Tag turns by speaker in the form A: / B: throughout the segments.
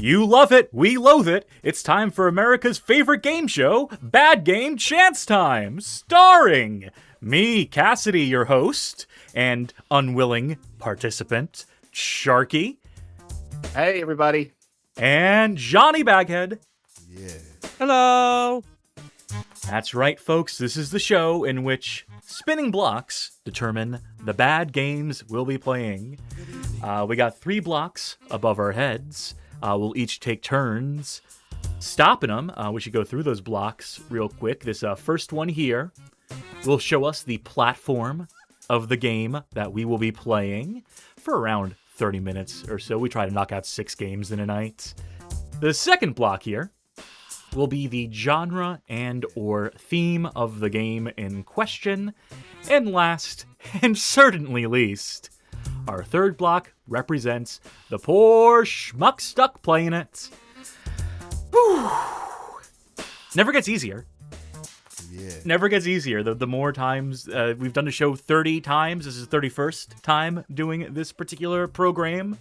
A: You love it, we loathe it. It's time for America's favorite game show, Bad Game Chance Time, starring me, Cassidy, your host, and unwilling participant, Charkie.
B: Hey, everybody.
A: And Johnny Baghead.
C: Yeah.
D: Hello.
A: That's right, folks. This is the show in which spinning blocks determine the bad games we'll be playing. We got 3 blocks above our heads. We'll each take turns stopping them. We should go through those blocks real quick. This first one here will show us the platform of the game that we will be playing for around 30 minutes or so. We try to knock out 6 games in a night. The second block here will be the genre and or theme of the game in question. And last, and certainly least, our third block represents the poor schmuck stuck playing it. Whew. Never gets easier.
C: Yeah.
A: Never gets easier. The more times we've done the show 30 times. This is the 31st time doing this particular program,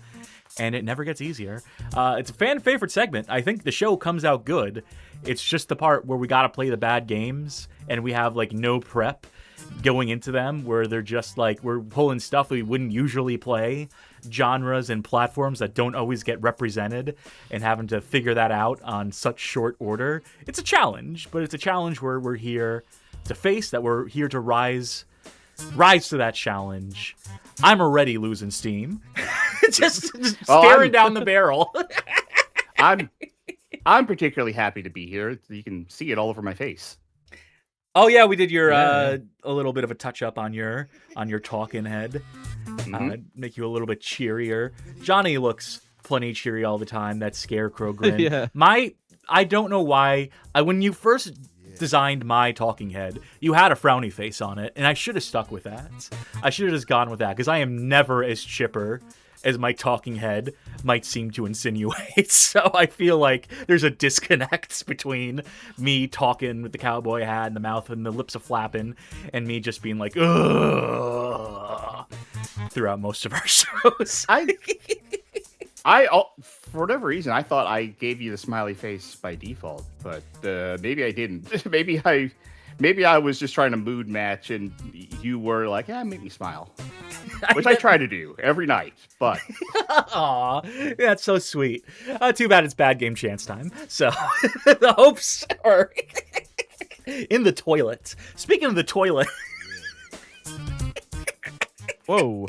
A: and it never gets easier. It's a fan favorite segment. I think the show comes out good. It's just the part where we gotta play the bad games, and we have like no prep going into them, where they're just like we're pulling stuff we wouldn't usually play, genres and platforms that don't always get represented, and having to figure that out on such short order. It's a challenge, but it's a challenge where we're here to face, that we're here to rise to that challenge. I'm already losing steam. just staring down the barrel.
B: I'm particularly happy to be here. You can see it all over my face.
A: Oh yeah, we did your a little bit of a touch up on your talking head, make you a little bit cheerier. Johnny looks plenty cheery all the time. That scarecrow grin.
D: Yeah.
A: I don't know why. When you first designed my talking head, you had a frowny face on it, and I should have stuck with that. I should have just gone with that because I am never as chipper as my talking head might seem to insinuate. So I feel like there's a disconnect between me talking with the cowboy hat and the mouth and the lips are flapping, and me just being like, ugh, throughout most of our shows.
B: I for whatever reason, I thought I gave you the smiley face by default, but maybe I didn't. maybe I was just trying to mood match, and you were like, "Yeah, make me smile," which I try to do every night. But
A: aw, that's so sweet. Too bad it's bad game chance time. So the hopes are in the toilet. Speaking of the toilet,
D: Whoa.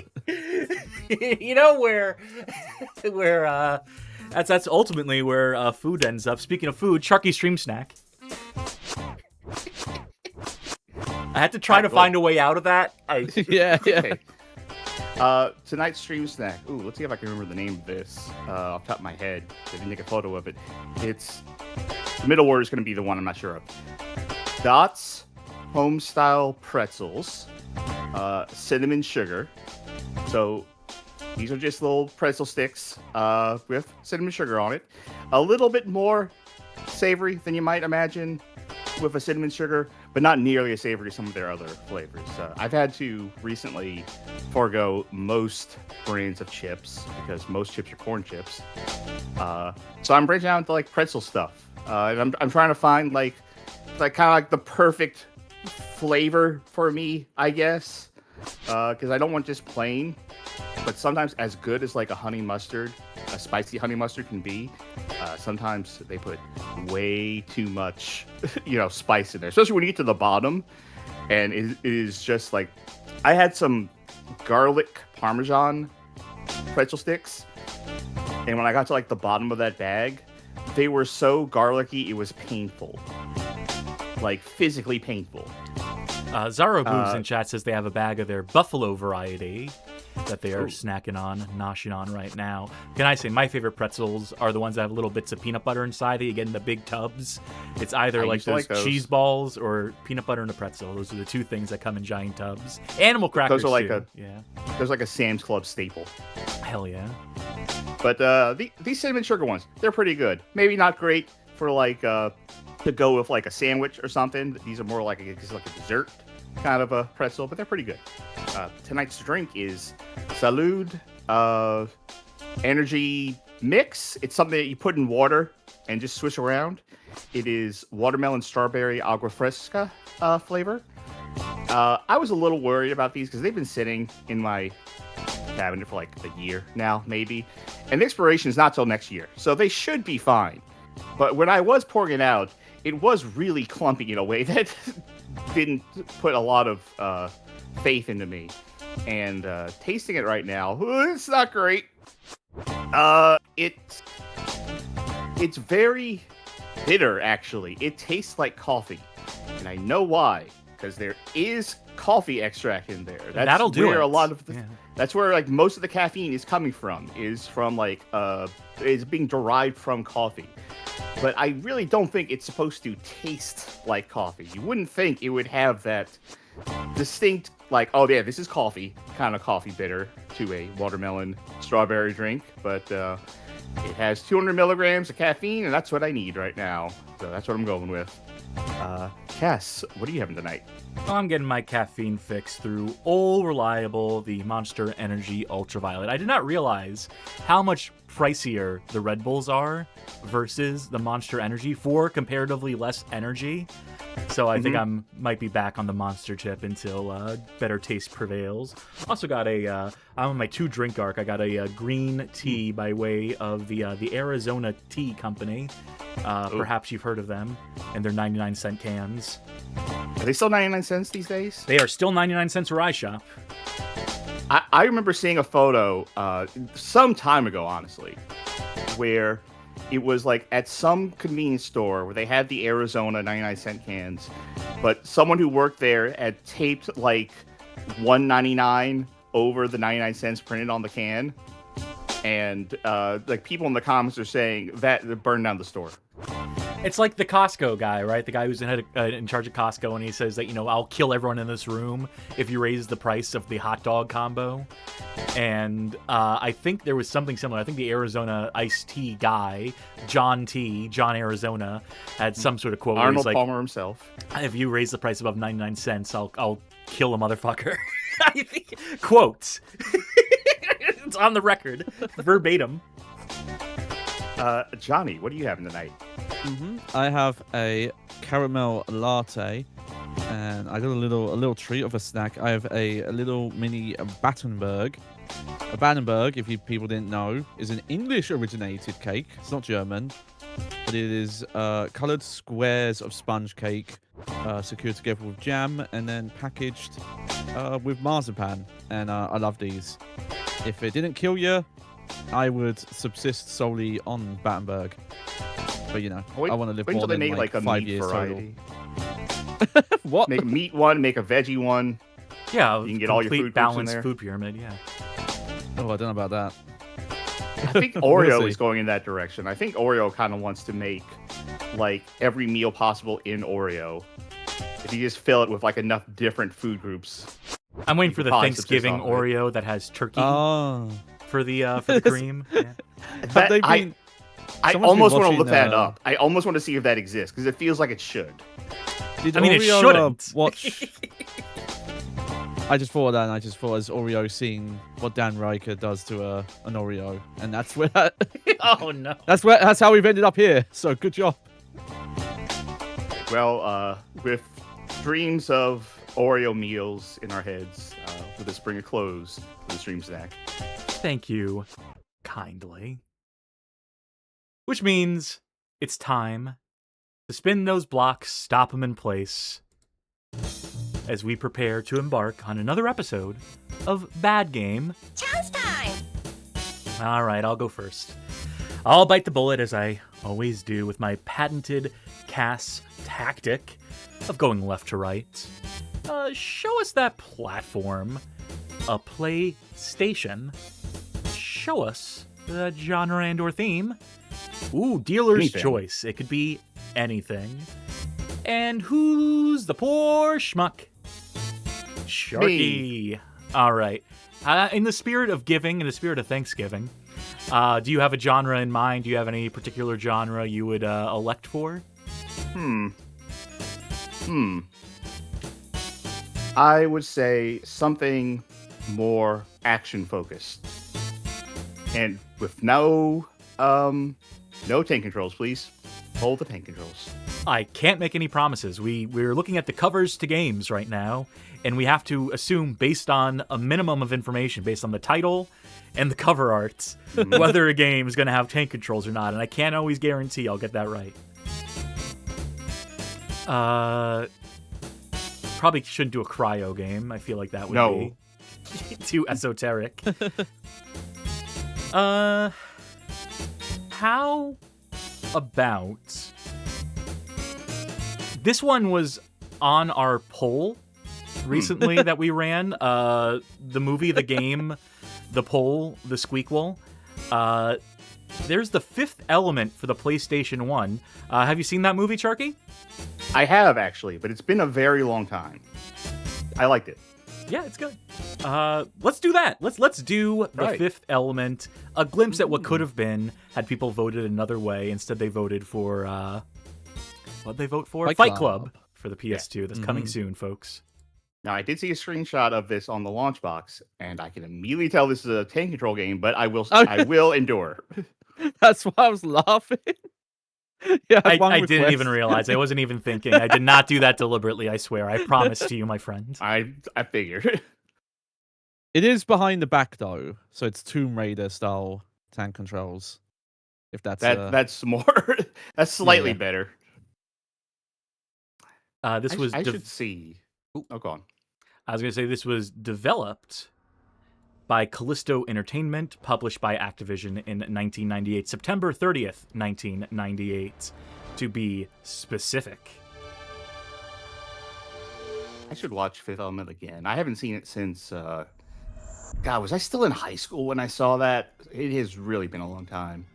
A: you know where that's ultimately where food ends up. Speaking of food, Charkie Stream Snack. I had to try to find a way out of that.
D: Yeah.
B: okay. Tonight's stream snack. Ooh, let's see if I can remember the name of this off the top of my head. I didn't take a photo of it. It's the middle word is going to be the one I'm not sure of. Dots home style pretzels, cinnamon sugar. So these are just little pretzel sticks with cinnamon sugar on it. A little bit more savory than you might imagine with a cinnamon sugar, but not nearly as savory as some of their other flavors. I've had to recently forego most brands of chips because most chips are corn chips. So I'm branching out into like pretzel stuff, and I'm trying to find like kind of like the perfect flavor for me, I guess, because I don't want just plain, but sometimes as good as like a honey mustard, a spicy honey mustard can be. Sometimes they put way too much, spice in there, especially when you get to the bottom, and it is just like, I had some garlic Parmesan pretzel sticks, and when I got to like the bottom of that bag, they were so garlicky, it was painful, like physically painful.
A: Zaro Boobs in chat says they have a bag of their buffalo variety that they are snacking on, noshing on right now. Can I say my favorite pretzels are the ones that have little bits of peanut butter inside that you get in the big tubs. It's either like those cheese balls or peanut butter and a pretzel. Those are the 2 things that come in giant tubs. Animal crackers,
B: those are like
A: too.
B: Those are like a Sam's Club staple.
A: Hell yeah.
B: But these cinnamon sugar ones, they're pretty good. Maybe not great for like to go with like a sandwich or something. These are more like a dessert kind of a pretzel, but they're pretty good. Tonight's drink is Salud energy mix. It's something that you put in water and just swish around. It is watermelon strawberry agua fresca flavor. I was a little worried about these because they've been sitting in my cabinet for like a year now, maybe. And the expiration is not till next year, so they should be fine. But when I was pouring it out, it was really clumpy in a way that didn't put a lot of faith into me. And tasting it right now, it's not great. It's very bitter, actually. It tastes like coffee, and I know why. Because there is coffee extract in there.
A: That'll do
B: where
A: it.
B: A lot of that's where like most of the caffeine is coming from. Is from like is being derived from coffee. But I really don't think it's supposed to taste like coffee. You wouldn't think it would have that distinct, like, oh yeah, this is coffee, kind of coffee bitter to a watermelon strawberry drink. But it has 200 milligrams of caffeine, and that's what I need right now. So that's what I'm going with. Cass, what are you having tonight?
A: Well, I'm getting my caffeine fix through All Reliable, the Monster Energy Ultraviolet. I did not realize how much pricier the Red Bulls are versus the Monster Energy for comparatively less energy. So I think I might be back on the Monster chip until better taste prevails. Also got I'm on my 2-drink arc. I got a green tea by way of the Arizona Tea Company. Perhaps you've heard of them, and they're 99-cent cans.
B: Are they still 99 cents these days?
A: They are still 99 cents where I shop.
B: I remember seeing a photo some time ago, honestly, where it was like at some convenience store where they had the Arizona 99-cent cans, but someone who worked there had taped like $1.99 over the 99 cents printed on the can, and like people in the comments are saying that they burned down the store.
A: It's like the Costco guy, right? The guy who's in charge of Costco, and he says that, I'll kill everyone in this room if you raise the price of the hot dog combo. And I think there was something similar. I think the Arizona iced tea guy, John Arizona, had some sort of quote.
B: Arnold
A: where he's like,
B: Palmer himself.
A: If you raise the price above 99 cents, I'll kill a motherfucker. I think, quotes. It's on the record, verbatim.
B: Johnny, what are you having tonight?
D: I have a caramel latte, and I got a little treat of a snack. I have a little mini Battenberg. A Battenberg, if you people didn't know, is an English-originated cake. It's not German, but it is coloured squares of sponge cake, secured together with jam, and then packaged with marzipan. And I love these. If it didn't kill you, I would subsist solely on Battenberg. But I want to live more than
B: they make like a
D: 5
B: meat
D: years
B: variety.
D: Total. What?
B: Make a meat one, make a veggie one.
A: Yeah,
B: you can get all your food
A: balanced
B: in there.
A: food pyramid. Yeah.
D: Oh, I don't know about that.
B: I think Oreo is going in that direction. I think Oreo kind of wants to make like every meal possible in Oreo. If you just fill it with like enough different food groups.
A: I'm waiting for the Thanksgiving Oreo that has turkey for the cream. Yeah.
B: I almost want to look that up. I almost want to see if that exists because it feels like it should.
D: Did
A: it shouldn't.
D: Watch. I just thought of that, and I just thought as Oreo seeing what Dan Riker does to an Oreo, and that's where.
A: Oh no.
D: That's how we've ended up here. So good job.
B: Well, with dreams of Oreo meals in our heads, let us bring a close to the stream snack.
A: Thank you, kindly. Which means it's time to spin those blocks, stop them in place, as we prepare to embark on another episode of Bad Game.
C: Challenge time!
A: All right, I'll go first. I'll bite the bullet, as I always do, with my patented Cass tactic of going left to right. Show us that platform, a PlayStation. Show us the genre and or theme. Ooh, dealer's
B: Anything.
A: choice. It could be anything. And who's the poor schmuck? Charkie. All right. In the spirit of giving, in the spirit of Thanksgiving, do you have a genre in mind? Do you have any particular genre you would elect for?
B: I would say something more action focused, and with no No tank controls, please. Hold the tank controls.
A: I can't make any promises. We're looking at the covers to games right now, and we have to assume based on a minimum of information, based on the title and the cover arts, whether a game is going to have tank controls or not. And I can't always guarantee I'll get that right. Probably shouldn't do a cryo game. I feel like that would be too esoteric. How about this one was on our poll recently that we ran. The movie, the game, the poll, the Squeakquel. There's The Fifth Element for the PlayStation 1. Have you seen that movie, Charky?
B: I have, actually, but it's been a very long time. I liked it.
A: Yeah, it's good. Let's do that. Let's do The Fifth Element. A glimpse at what could have been had people voted another way. Instead, they voted for what'd they vote for? Fight Club for the PS2. That's coming soon, folks.
B: Now, I did see a screenshot of this on the launch box, and I can immediately tell this is a tank control game. But I will endure.
D: That's why I was laughing. Yeah,
A: I didn't even realize. I wasn't even thinking. I did not do that deliberately, I swear. I promise to you, my friend.
B: I figured.
D: It is behind the back, though, so it's Tomb Raider style tank controls. If that's
B: that's more, that's slightly better.
A: This was.
B: I should see. Oh, go on.
A: I was gonna say this was developed by Callisto Entertainment, published by Activision in 1998, September 30th, 1998, to be specific.
B: I should watch Fifth Element again. I haven't seen it since. God, was I still in high school when I saw that? It has really been a long time.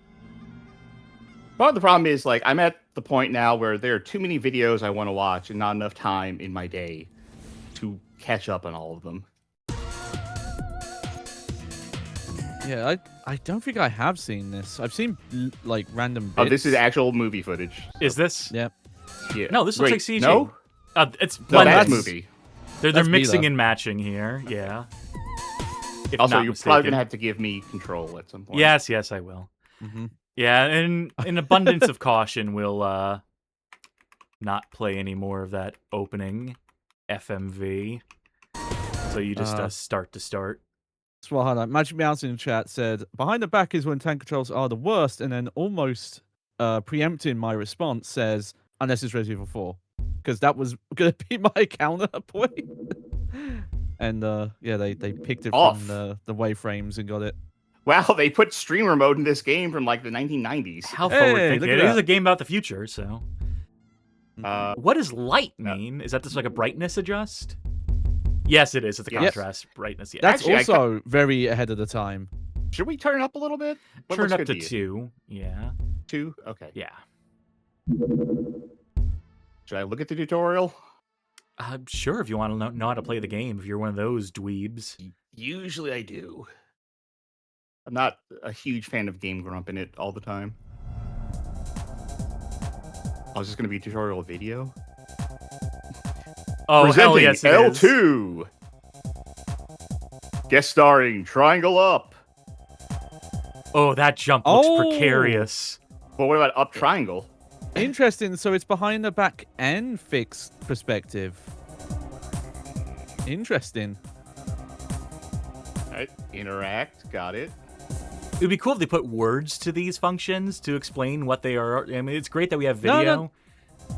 B: Part of the problem is, like, I'm at the point now where there are too many videos I want to watch and not enough time in my day to catch up on all of them.
D: Yeah, I don't think I have seen this. I've seen like random bits.
B: Oh, this is actual movie footage. So.
A: Is this?
D: Yeah.
B: Yeah.
A: No, this looks like CG.
B: No?
A: It's
B: No,
A: blended.
B: that's movie.
A: They're mixing and matching here. Yeah. If
B: Also,
A: not
B: you're
A: mistaken.
B: probably gonna have to give me control at some point.
A: Yes, I will.
D: Mm-hmm.
A: Yeah, and in abundance of caution, we'll not play any more of that opening FMV. So you just start to start.
D: So highlight. Magic Mouse in the chat said, behind the back is when tank controls are the worst, and then almost preempting my response says, unless it's Resident Evil 4. Because that was going to be my counterpoint. And yeah, they picked it from the waveframes and got it.
B: Wow, they put streamer mode in this game from like the 1990s.
A: How forward thinking.
D: look
A: It
D: at
A: is
D: that.
A: a game about the future, so.
D: Mm-hmm.
A: What does light mean? Is that just like a brightness adjust? Yes, it is. It's a contrast brightness. Yeah.
D: That's
B: Actually,
D: also very ahead of the time.
B: Should we turn it up a little bit? What
A: Turn
B: looks
A: up
B: good
A: to
B: you?
A: 2. Yeah.
B: 2? Okay.
A: Yeah.
B: Should I look at the tutorial?
A: Sure, if you want to know how to play the game, if you're one of those dweebs.
B: Usually I do. I'm not a huge fan of Game Grump in it all the time. Oh, is this going to be a tutorial video?
A: Oh, hell
B: Presenting
A: yes, it is.
B: L2! Guest starring Triangle Up.
A: Oh, that jump looks precarious.
B: Well, what about Up Triangle?
D: Interesting. So it's behind the back and fixed perspective. Interesting.
B: Alright, interact. Got it.
A: It would be cool if they put words to these functions to explain what they are. I mean, it's great that we have video.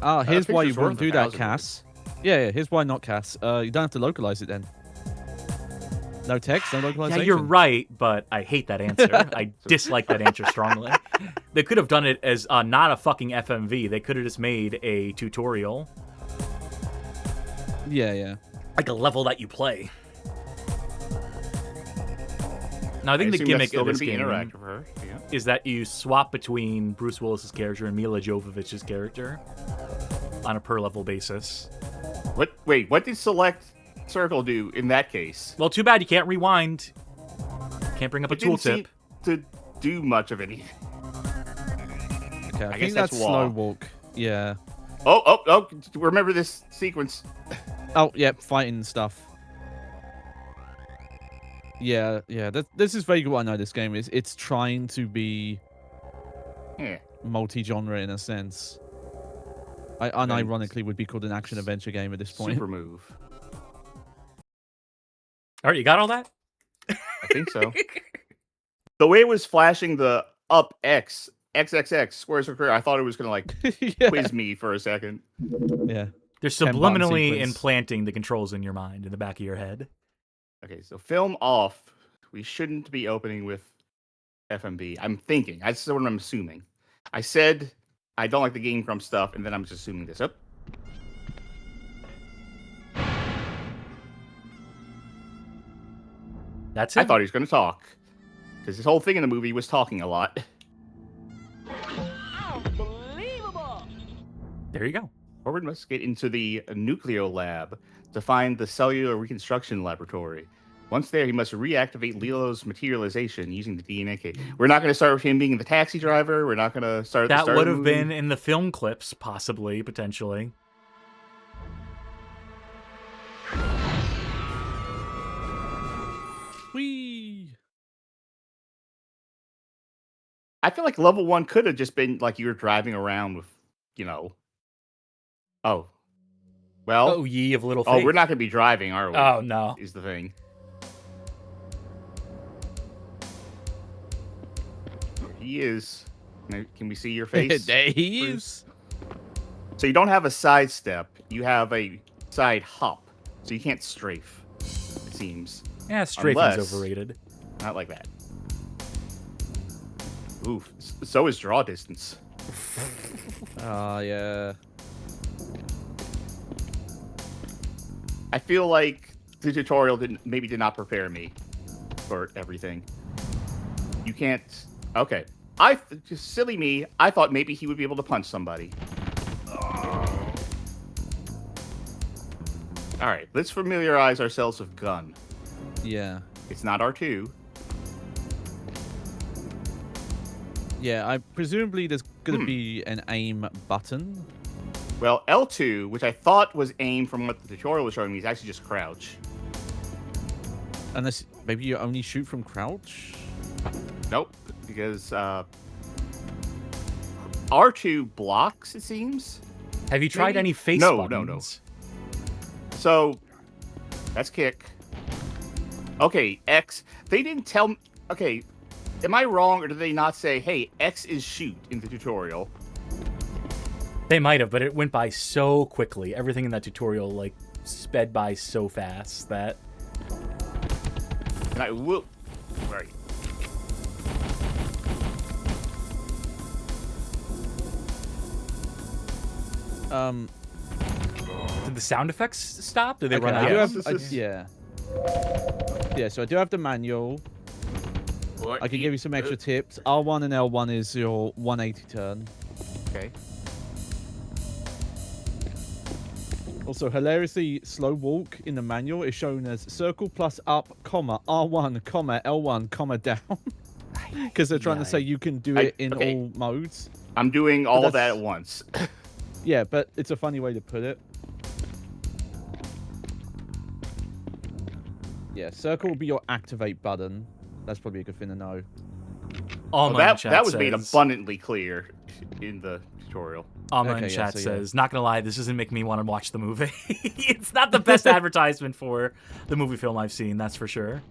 D: No. Here's why you
B: picture's
D: wouldn't
B: worth
D: do that,
B: 1,000
D: Cass. Yeah, here's why not, Cass. You don't have to localize it then. No text, no localization.
A: Yeah, you're right, but I hate that answer. I dislike that answer strongly. They could have done it as not a fucking FMV. They could have just made a tutorial.
D: Yeah.
A: Like a level that you play. Now, I think the
B: assume
A: gimmick
B: that's still
A: of this
B: gonna be
A: game
B: interactive for her. Yeah.
A: is that you swap between Bruce Willis's character and Mila Jovovich's character on a per-level basis.
B: What? Wait, what did select circle do in that case?
A: Well, too bad you can't rewind. Can't bring up a
B: It didn't
A: tooltip.
B: seem to do much of anything.
D: Okay, I
B: guess
D: think
B: that's
D: that's slow
B: wall.
D: walk. Yeah.
B: Oh! Remember this sequence?
D: Oh, yep, fighting stuff. Yeah. This is very good. What I know this game is. It's trying to be
B: Yeah.
D: multi-genre in a sense. I unironically would be called an action-adventure game at this point.
B: Super move.
A: All right, you got all that?
B: I think so. The way it was flashing the up X, XXX, squares for career, I thought it was going to like
D: Yeah.
B: quiz me for a second.
D: Yeah.
A: They're
D: 10 button
A: subliminally
D: sequence.
A: implanting the controls in your mind, in the back of your head.
B: Okay, so film off. We shouldn't be opening with FMB. I'm thinking. That's what I'm assuming. I said I don't like the Game Grumps stuff, and then I'm just assuming this.
A: That's it.
B: I thought he was going to talk. Because his whole thing in the movie was talking a lot.
A: There you go.
B: Forward must get into the nuclear lab to find the cellular reconstruction laboratory. Once there, he must reactivate Lilo's materialization using the DNA kit. We're not going to start with him being the taxi driver. We're not going to start at the
A: That
B: start
A: would
B: of the
A: have
B: movie.
A: been in the film clips, possibly, potentially.
D: Whee!
B: I feel like level 1 could have just been like you were driving around with, you know. Oh. Well.
A: Oh, ye of little faith.
B: Oh, we're not going to be driving, are we?
A: Oh, no.
B: Is the thing. There he is. Now, can we see your face?
D: There he is.
B: So you don't have a side step. You have a side hop. So you can't strafe, it seems.
A: Yeah, strafing's
B: Unless-
A: overrated.
B: Not like that. Oof. So is draw distance.
D: Yeah.
B: I feel like the tutorial did not prepare me for everything. You can't. Okay. Just silly me. I thought maybe he would be able to punch somebody. All right. Let's familiarize ourselves with gun.
D: Yeah.
B: It's not R2.
D: Yeah, presumably there's going to be an aim button.
B: Well, L2, which I thought was aim from what the tutorial was showing me, is actually just crouch.
D: Unless maybe you only shoot from crouch?
B: Nope, because R2 blocks, it seems.
A: Have you tried
B: Maybe?
A: any face
B: No.
A: buttons?
B: So, that's kick. Okay, X. They didn't tell me. Okay, am I wrong, or did they not say, hey, X is shoot in the tutorial?
A: They might have, but it went by so quickly. Everything in that tutorial, like, sped by so fast that...
B: And I will. Right.
A: Did the sound effects stop? Did they
D: Okay,
A: run
D: I
A: out?
D: do
B: Yes,
D: have,
B: this is-
D: yeah. Yeah, so I do have the manual. I can give you some extra tips. R1 and L1 is your 180 turn.
B: Okay.
D: Also, hilariously, slow walk in the manual is shown as circle plus up, comma, R1, comma, L1, comma, down. Because they're trying to say you can do it in
B: okay.
D: all modes.
B: I'm doing all of that
D: that's-
B: at once.
D: Yeah, but it's a funny way to put it. Yeah, circle will be your activate button. That's probably a good thing to know.
A: All
B: Well,
A: my chat
B: that was made
A: says-
B: abundantly clear in the tutorial.
A: Alma in
D: Okay, yeah,
A: chat
D: so yeah.
A: says, not gonna lie, this doesn't make me want to watch the movie. It's not the best advertisement for the movie film I've seen, that's for sure.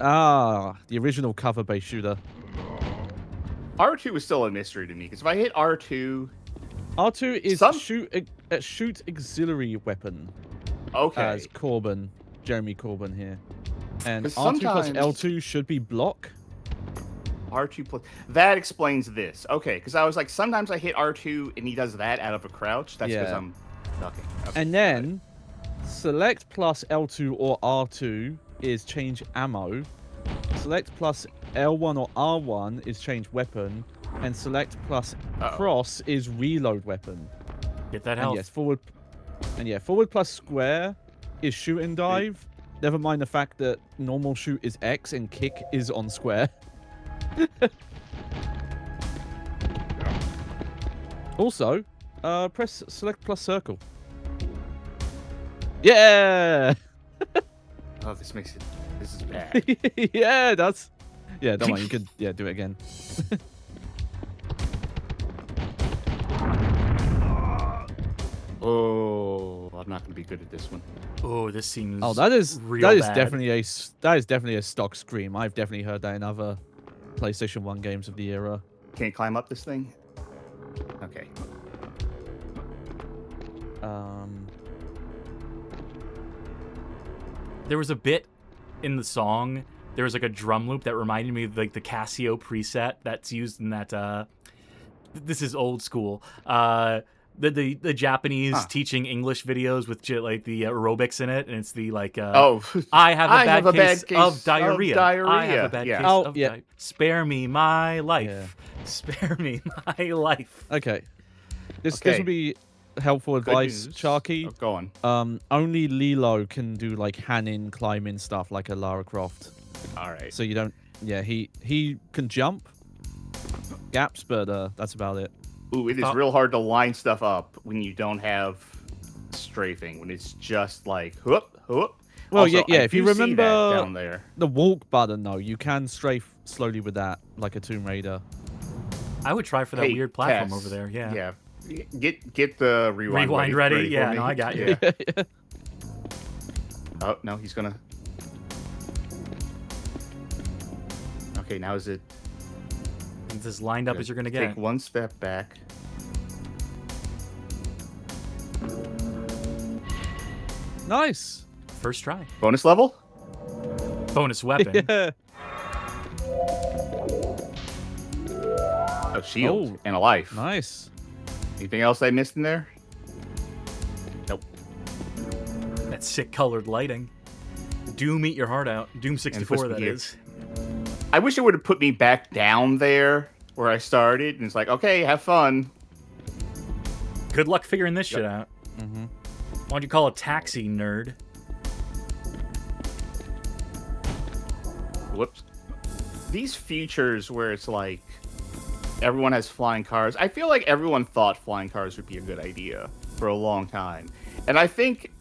D: Ah, the original cover-based shooter.
B: R2 is still a mystery to me, because if I hit R2...
D: R2 is
B: Some-
D: shoot auxiliary weapon.
B: Okay.
D: As Corbin, Jeremy Corbin here. And
B: 'Cause
D: R2 plus
B: sometimes-
D: L2 should be block.
B: R2 plus... That explains this. Okay, because I was like, sometimes I hit R2 and he does that out of a crouch. That's because
D: Yeah.
B: I'm ducking. Okay,
D: And then select plus L2 or R2 is change ammo. Select plus L1 or R1 is change weapon. And select plus
B: Uh-oh.
D: cross is reload weapon.
A: Get that
D: And
A: health.
D: yes, forward plus square is shoot and dive. Never mind the fact that normal shoot is X and kick is on square. Also, press select plus circle. Yeah!
B: Oh, this makes it... This is bad.
D: Yeah, that's... Yeah, don't worry, you could do it again.
B: Oh, I'm not gonna be good at this one.
A: Oh, this seems.
D: Oh, that is
A: real bad.
D: definitely a stock scream. I've definitely heard that in other PlayStation 1 games of the era.
B: Can't climb up this thing. Okay.
A: There was a bit in the song. There was like a drum loop that reminded me of like the Casio preset that's used in that. This is old school. The Japanese teaching English videos with like the aerobics in it, and it's the like. I have a bad case of diarrhea. I have a bad case of diarrhea. Spare me my life.
D: Yeah.
A: Spare me my life.
D: Okay. This would be helpful advice, Charkie.
B: Oh, go on.
D: Only Lilo can do like hand-in climbing stuff like a Lara Croft.
B: All right.
D: So you don't. Yeah, he can jump gaps, but that's about it.
B: Ooh, it is real hard to line stuff up when you don't have strafing. When it's just like whoop, whoop.
D: Well,
B: also,
D: yeah. If you remember
B: down there,
D: the walk button, though, you can strafe slowly with that, like a Tomb Raider.
A: I would try for that weird platform over there. Yeah.
B: Yeah. Get the rewind
A: ready. Yeah, no, I got you.
B: Yeah. Oh no, he's gonna. Okay, now is it?
A: It's as lined up as you're gonna get.
B: Take one step back.
D: Nice.
A: First try.
B: Bonus level.
A: Bonus weapon.
D: Yeah.
B: A shield and a life.
D: Nice.
B: Anything else I missed in there? Nope.
A: That sick colored lighting. Doom eat your heart out. Doom 64, that is.
B: I wish it would have put me back down there where I started, and it's like, okay, have fun.
A: Good luck figuring this shit out.
D: Mm-hmm.
A: Why'd you call a taxi, nerd?
B: Whoops. These features where it's like everyone has flying cars. I feel like everyone thought flying cars would be a good idea for a long time. And I think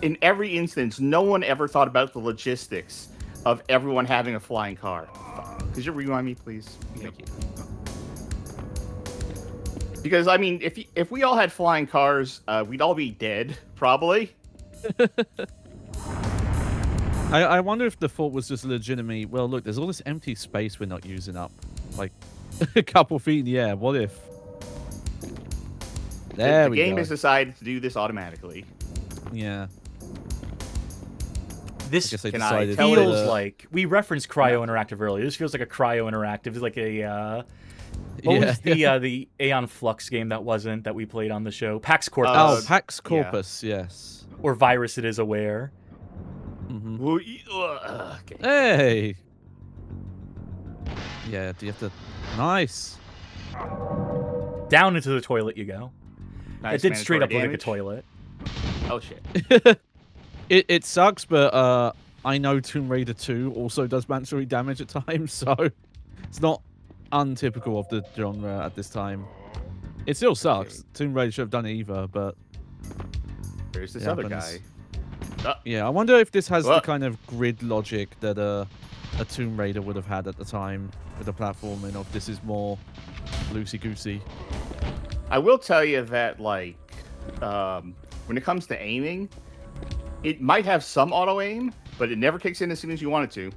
B: in every instance, no one ever thought about the logistics of everyone having a flying car. Could you rewind me, please? Thank you. Because, I mean, if we all had flying cars, we'd all be dead, probably.
D: I wonder if the thought was just legitimately, well, look, there's all this empty space we're not using up. Like, a couple feet in the air. What if? There we go.
B: The game has decided to do this automatically.
D: Yeah.
A: This
D: decided
A: feels like... We referenced Cryo Interactive earlier. This feels like a Cryo Interactive. It's like a... What was the Aeon Flux game that we played on the show? Pax Corpus.
D: Oh, Pax Corpus, yes.
A: Or Virus It Is Aware.
D: Mm-hmm.
B: Okay.
D: Hey! Yeah, do you have to... Nice!
A: Down into the toilet you go.
B: Nice,
A: it did straight up
B: damage.
A: like a toilet.
B: Oh, shit.
D: It sucks, but I know Tomb Raider 2 also does mandatory damage at times, so it's not untypical of the genre at this time. It still sucks. Okay. Tomb Raider should have done it either, but...
B: There's this other guy.
D: Yeah, I wonder if this has the kind of grid logic that a Tomb Raider would have had at the time with the platforming of this is more loosey-goosey.
B: I will tell you that, like, when it comes to aiming, it might have some auto-aim, but it never kicks in as soon as you want it to.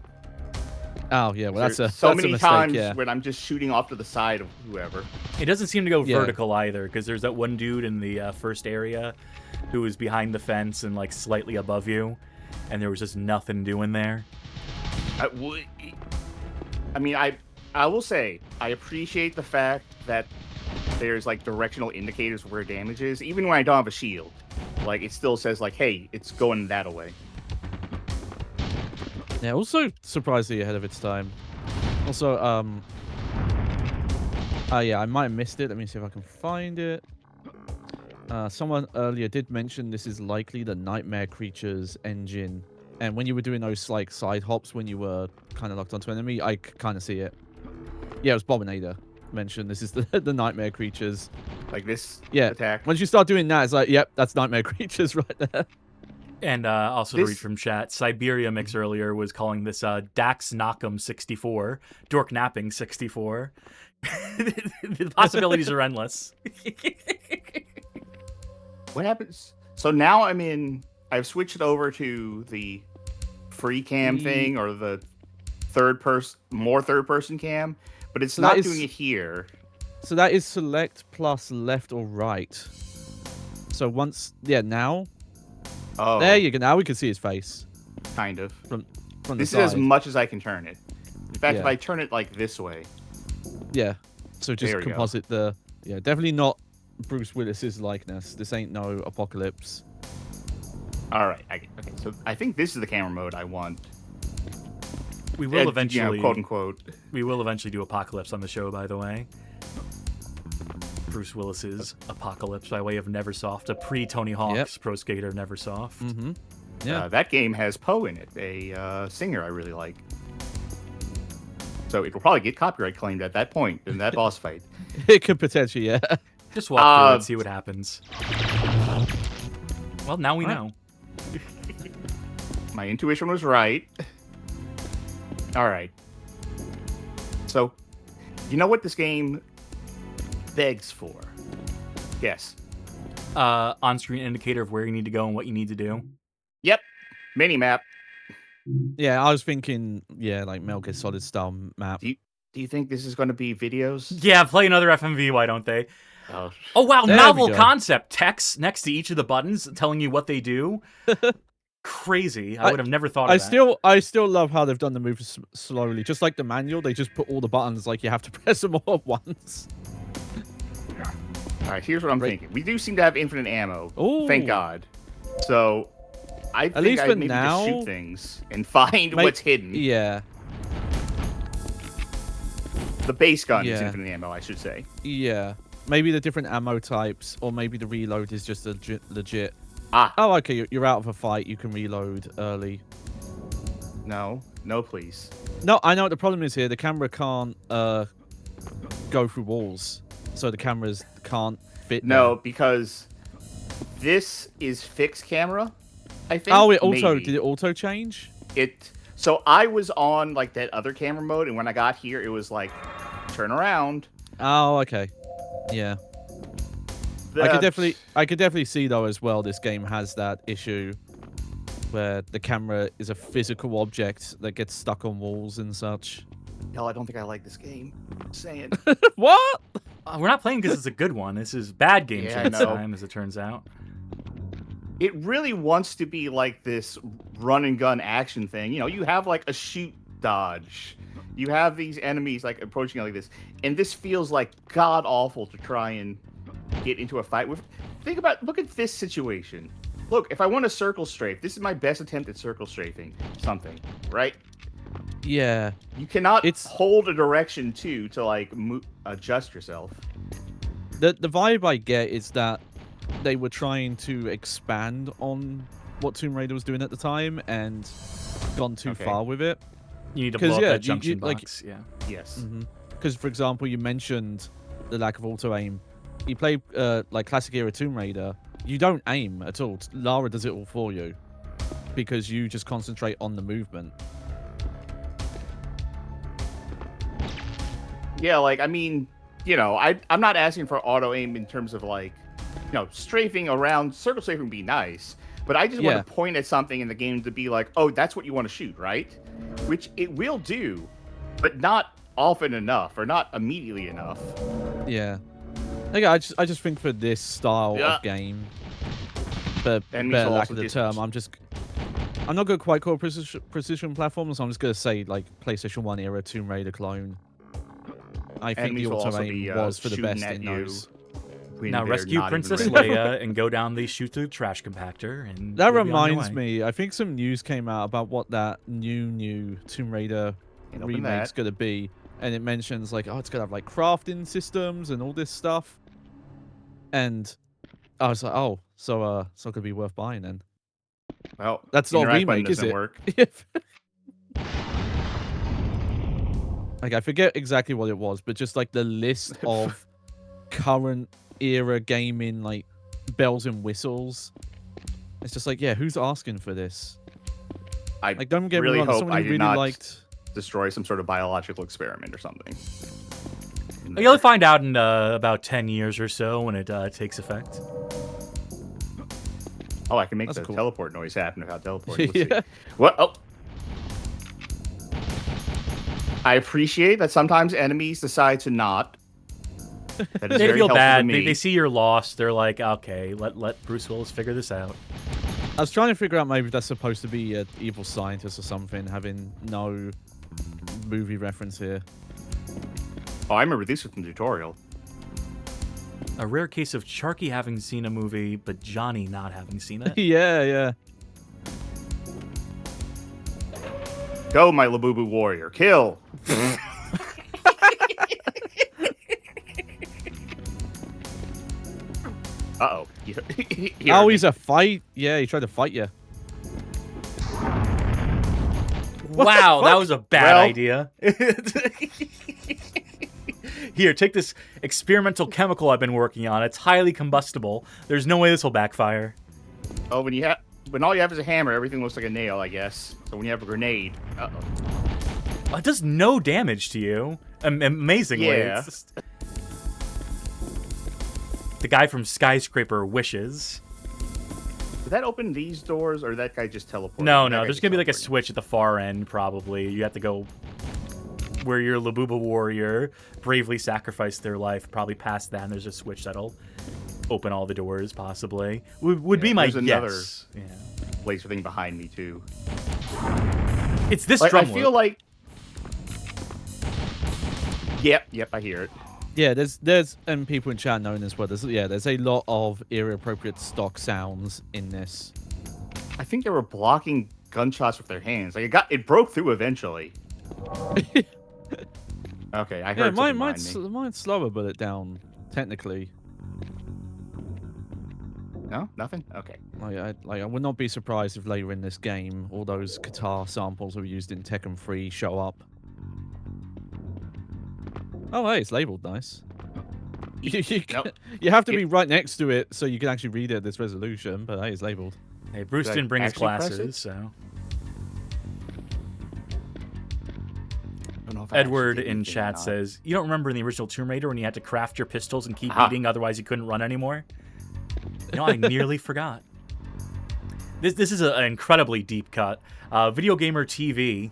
D: Oh, yeah, well, that's
B: many
D: a mistake,
B: times when I'm just shooting off to the side of whoever.
A: It doesn't seem to go vertical either, because there's that one dude in the first area who was behind the fence and like slightly above you, and there was just nothing doing there.
B: I mean, I will say I appreciate the fact that there's like directional indicators of where damage is, even when I don't have a shield. Like it still says like, hey, it's going that way.
D: Yeah, also surprisingly ahead of its time. Also, yeah, I might have missed it. Let me see if I can find it. Someone earlier did mention this is likely the Nightmare Creatures engine. And when you were doing those like side hops when you were kind of locked onto an enemy, I kind of see it. Yeah, it was Bobinator mentioned. This is the Nightmare Creatures.
B: Like this
D: attack. Once you start doing that, it's like, yep, that's Nightmare Creatures right there.
A: And also to read from chat, Siberia Mix earlier was calling this Dax Knockem 64, Dork Napping 64. The possibilities are endless.
B: What happens? So now I've switched it over to the free cam thing or the third person cam, but it's
D: So
B: not
D: that is-
B: doing it here.
D: So that is select plus left or right. So now.
B: Oh,
D: There you go. Now we can see his face
B: kind of.
D: from the
B: This is
D: side.
B: as much as I can turn it. In fact, if
D: Yeah.
B: I turn it like this way,
D: Yeah. So just
B: There we go.
D: composite definitely not Bruce Willis's likeness. This ain't no Apocalypse.
B: all right. Okay, so I think this is the camera mode I want.
A: We will eventually,
B: quote unquote.
A: we will eventually do Apocalypse on the show, by the way. Bruce Willis's Apocalypse by way of Neversoft, a pre-Tony Hawk's Pro Skater Neversoft.
D: Mm-hmm. Yeah.
B: That game has Poe in it, a singer I really like. So it will probably get copyright claimed at that point in that boss fight.
D: It could potentially, yeah.
A: Just walk through it and see what happens. Well, now we
D: Right.
A: know.
B: My intuition was right. All right. So, you know what this game begs for? Yes.
A: On-screen indicator of where you need to go and what you need to do.
B: Yep. Minimap.
D: Yeah, I was thinking, like Metal Gear Solid style map.
B: Do you think this is going to be videos?
A: Yeah, play another FMV, why don't they?
B: Oh,
A: Oh, wow,
D: There we
A: novel
D: go.
A: concept. Text next to each of the buttons telling you what they do. Crazy. I would have never thought of that.
D: I still love how they've done the move slowly. Just like the manual, they just put all the buttons like you have to press them all at once.
B: all right, here's what I'm thinking. We do seem to have infinite ammo.
D: Ooh.
B: Thank God. So, I think
D: least
B: I
D: for
B: maybe
D: now-
B: just shoot things and find
D: May-
B: what's hidden.
D: Yeah.
B: The base gun is
D: Yeah.
B: infinite ammo, I should say.
D: Yeah. Maybe the different ammo types, or maybe the reload is just legit.
B: Ah,
D: Oh, okay, you're out of a fight, you can reload early.
B: no, please.
D: No, I know what the problem is here. The camera can't go through walls, so the cameras can't fit.
B: No, because this is fixed camera, I think.
D: Oh,
B: maybe.
D: did it auto change?
B: So I was on like that other camera mode, and when I got here, it was like turn around.
D: Oh, okay. Yeah. I could definitely see though as well. This game has that issue where the camera is a physical object that gets stuck on walls and such.
B: Hell, I don't think I like this game. Just saying.
D: What?
A: We're not playing because it's a good one. This is bad game
B: Yeah, I
A: chance
B: know.
A: time, as it turns out.
B: It really wants to be like this run and gun action thing. You know, you have like a shoot dodge. You have these enemies like approaching you like this, and this feels like god awful to try and get into a fight with. Look at this situation. Look, if I want to circle strafe, this is my best attempt at circle strafing something, right?
D: Yeah.
B: You cannot
D: It's-
B: hold a direction to like adjust yourself.
D: The vibe I get is that they were trying to expand on what Tomb Raider was doing at the time and gone too
B: Okay.
D: far with it.
A: You need to
D: 'Cause,
A: blow up
D: yeah,
A: that
D: you-
A: junction
D: like-
A: box. Yeah.
B: Yes.
D: Because, for example, you mentioned the lack of auto aim. You play like classic era Tomb Raider, you don't aim at all. Lara does it all for you because you just concentrate on the movement.
B: Yeah, like, I mean, you know, I'm not asking for auto aim in terms of like, you know, strafing around. Circle strafing would be nice, but I just
D: Yeah.
B: want to point at something in the game to be like, oh, that's what you want to shoot, right? Which it will do, but not often enough or not immediately enough.
D: Yeah. Okay, I just think for this style
B: Yeah.
D: of game, for
B: Enemies
D: better
B: will
D: lack
B: also
D: of the
B: just-
D: term, I'm not going to quite call it precision platforms. I'm just going to say like PlayStation 1 era Tomb Raider clone. I think
B: Enemies
D: the
B: will
D: auto
B: also
D: aim
B: be,
D: was for the
B: shooting
D: best
B: at
D: in
B: you
D: those.
B: when
A: Now
B: they're
A: rescue
B: not even
A: Princess
B: ready.
A: Leia and go down the shoot through trash compactor. And
D: That
A: you'll be on your
D: reminds
A: way.
D: me, I think some news came out about what that new Tomb Raider
B: And open
D: remake's
B: that.
D: going to be. And it mentions like, oh, it's going to have like crafting systems and all this stuff. And I was like, oh, so it could be worth buying then.
B: Well,
D: That's not a
B: interact button
D: remake, is
B: doesn't
D: it?
B: work.
D: Like, I forget exactly what it was, but just like the list of current era gaming, like bells and whistles. It's just like, yeah, who's asking for this?
B: I
D: Like, don't get
B: really
D: me wrong,
B: hope
D: someone
B: I
D: who
B: did
D: really
B: not
D: liked.
B: destroy some sort of biological experiment or something.
A: You'll find out in about 10 years or so when it takes effect.
B: Oh, I can make
D: That's
B: the
D: cool.
B: teleport noise happen without teleporting. Let's
D: Yeah.
B: see. What? Oh. I appreciate that sometimes enemies decide to not. That is
A: They
B: very
A: feel
B: helpful
A: bad.
B: to me.
A: They see you're lost. They're like, okay, let Bruce Willis figure this out.
D: I was trying to figure out maybe that's supposed to be an evil scientist or something, having no movie reference here.
B: Oh, I remember this from the tutorial.
A: A rare case of Charkie having seen a movie, but Johnny not having seen it.
D: Yeah, yeah.
B: Go, my Labubu warrior. Kill. Uh-oh.
D: Oh, he's a fight. Yeah, he tried to fight you.
A: Wow, that was a bad
B: Well-
A: idea. Here, take this experimental chemical I've been working on. It's highly combustible. There's no way this will backfire.
B: Oh, when all you have is a hammer, everything looks like a nail, I guess. So when you have a grenade, uh-oh.
A: It does no damage to you. Amazingly.
B: Yeah.
A: It's just... The guy from Skyscraper wishes.
B: Did that open these doors, or that guy just teleported?
A: No,
B: That
A: no.
B: guy
A: There's
B: just
A: going to be like a
B: teleported.
A: switch at the far end, probably. You have to go where your Labuba warrior bravely sacrificed their life, probably past that, and there's a switch that'll open all the doors, possibly. Would be my
B: there's another-
A: guess. Yeah.
B: Laser thing behind me, too.
A: It's this
B: Like, I
A: drum
B: feel
A: loop.
B: like... Yep, I hear it.
D: Yeah, there's and people in chat knowing as well. There's a lot of era appropriate stock sounds in this.
B: I think they were blocking gunshots with their hands. Like, it broke through eventually. Okay, I heard
D: Yeah,
B: something behind me.
D: mine's slower bullet down technically.
B: No? Nothing? Okay.
D: I would not be surprised if later in this game all those guitar samples we used in Tekken 3 show up. Oh, hey, it's labeled nice.
B: Nope.
D: You have to be right next to it so you can actually read it at this resolution, but hey, it's labeled.
A: Hey, Bruce
B: Did I
A: didn't bring his
B: actually press it?
A: glasses, so...
B: I don't know if I
A: Edward
B: actually did
A: in
B: anything or
A: chat
B: not.
A: says, you don't remember in the original Tomb Raider when you had to craft your pistols and keep
B: Aha.
A: beating, otherwise you couldn't run anymore? You know, I nearly forgot. This is an incredibly deep cut. Video Gamer TV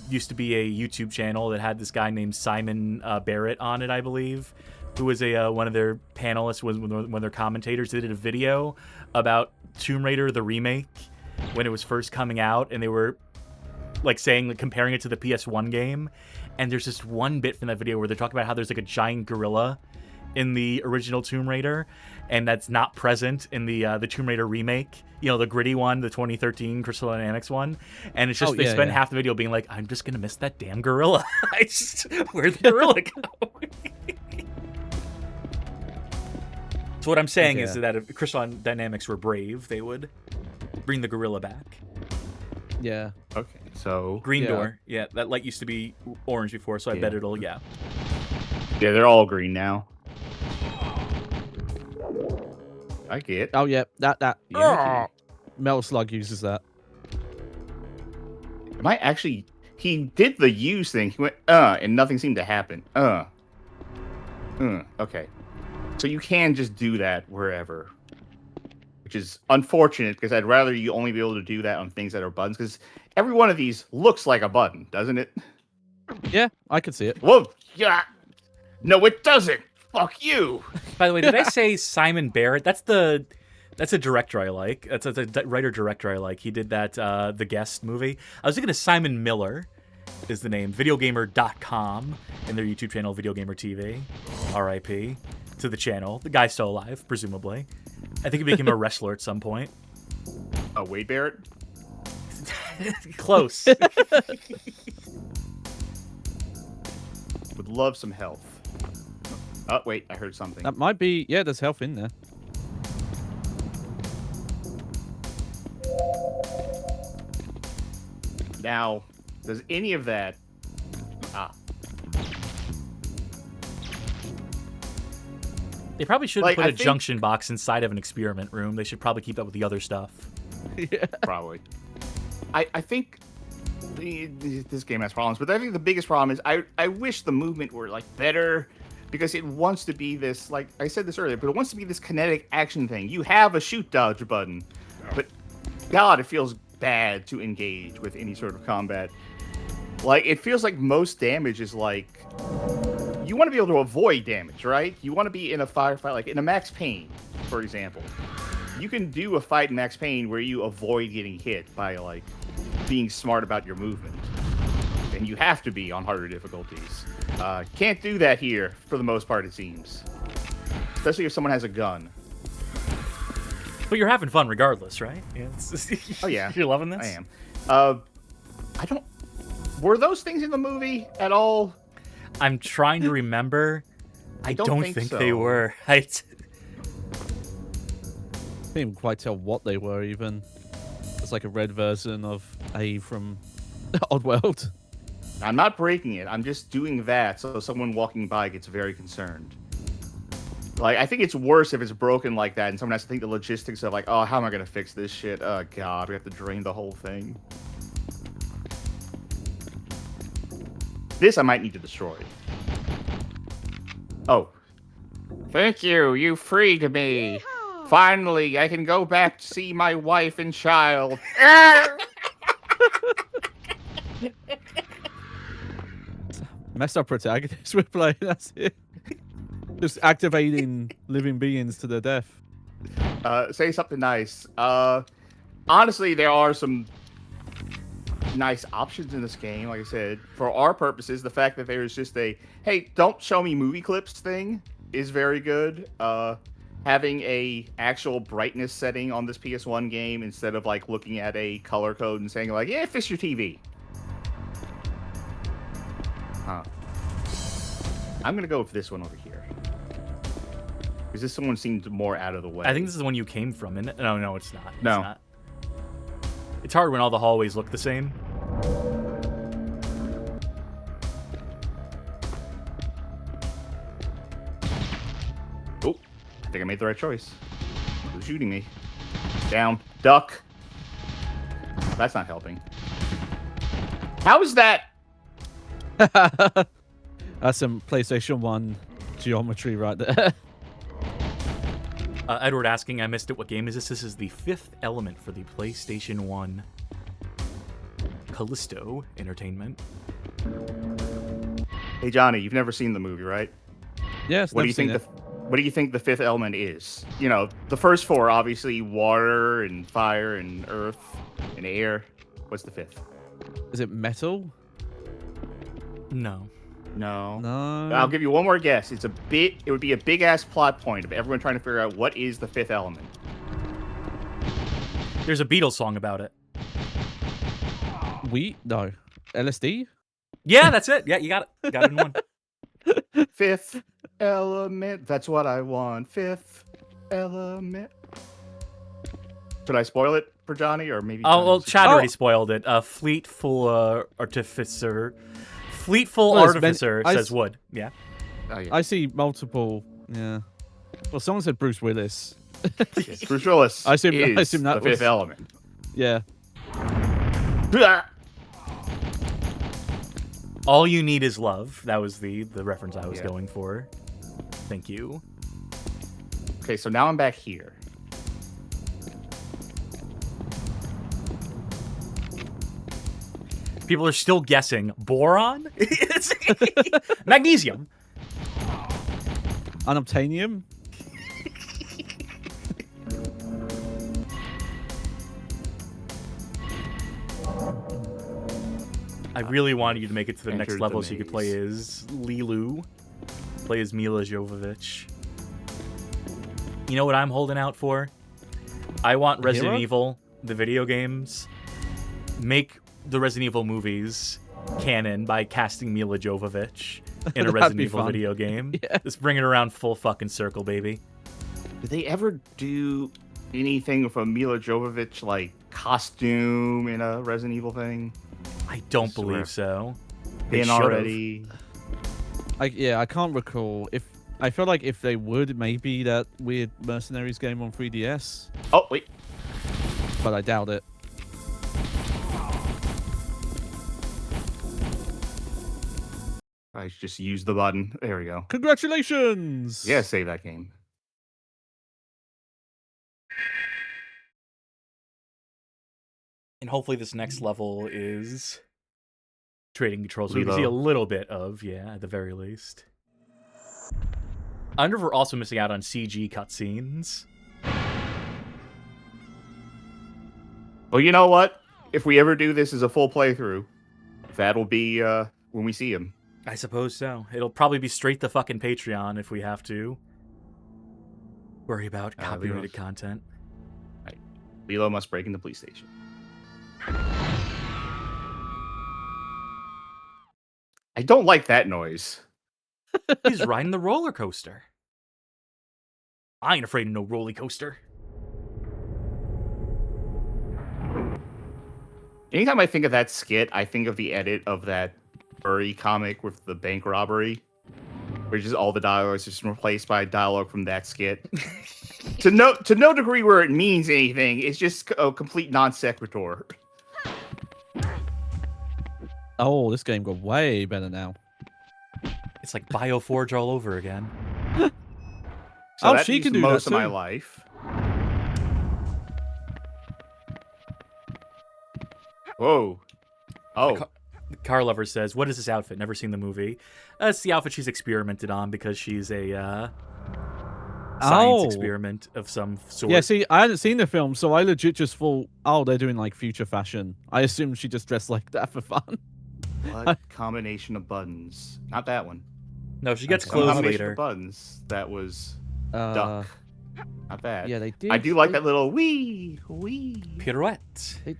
A: used to be a YouTube channel that had this guy named Simon Barrett on it, I believe, who was one of their panelists, was one of their commentators. They did a video about Tomb Raider the remake when it was first coming out, and they were comparing it to the PS1 game. And there's this one bit from that video where they're talking about how there's like a giant gorilla in the original Tomb Raider, and that's not present in the Tomb Raider remake. You know, the gritty one, the 2013 Crystal Dynamics one. And it's just they spend half the video being like, I'm just gonna miss that damn gorilla. Where'd the gorilla go? So what I'm saying is that if Crystal Dynamics were brave, they would bring the gorilla back.
D: Yeah.
B: Okay, so...
A: Green
D: Yeah.
A: door. Yeah, that light used to be orange before, so I bet it'll,
B: Yeah, they're all green now. I get.
D: Oh yeah, that.
B: Yeah.
D: Metal Slug uses that.
B: Am I actually... He did the use thing. He went, and nothing seemed to happen. Okay. So you can just do that wherever. Which is unfortunate, because I'd rather you only be able to do that on things that are buttons, because every one of these looks like a button, doesn't it?
D: Yeah, I can see it.
B: Whoa! Yeah! No, it doesn't! Fuck you!
A: By the way, did I say Simon Barrett? That's a director I like. That's a writer-director I like. He did that The Guest movie. I was thinking of Simon Miller is the name. Videogamer.com and their YouTube channel, Video Gamer TV. R.I.P. to the channel. The guy's still alive, presumably. I think he became a wrestler at some point.
B: Oh, Wade Barrett?
A: Close.
B: Would love some health. Oh, wait, I heard something.
D: That might be. Yeah, there's health in there.
B: Now, does any of that...
A: They probably shouldn't
B: Like,
A: put
B: I
A: a
B: think-
A: junction box inside of an experiment room. They should probably keep that with the other stuff.
D: Yeah.
B: Probably. I think this game has problems, but I think the biggest problem is I wish the movement were like better. because it wants to be this, like I said this earlier, but it wants to be this kinetic action thing. You have a shoot dodge button, but God, it feels bad to engage with any sort of combat. Like, it feels like most damage is like, you want to be able to avoid damage, right? You want to be in a firefight, like in a Max Payne, for example. You can do a fight in Max Payne where you avoid getting hit by, like, being smart about your movement. And you have to be on harder difficulties. Can't do that here, for the most part, it seems. Especially if someone has a gun.
A: But you're having fun regardless, right? Yeah,
B: Oh, yeah.
A: You're loving this?
B: I am. I don't... Were those things in the movie at all?
A: I'm trying to remember. I don't think
B: so.
A: they were.
D: Couldn't quite tell what they were even. It's like a red version of A from Oddworld.
B: I'm not breaking it. I'm just doing that so someone walking by gets very concerned. Like, I think it's worse if it's broken like that and someone has to think the logistics of, like, oh, how am I going to fix this shit? Oh, God, we have to drain the whole thing. This I might need to destroy. Oh. Thank you. You freed me. Finally, I can go back to see my wife and child.
D: Messed up protagonist we're playing, that's it. Just activating living beings to their death.
B: Say something nice. Honestly, there are some nice options in this game. Like I said, for our purposes, the fact that there is just a, hey, don't show me movie clips thing is very good. Having a actual brightness setting on this PS1 game instead of like looking at a color code and saying like, yeah, fix your TV. Huh. I'm gonna go with this one over here. Because this one seemed more out of the way.
A: I think this is the one you came from, isn't it? No, it's not.
B: No.
A: It's not. It's hard when all the hallways look the same.
B: Oh, I think I made the right choice. Who's shooting me? Down. Duck. That's not helping. How is that?
D: That's some PlayStation 1 geometry right there.
A: Edward asking, I missed it. What game is this? This is the fifth element for the PlayStation 1 Callisto Entertainment.
B: Hey Johnny, you've never seen the movie, right?
D: Yes.
B: What do you think what do you think the fifth element is? You know, the first four obviously water and fire and earth and air. What's the fifth?
D: Is it metal?
A: No.
B: No.
D: No.
B: I'll give you one more guess. It would be a big ass plot point of everyone trying to figure out what is the fifth element.
A: There's a Beatles song about it.
D: Wheat? No. LSD?
A: Yeah, that's it. Yeah, you got it. Got it in one.
B: Fifth element. That's what I want. Fifth element. Should I spoil it for Johnny or maybe?
A: Oh, well,
B: Johnny's-
A: Chad already spoiled it. Fleetful Artificer. Fleetful
D: Well, it's
A: Artificer
D: I
A: says
D: s-
A: wood. Yeah.
B: Oh, yeah.
D: I see multiple. Yeah. Well, someone said Bruce Willis.
B: Yes, Bruce Willis
D: I assume
B: is
D: that
B: the fifth
D: was-
B: element.
D: Yeah.
A: All you need is love. That was the reference I was
B: Yeah.
A: going for. Thank you.
B: Okay, so now I'm back here.
A: People are still guessing. Boron? It's magnesium.
D: Unobtainium?
A: I really wanted you to make it to the next
B: Entered
A: level
B: the
A: so you could play
B: maze.
A: as Lilu. Play as Mila Jovovich. You know what I'm holding out for? I want Resident
D: Hero?
A: Evil, the video games. Make the Resident Evil movies canon by casting Mila Jovovich in a
D: That'd
A: Resident
D: be
A: Evil
D: fun.
A: video game.
D: Yeah.
A: Just bring it around full fucking circle, baby.
B: Did they ever do anything with a Mila Jovovich like costume in a Resident Evil thing?
A: I don't
B: I swear.
A: believe so. They
B: In
A: should've.
B: already.
D: I can't recall. I feel like if they would, maybe that weird Mercenaries game on 3DS,
B: Oh wait.
D: but I doubt it.
B: I should just use the button. There we go.
D: Congratulations!
B: Yeah, save that game.
A: And hopefully this next level is trading controls. We can see a
B: Reload.
A: little bit of, yeah, at the very least. I wonder if we're also missing out on CG cutscenes.
B: Well, you know what? If we ever do this as a full playthrough, that'll be when we see him.
A: I suppose so. It'll probably be straight to fucking Patreon if we have to worry about copyrighted content.
B: Right. Lilo must break into the police station. I don't like that noise.
A: He's riding the roller coaster. I ain't afraid of no roller coaster.
B: Anytime I think of that skit, I think of the edit of that furry comic with the bank robbery, where just all the dialogue is just replaced by dialogue from that skit. to no degree where it means anything, it's just a complete non sequitur.
D: Oh, this game got way better now.
A: It's like Bioforge all over again.
B: So
D: Oh,
B: that
D: she
B: used
D: can do
B: most
D: that
B: of my
D: too.
B: life. Whoa. Oh.
A: The car lover says, "What is this outfit? Never seen the movie." It's the outfit she's experimented on because she's a science experiment of some sort.
D: Yeah, see, I hadn't seen the film, so I legit just thought, oh, they're doing like future fashion. I assumed she just dressed like that for fun.
B: What combination of buttons? Not that one.
A: No, she gets
B: Some
A: clothes
B: combination
A: later.
B: of buttons. That was duck. Not bad.
D: Yeah, they did.
B: I do like that little wee.
A: Pirouette.
D: It-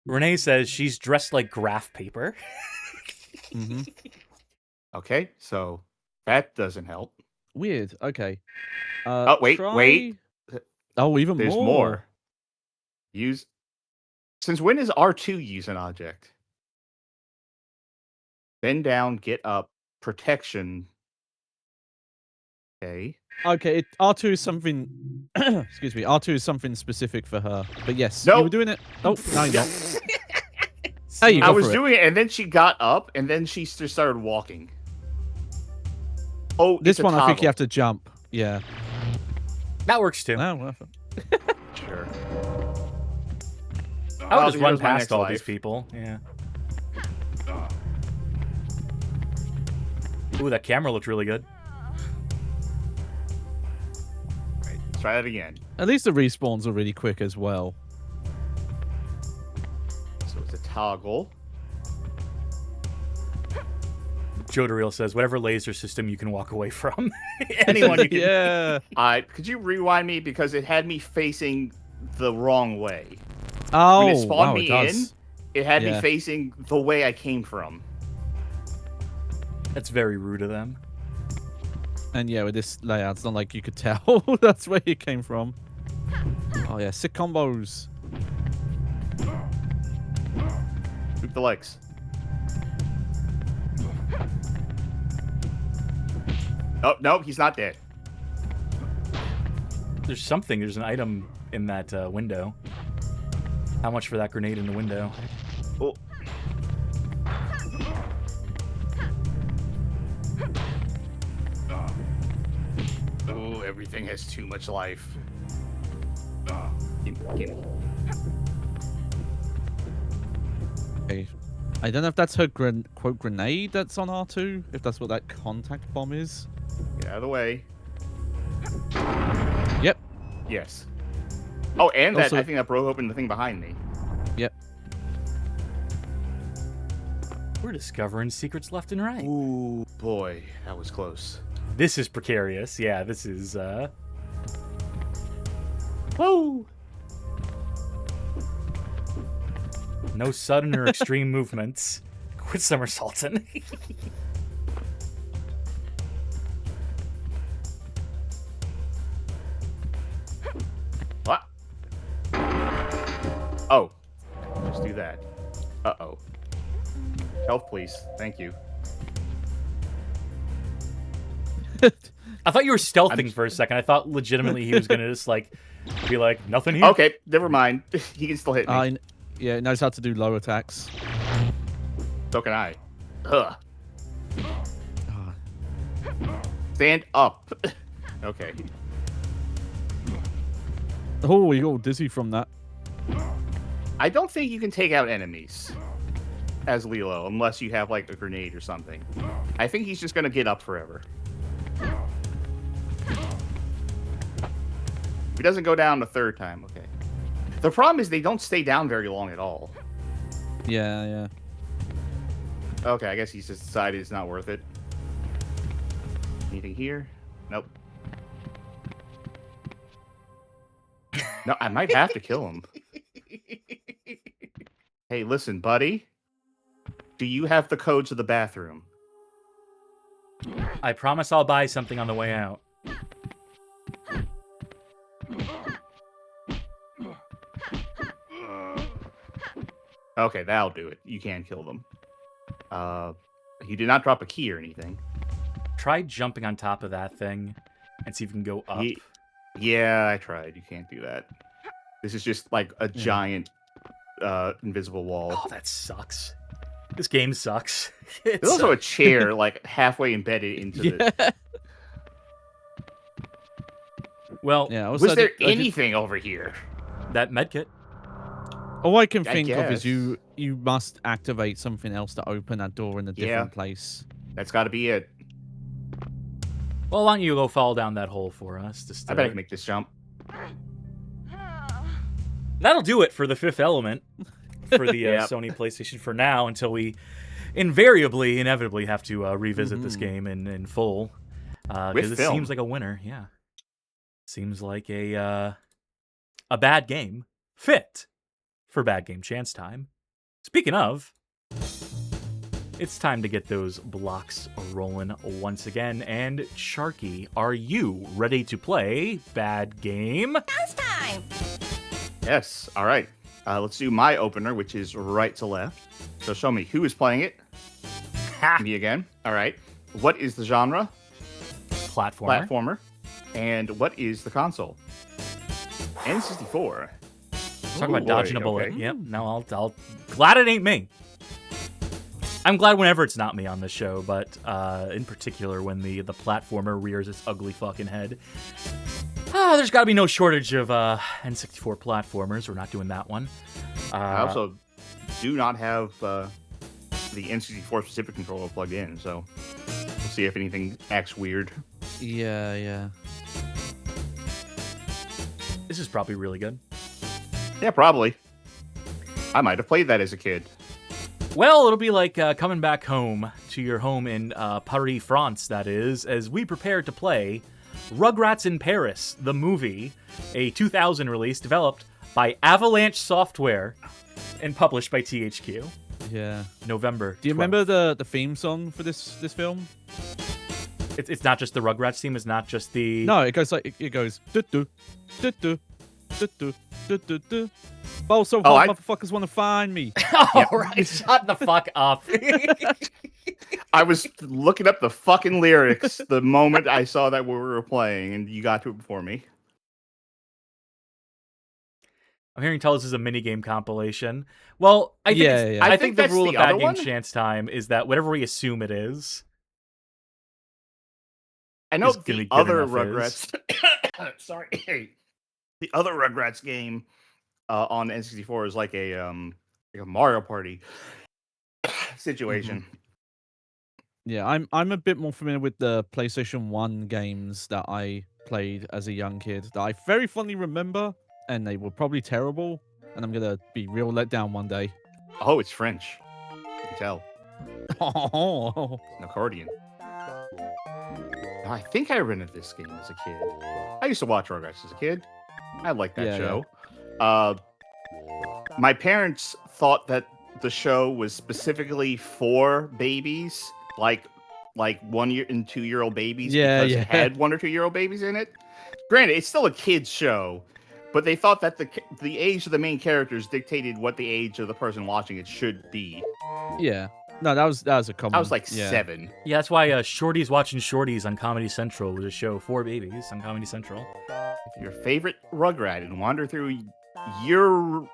A: Renee says she's dressed like graph paper.
D: Mhm.
B: Okay, so that doesn't help.
D: Weird. Okay.
B: Oh, wait.
D: Oh, even
B: There's more. Use. Since when is R2 use an object? Bend down, get up, protection. Okay.
D: Okay, R2 is something. Excuse me. R2 is something specific for her. But yes,
B: Nope.
D: you were doing it. Oh, no, you're not. Hey, you
B: I
D: go
B: was
D: for it.
B: doing it, and then she got up, and then she just started walking. Oh,
D: This
B: it's a
D: one, I think
B: toggle.
D: you have to jump. Yeah.
A: That works too.
D: Oh, well,
B: Sure.
A: I would just
B: Here's
A: run
B: my
A: past
B: next
A: all
B: life.
A: these people. Yeah. Ooh, that camera looked really good.
B: Right, let's try that again.
D: at least the respawns are really quick as well.
B: So it's a toggle.
A: Jodariel says, whatever laser system you can walk away from. Anyone you can.
D: Yeah.
B: Could you rewind me because it had me facing the wrong way.
D: Oh,
B: When it spawned
D: wow,
B: me
D: it does.
B: it had
D: Yeah.
B: me facing the way I came from.
A: That's very rude of them.
D: And yeah, with this layout, it's not like you could tell that's where you came from. Oh yeah, sick combos.
B: Sweep the legs. Oh, no, he's not dead.
A: There's something. There's an item in that window. How much for that grenade in the window?
B: Oh. Oh, everything has too much life. Gimme.
D: Okay. I don't know if that's her quote grenade that's on R2, if that's what that contact bomb is.
B: Get out of the way.
D: Yep.
B: Yes. Oh, and that
D: Also-
B: I think that broke open the thing behind me.
D: Yep.
A: We're discovering secrets left and right.
B: Ooh, boy, that was close.
A: This is precarious. Yeah, this is,
B: Whoa!
A: no sudden or extreme movements. Quit somersaulting.
B: What? Oh. Just do that. Uh-oh. Health, please. Thank you.
A: I thought you were stealthing
B: I'm-
A: for a second. I thought legitimately he was gonna just like be like, nothing here.
B: Okay, never mind. He can still hit me.
D: Yeah, it knows how to do low attacks.
B: So can I. Ugh.
D: Ah,
B: Stand up. Okay.
D: Oh, you got all dizzy from that.
B: I don't think you can take out enemies as Lilo unless you have like a grenade or something. I think he's just gonna get up forever. He doesn't go down the third time. Okay. The problem is they don't stay down very long at all.
D: Yeah, yeah.
B: Okay, I guess he's just decided it's not worth it. Anything here? Nope. No, I might have to kill him. Hey, listen, buddy. Do you have the code to the bathroom?
A: I promise I'll buy something on the way out.
B: Okay, that'll do it. You can kill them. He did not drop a key or anything.
A: Try jumping on top of that thing and see if you can go up.
B: Yeah, I tried. You can't do that. This is just like a giant invisible wall.
A: Oh, that sucks. This game sucks.
B: There's also a chair like halfway embedded into the...
A: Well,
D: Yeah.
B: Was there anything over here?
A: that medkit.
D: All I can
B: I
D: think of is
B: guess.
D: you must activate something else to open that door in a different place.
B: That's got to be it.
A: Well, why don't you go fall down that hole for us to start?
B: I bet I can make this jump.
A: That'll do it for the Fifth Element for the
B: Yep.
A: Sony PlayStation for now until we inevitably have to revisit this game in full.
B: With
A: Because it
B: film.
A: seems like a winner, yeah. Seems like a bad game fit for Bad Game Chance time. Speaking of, it's time to get those blocks rolling once again. And Charkie, are you ready to play Bad Game?
B: Yes. All right. Let's do my opener, which is right to left. So show me who is playing it. Me again. All right. What is the genre?
A: Platformer.
B: Platformer. And what is the console? N64.
A: Talk about
B: Ooh,
A: dodging
B: boy,
A: a bullet.
B: okay.
A: Yep. No, I'll glad it ain't me. I'm glad whenever it's not me on this show, but in particular when the platformer rears its ugly fucking head. There's got to be no shortage of N64 platformers. We're not doing that one.
B: I also do not have the N64 specific controller plugged in, so we'll see if anything acts weird.
D: Yeah, yeah.
A: This is probably really good.
B: Yeah, probably. I might have played that as a kid.
A: Well, it'll be like coming back home to your home in Paris, France, that is, as we prepare to play Rugrats in Paris, the movie, a 2000 release developed by Avalanche Software and published by THQ.
D: Yeah.
A: November.
D: Do you
A: 12th.
D: remember the theme song for this film?
A: It's not just the Rugrats theme. It's not just the.
D: No, it goes like it goes. Do do do do do do do do do. Oh, so
B: Oh,
D: motherfuckers want to find me.
A: All right, shut the fuck up.
B: I was looking up the fucking lyrics the moment I saw that we were playing, and you got to it before me.
A: I'm hearing tell this is a minigame compilation. Well, I think
D: Yeah, yeah.
A: I
B: I
A: think
B: think
A: the
B: that's
A: rule
B: the
A: of Bad
B: other
A: Game
B: one.
A: Chance time is that whatever we assume it is.
B: I know
A: Is gonna be
B: the
A: good
B: other
A: enough
B: Rugrats. Sorry, the other Rugrats game on N64 is like a Mario Party situation.
D: Yeah, I'm a bit more familiar with the PlayStation 1 games that I played as a young kid that I very fondly remember, and they were probably terrible, and I'm gonna be real let down one day.
B: Oh, it's French. You can tell.
D: Oh,
B: An accordion. I think I rented this game as a kid. I used to watch Rugrats as a kid. I liked that
D: Yeah,
B: show. My parents thought that the show was specifically for babies, like 1 year and 2 year old babies,
D: Yeah,
B: because
D: yeah.
B: it had 1 or 2 year old babies in it. Granted, it's still a kids show, but they thought that the age of the main characters dictated what the age of the person watching it should be.
D: yeah. No, that was a common.
B: I was like
D: yeah.
B: 7.
A: Yeah, that's why Shorties Watching Shorties on Comedy Central was a show for babies on Comedy Central.
B: Your favorite Rugrat and wander through your.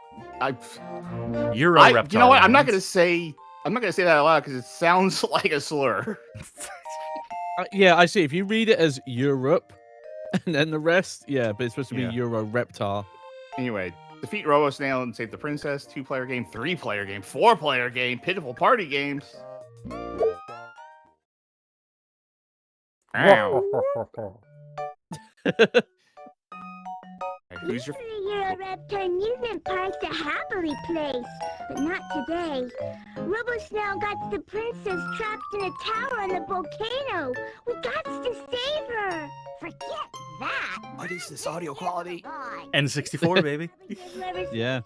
A: Euro
B: You know what? I'm not
A: reptilians.
B: gonna say. I'm not gonna say that out loud because it sounds like a slur.
D: Yeah, I see. If you read it as Europe, and then the rest, yeah, but it's supposed to be
B: Yeah.
D: Euro Reptar.
B: Anyway, defeat Robo Snail and save the princess. 2-player game, 3-player game, 4-player game, pitiful party games. Ow. Hey, who's your?
C: Euro Reptar amusement park's a happily place, but not today. Robo Snail got the princess trapped in a tower on the volcano. We got to save her. Forget that.
B: What is this audio quality?
A: N64, baby.
D: Yeah.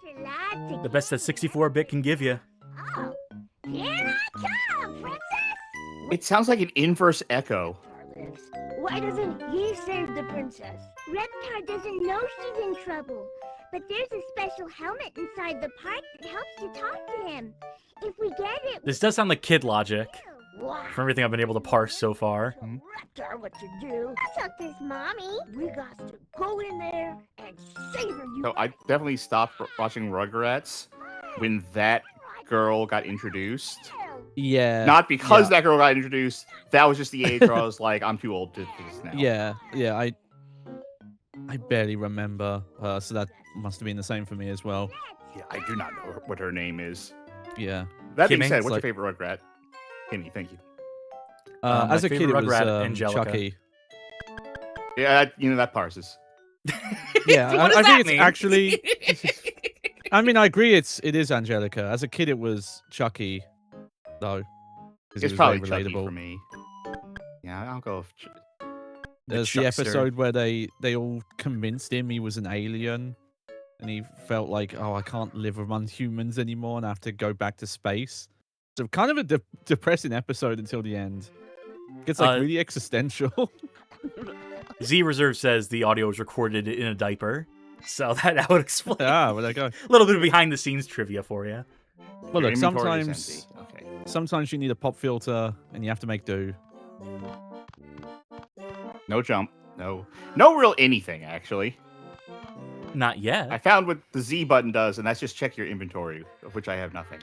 A: The best that 64-bit can give you.
C: Oh, here I come, princess.
B: It sounds like an inverse echo.
C: Why doesn't he save the princess? Reptar doesn't know she's in trouble, but there's a special helmet inside the park that helps you talk to him. If we get it,
A: This does sound like kid logic
C: wow.
A: from everything I've been able to parse so far.
C: Reptar, what to do? Suck this, mommy. We got to go in there and save her. You.
B: So I definitely stopped watching Rugrats when that girl got introduced.
D: Yeah.
B: Not because
D: yeah.
B: that girl got introduced. That was just the age where I was like, I'm too old to do this now.
D: Yeah. I barely remember her, so that must have been the same for me as well.
B: Yeah, I do not know what her name is.
D: Yeah.
B: That being
A: Kimmy?
B: said,
D: It's
B: what's
D: like-
B: your favorite Rugrat? Kimmy, thank you.
A: My
D: As a kid, it
A: favorite
D: was
A: Rugrat, Angelica.
D: Chucky.
B: Yeah, that parses.
D: Yeah,
A: What does
D: I
A: that
D: think
A: mean?
D: it's actually. I mean, I agree. It is Angelica. As a kid, it was Chucky, though. 'cause he
B: It's
D: was
B: probably
D: very
B: Chucky
D: relatable.
B: for me. Yeah, I'll go with
D: There's the
A: Chuckster.
D: episode where they all convinced him he was an alien, and he felt like, oh, I can't live among humans anymore, and I have to go back to space. So kind of a depressing episode until the end. It gets like really existential.
A: Z Reserve says the audio was recorded in a diaper. So that would explain
D: Well, there you go.
A: a little bit of behind the scenes trivia for you.
D: Well,
B: Your
D: look,
B: inventory is
D: sometimes
B: empty. Okay.
D: sometimes you need a pop filter, and you have to make do.
B: No jump. No real anything, actually.
A: Not yet.
B: I found what the Z button does, and that's just check your inventory, of which I have nothing.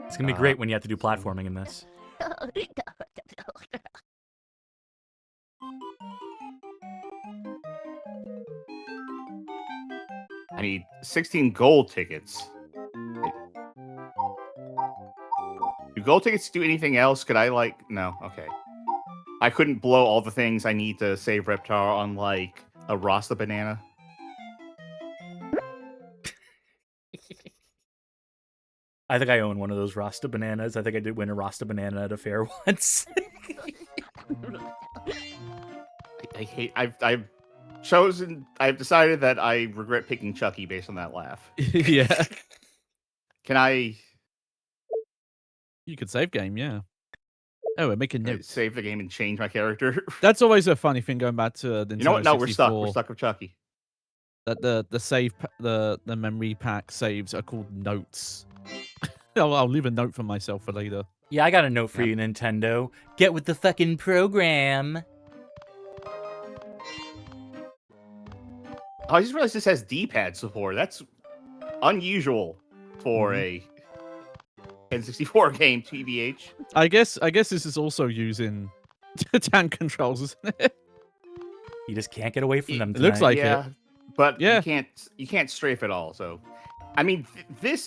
A: It's gonna be great when you have to do platforming in this.
B: I need 16 gold tickets. Do gold tickets do anything else? Could I, no, okay. I couldn't blow all the things I need to save Reptar on, a Rasta banana.
A: I think I own one of those Rasta bananas. I think I did win a Rasta banana at a fair once.
B: I hate, I've decided that I regret picking Chucky based on that laugh.
D: Yeah.
B: Can I
D: You could save game, yeah. Oh, and make a note.
B: save the game and change my character?
D: That's always a funny thing going back to the Nintendo
B: You know what? No, we're stuck.
D: 64,
B: We're stuck with Chucky.
D: That the save the memory pack saves are called notes. I'll leave a note for myself for later.
A: Yeah, I got a note for you, Nintendo. Get with the fucking program.
B: Oh, I just realized this has D-pad support. That's unusual for a N64 game, TBH.
D: I guess this is also using tank controls, isn't it?
A: You just can't get away from them
D: It looks
A: tonight.
D: like
B: yeah,
D: it.
B: but
D: Yeah.
B: you can't strafe at all. So, I mean,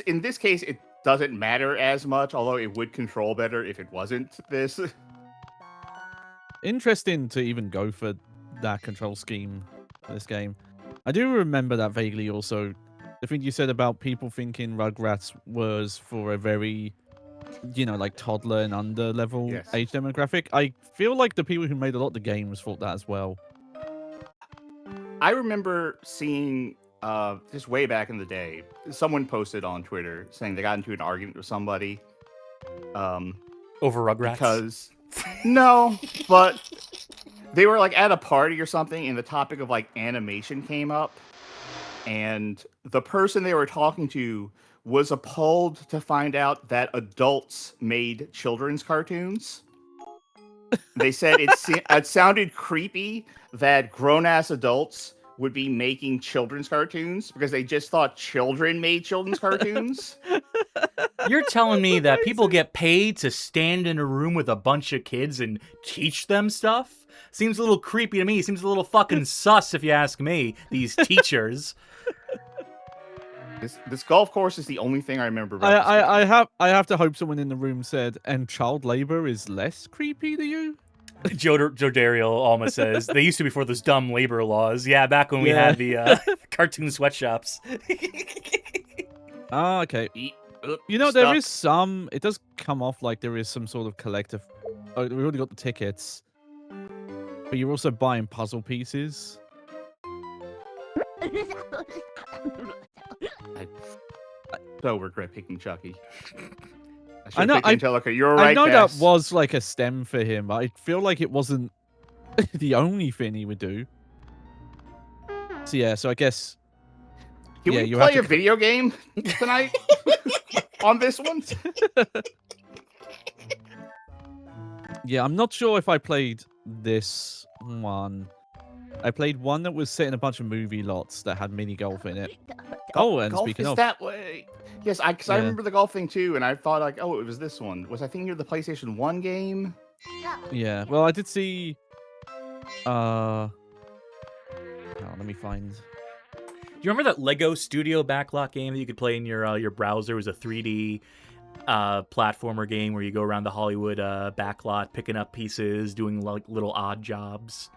B: in this case, it doesn't matter as much. Although it would control better if it wasn't this.
D: Interesting to even go for that control scheme for this game. I do remember that vaguely also. The thing you said about people thinking Rugrats was for a very, toddler and under level
B: Yes.
D: age demographic. I feel like the people who made a lot of the games thought that as well.
B: I remember seeing just way back in the day, someone posted on Twitter saying they got into an argument with somebody.
A: Over Rugrats?
B: Because no, but they were at a party or something, and the topic of animation came up, and the person they were talking to was appalled to find out that adults made children's cartoons. They said it sounded creepy that grown-ass adults would be making children's cartoons because they just thought children made children's cartoons.
A: You're telling me that people get paid to stand in a room with a bunch of kids and teach them stuff? Seems a little creepy to me. Seems a little fucking sus, if you ask me, these teachers.
B: This golf course is the only thing I remember about this game.
D: I have to hope someone in the room said, and child labor is less creepy to you?
A: Joe Dario almost says, they used to before those dumb labor laws. Yeah, back when we had the cartoon sweatshops.
D: Ah, okay. You know, there is some... It does come off like there is some sort of collective... Oh, we already got the tickets. But you're also buying puzzle pieces.
B: I so regret picking Chucky.
D: I know.
B: Angelica. You're right.
D: I know that was like a stem for him, but I feel like it wasn't the only thing he would do. So yeah, so I guess.
B: Can we play a video game tonight on this one?
D: Yeah, I'm not sure if I played this one. I played one that was set in a bunch of movie lots that had mini golf in it. Oh, and
B: golf
D: speaking
B: is
D: of
B: that way. Yes, because I remember the golf thing too, and I thought like, oh, it was this one. Was I thinking of the PlayStation 1 game?
D: Yeah. Well, I did see. Oh, let me find.
A: Do you remember that Lego Studio backlot game that you could play in your browser? It was a 3D platformer game where you go around the Hollywood backlot, picking up pieces, doing like little odd jobs.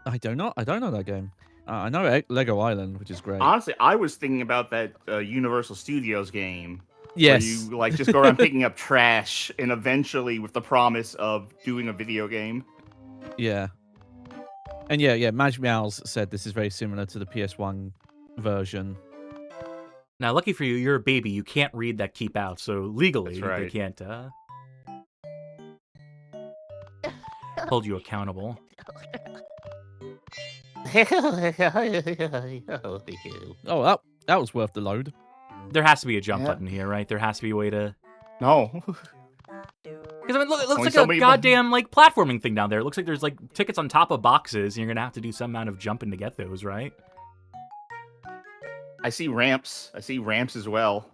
D: I don't know that game. I know Lego Island, which is great.
B: Honestly, I was thinking about that Universal Studios game.
D: Yes.
B: Where you like just go around picking up trash, and eventually with the promise of doing a video game.
D: Yeah. And yeah, Maj Meows said this is very similar to the PS1 version.
A: Now, lucky for you, you're a baby. You can't read that keep out, so legally they can't hold you accountable.
D: Oh, that was worth the load.
A: There has to be a jump button here, right? There has to be a way to...
B: No.
A: Because I mean, look, it looks like a goddamn like platforming thing down there. It looks like there's like tickets on top of boxes, and you're gonna have to do some amount of jumping to get those, right?
B: I see ramps. I see ramps as well.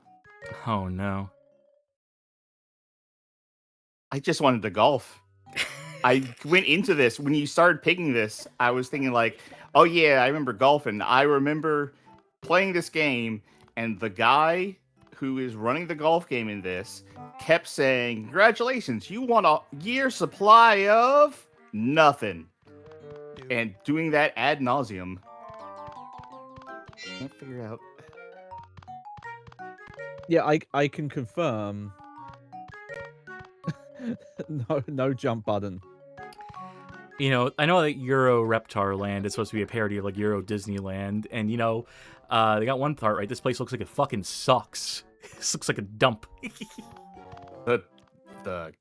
A: Oh no.
B: I just wanted to golf. I went into this, when you started picking this, I was thinking like, oh yeah, I remember golfing. I remember playing this game, and the guy who is running the golf game in this kept saying, congratulations, you won a year's supply of nothing. And doing that ad nauseum. Can't figure out.
D: Yeah, I can confirm. No jump button.
A: You know, I know that Euro Reptar Land is supposed to be a parody of like Euro Disneyland, and you know, they got one part right. This place looks like it fucking sucks. This looks like a dump.
B: The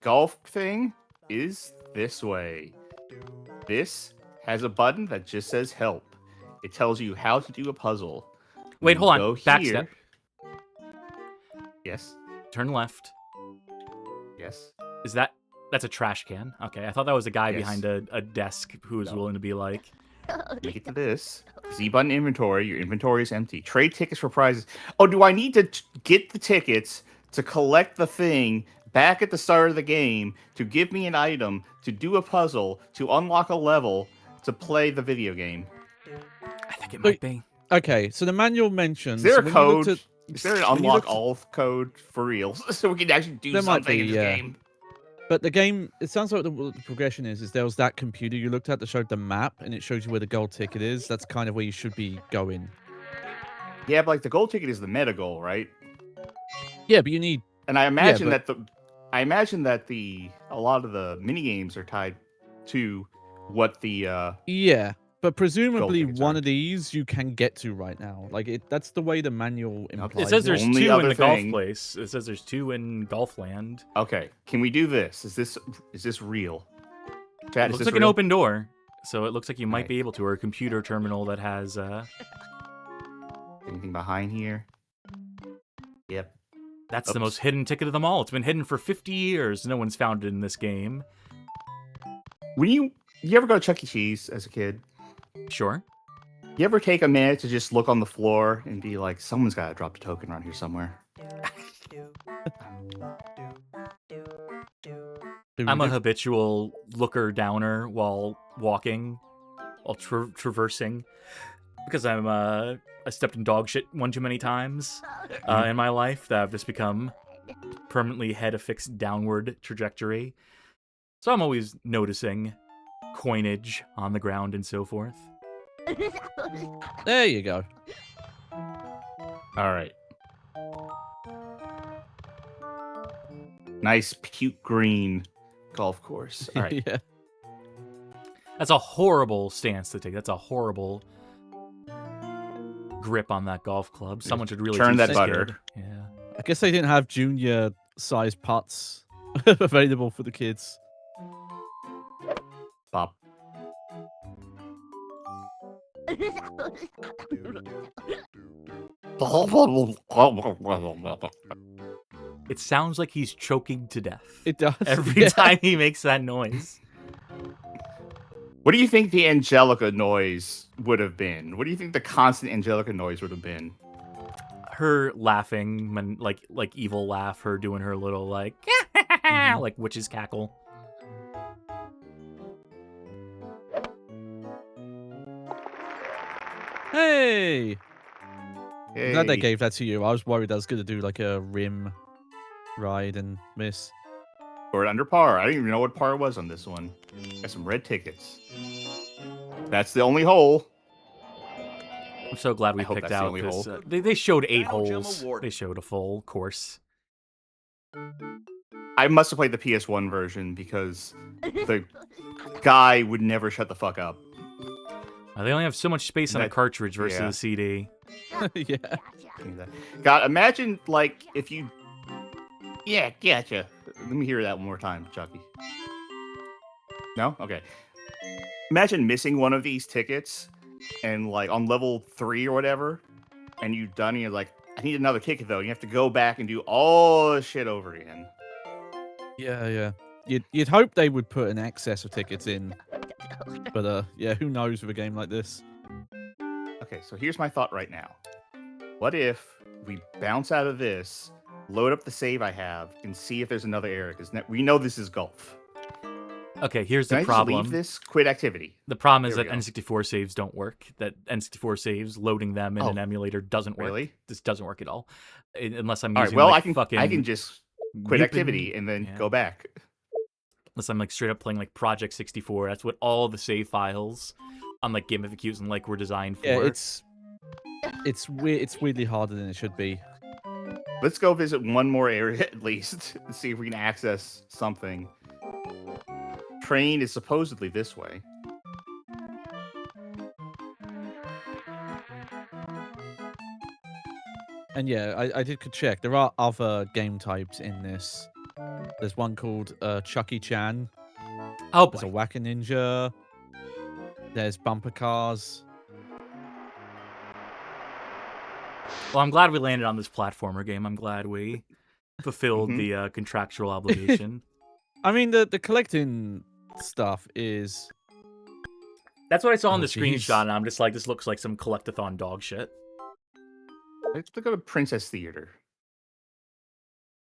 B: golf thing is this way. This has a button that just says help. It tells you how to do a puzzle.
A: Wait, hold on. Backstep.
B: Yes.
A: Turn left.
B: Yes.
A: That's a trash can? Okay, I thought that was a guy behind a desk who was willing to be like...
B: Make it to this. Z button inventory. Your inventory is empty. Trade tickets for prizes. Oh, do I need to get the tickets to collect the thing back at the start of the game to give me an item, to do a puzzle, to unlock a level, to play the video game?
A: I think it might be.
D: Okay, so the manual mentions...
B: Is there a code? Is there an unlock all code for real? So we can actually do something in this game?
D: But the game, it sounds like the progression is there was that computer you looked at that showed the map, and it shows you where the gold ticket is. That's kind of where you should be going.
B: Yeah, but like the gold ticket is the meta goal, right?
D: Yeah, but you need...
B: And I imagine that a lot of the mini games are tied to what the
D: Yeah, but presumably one of these you can get to right now. Like that's the way the manual implies.
A: It says there's two in the golf place. It says there's two in Golfland.
B: Okay, can we do this? Is this real? Chat,
A: it looks like an open door, so it looks like you might be able to, or a computer terminal that has
B: anything behind here? Yep.
A: That's the most hidden ticket of them all. It's been hidden for 50 years. No one's found it in this game.
B: When you ever go to Chuck E. Cheese as a kid?
A: Sure.
B: You ever take a minute to just look on the floor and be like, someone's got to drop a token around here somewhere?
A: I'm a habitual looker downer while walking, while traversing, because I stepped in dog shit one too many times in my life that I've just become permanently head affixed downward trajectory. So I'm always noticing coinage on the ground and so forth.
D: There you go.
B: All right. Nice puke green golf course. All right.
D: Yeah.
A: That's a horrible stance to take. That's a horrible grip on that golf club. Someone should really
B: turn
A: teach
B: that
A: this
B: butter.
A: kid. Yeah.
D: I guess they didn't have junior size putts available for the kids.
B: Pop.
A: It sounds like he's choking to death
D: It does.
A: every
D: yeah.
A: time he makes that noise.
B: What do you think the Angelica noise would have been? What do you think the constant Angelica noise would have been?
A: Her laughing, like evil laugh, her doing her little like like witch's cackle.
D: Hey! I'm glad they
B: Hey.
D: gave that to you. I was worried I was going to do like a rim ride and miss.
B: Or under par. I didn't even know what par was on this one. Got some red tickets. That's the only hole.
A: I'm so glad we
B: I hope
A: picked
B: that's the
A: out
B: only
A: this.
B: hole.
A: They showed 8
E: Battle Gem
A: holes.
E: awarded.
A: They showed a full course.
B: I must have played the PS1 version because the guy would never shut the fuck up.
A: They only have so much space on a
B: That-
A: cartridge versus
B: yeah.
A: a CD.
D: Yeah.
B: God, imagine like if you. Yeah, gotcha. Let me hear that one more time, Chucky. No? Okay. Imagine missing one of these tickets and like on level 3 or whatever, and you've done and you're like, I need another ticket though. You have to go back and do all the shit over again.
D: Yeah, yeah. You'd hope they would put an excess of tickets in. But yeah, who knows with a game like this?
B: Okay, so here's my thought right now. What if we bounce out of this, load up the save I have, and see if there's another area? Because we know this is golf.
A: Okay, here's
B: Can
A: the
B: I just
A: problem.
B: leave this? Quit activity.
A: The problem is
B: There
A: that
B: we go.
A: N64 saves don't work. That N64 saves, loading them in
B: Oh,
A: an emulator doesn't work.
B: Really?
A: This doesn't work at all. Unless I'm
B: All
A: using
B: right. Well,
A: like
B: I
A: fucking
B: can just quit
A: Yupin-
B: activity and then
A: yeah.
B: go back.
A: Unless I'm like straight up playing like Project 64. That's what all the save files on like Game of the Qs and like were designed for.
D: Yeah, it's weird. It's weirdly harder than it should be.
B: Let's go visit one more area at least and see if we can access something. Train is supposedly this way.
D: And yeah, I did check. There are other game types in this. There's one called Chucky Chan.
A: Oh
D: There's a
A: boy.
D: Whack-A Ninja. There's bumper cars.
A: Well, I'm glad we landed on this platformer game. I'm glad we fulfilled
B: Mhm.
A: the contractual obligation.
D: I mean, the collecting stuff is.
A: That's what I saw in
D: Oh,
A: the
D: jeez.
A: screenshot, and I'm just like, this looks like some collectathon dog shit.
B: Let's go to Princess Theater.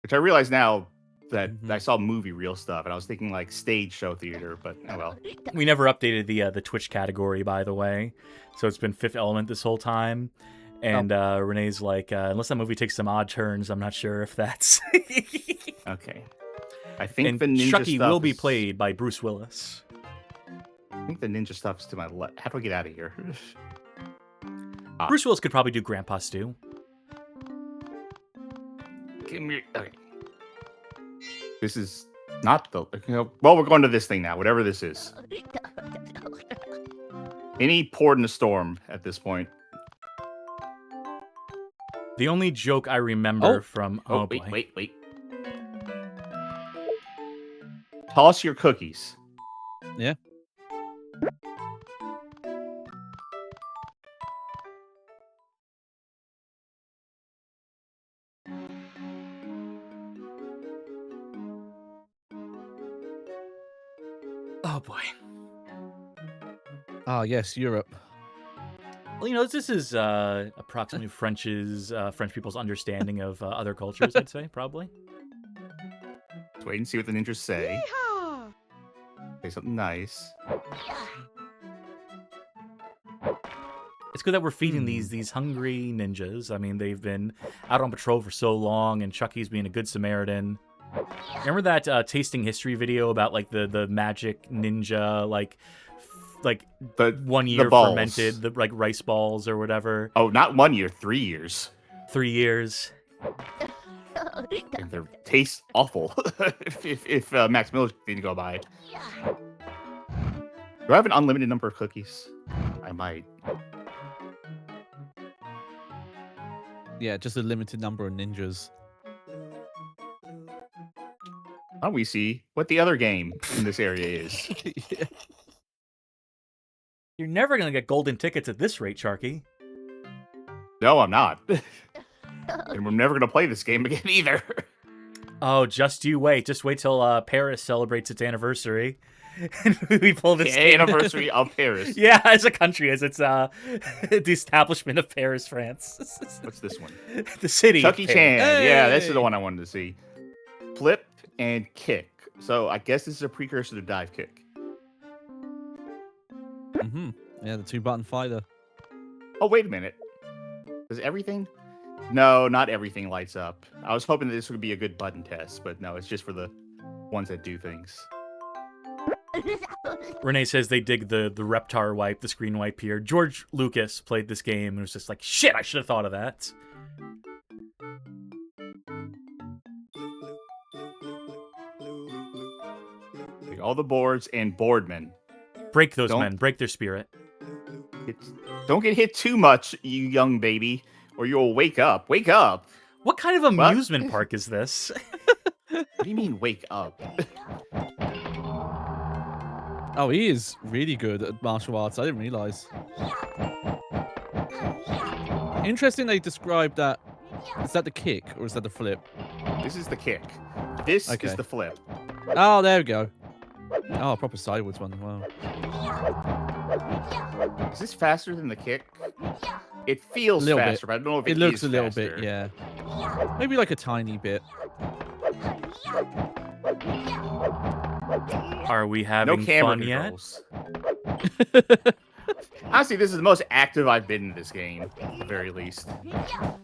B: Which I realize now that
D: Mhm.
B: I saw movie real stuff, and I was thinking like stage show theater, but oh well.
A: We never updated the Twitch category, by the way. So it's been Fifth Element this whole time. And Renee's like, unless that movie takes some odd turns, I'm not sure if that's.
B: Okay. I think
A: And
B: the ninja
A: Chucky
B: stuff
A: will be
B: is-
A: played by Bruce Willis.
B: I think the ninja stuff's to my left. How do I get out of here?
A: Bruce Willis could probably do Grandpa Stu.
B: Give me. Okay. This is not the. Well, we're going to this thing now. Whatever this is. Any port in a storm at this point.
A: The only joke I remember
D: Oh.
A: from.
B: Oh,
A: boy.
B: wait. Toss your cookies.
D: Yeah.
A: Oh boy.
D: Ah, yes, Europe.
A: Well, this is approximately French people's understanding of other cultures, I'd say, probably.
B: Let's wait and see what the ninjas say.
E: Yeehaw!
B: Say something nice.
A: It's good that we're feeding these hungry ninjas. I mean, they've been out on patrol for so long, and Chucky's being a good Samaritan. Remember that tasting history video about like the magic ninja, like
B: The
A: 1 year
B: balls.
A: fermented, the like rice balls or whatever?
B: Oh, not 1 year, 3 years.
A: 3 years.
B: And they taste awful. if Max Miller didn't go by. Do I have an unlimited number of cookies? I might.
D: Yeah, just a limited number of ninjas.
B: Now we see what the other game in this area is.
D: Yeah.
A: You're never gonna get golden tickets at this rate, Charky.
B: No, I'm not. And we're never gonna play this game again either.
A: Oh, just you wait. Just wait till Paris celebrates its anniversary. And we pull this
B: The
A: game.
B: anniversary of Paris.
A: Yeah, as a country, as it's the establishment of Paris, France.
B: What's this one?
A: The city.
B: Chucky
A: of Paris.
B: Chan. Yeah, this is
D: Hey!
B: the one I wanted to see. Flip and kick. So I guess this is a precursor to dive kick.
D: Yeah, the 2-button fighter.
B: Oh, wait a minute. Does everything? No, not everything lights up. I was hoping that this would be a good button test, but no, it's just for the ones that do things.
A: Renee says they dig the Reptar wipe, the screen wipe here. George Lucas played this game and was just like, shit, I should have thought of that.
B: Like all the boards and boardmen.
A: Break those
B: Don't-
A: men. Break their spirit.
B: Don't get hit too much, you young baby, or you'll wake up. Wake up!
A: What kind of
B: What?
A: amusement park is this?
B: What do you mean, wake up?
D: Oh, he is really good at martial arts. I didn't realize. Interesting they described that. Is that the kick or is that the flip?
B: This is the kick. This
D: Okay.
B: is the flip.
D: Oh, there we go. Oh, a proper sideways one. Wow.
B: Is this faster than the kick? It feels
D: Little bit.
B: faster, but I don't know if
D: It
B: it
D: looks
B: is
D: a little
B: faster.
D: bit, yeah. Maybe like a tiny bit.
A: Are we
B: No
A: having
B: camera
A: fun yet?
B: controls. Honestly, this is the most active I've been in this game, at the very least.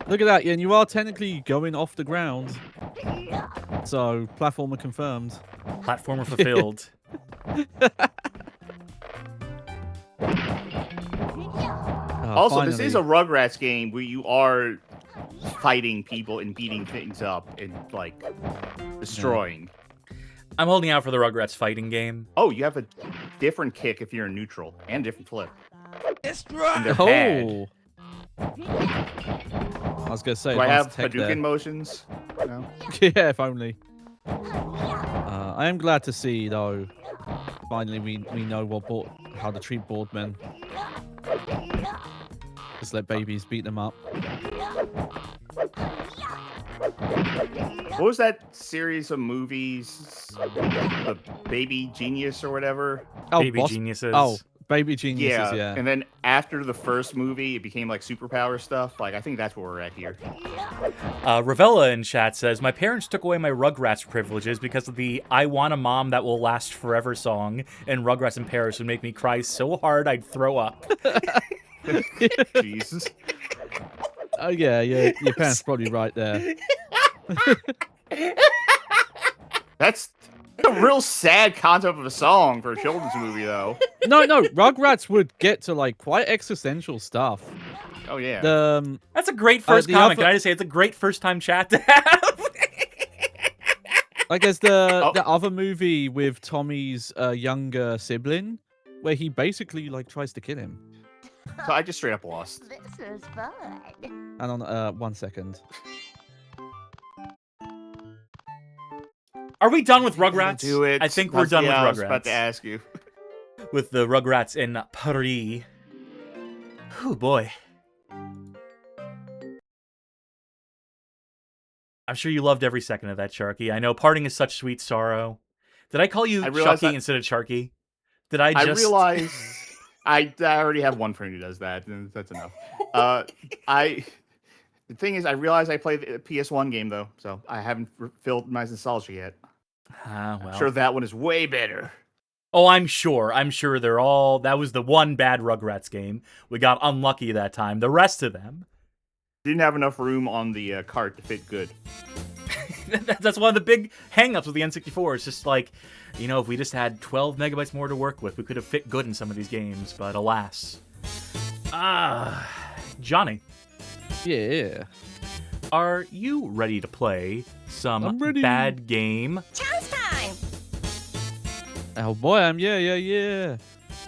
D: Look at that, yeah, and you are technically going off the ground. So, platformer confirmed.
A: Platformer fulfilled.
D: Oh,
B: Also, this is a
D: finally.
B: Rugrats game where you are fighting people and beating things up and, like, destroying.
A: I'm holding out for the Rugrats fighting game.
B: Oh, you have a different kick if you're in neutral, and a different flip. And they're bad.
D: Oh! I was going to say,
B: Do I have
D: advanced tech there.
B: Hadouken motions? No.
D: Yeah, if only. I am glad to see, though, finally we know how to treat boardmen. Just let babies beat them up.
B: What was that series of movies? The Baby Genius or whatever?
D: Oh,
A: Baby
D: Boss-
A: Geniuses.
D: Oh, Baby Geniuses, yeah.
B: And then after the first movie, it became like superpower stuff. Like, I think that's where we're at here.
A: Ravella in chat says, my parents took away my Rugrats privileges because of the I Want a Mom That Will Last Forever song, and Rugrats in Paris would make me cry so hard I'd throw up.
B: Jesus.
D: Oh, yeah, your parents are probably right there.
B: That's a real sad concept of a song for a children's movie, though.
D: No, Rugrats would get to, like, quite existential stuff.
B: Oh, yeah.
A: That's a great first
D: the
A: comment.
D: other-
A: Can I just say it's a great first time chat to have?
D: Like, there's the other movie with Tommy's younger sibling, where he basically, like, tries to kill him.
B: So I just straight up lost.
C: This is fun.
D: And on 1 second.
A: Are we done with Rugrats?
B: Do it.
A: I think we're done with
B: I was
A: Rugrats.
B: about to ask you.
A: With the Rugrats in Paris. Oh boy. I'm sure you loved every second of that, Charky. I know parting is such sweet sorrow. Did I call you
B: I realized
A: Chucky
B: that-
A: instead of Charky? Did I just...
B: I realized I already have one friend who does that, and that's enough. The thing is, I realize I play the PS1 game though, so I haven't filled my nostalgia yet.
A: Well.
B: I'm sure that one is way better.
A: Oh, I'm sure. They're all. That was the one bad Rugrats game. We got unlucky that time. The rest of them
B: Didn't have enough room on the cart to fit good.
A: That's one of the big hang-ups with the N64. It's just like, if we just had 12 megabytes more to work with, we could have fit good in some of these games, but alas. Johnny.
D: Yeah.
A: Are you ready to play some
D: I'm ready.
A: bad game?
C: Challenge time!
D: Oh boy, yeah.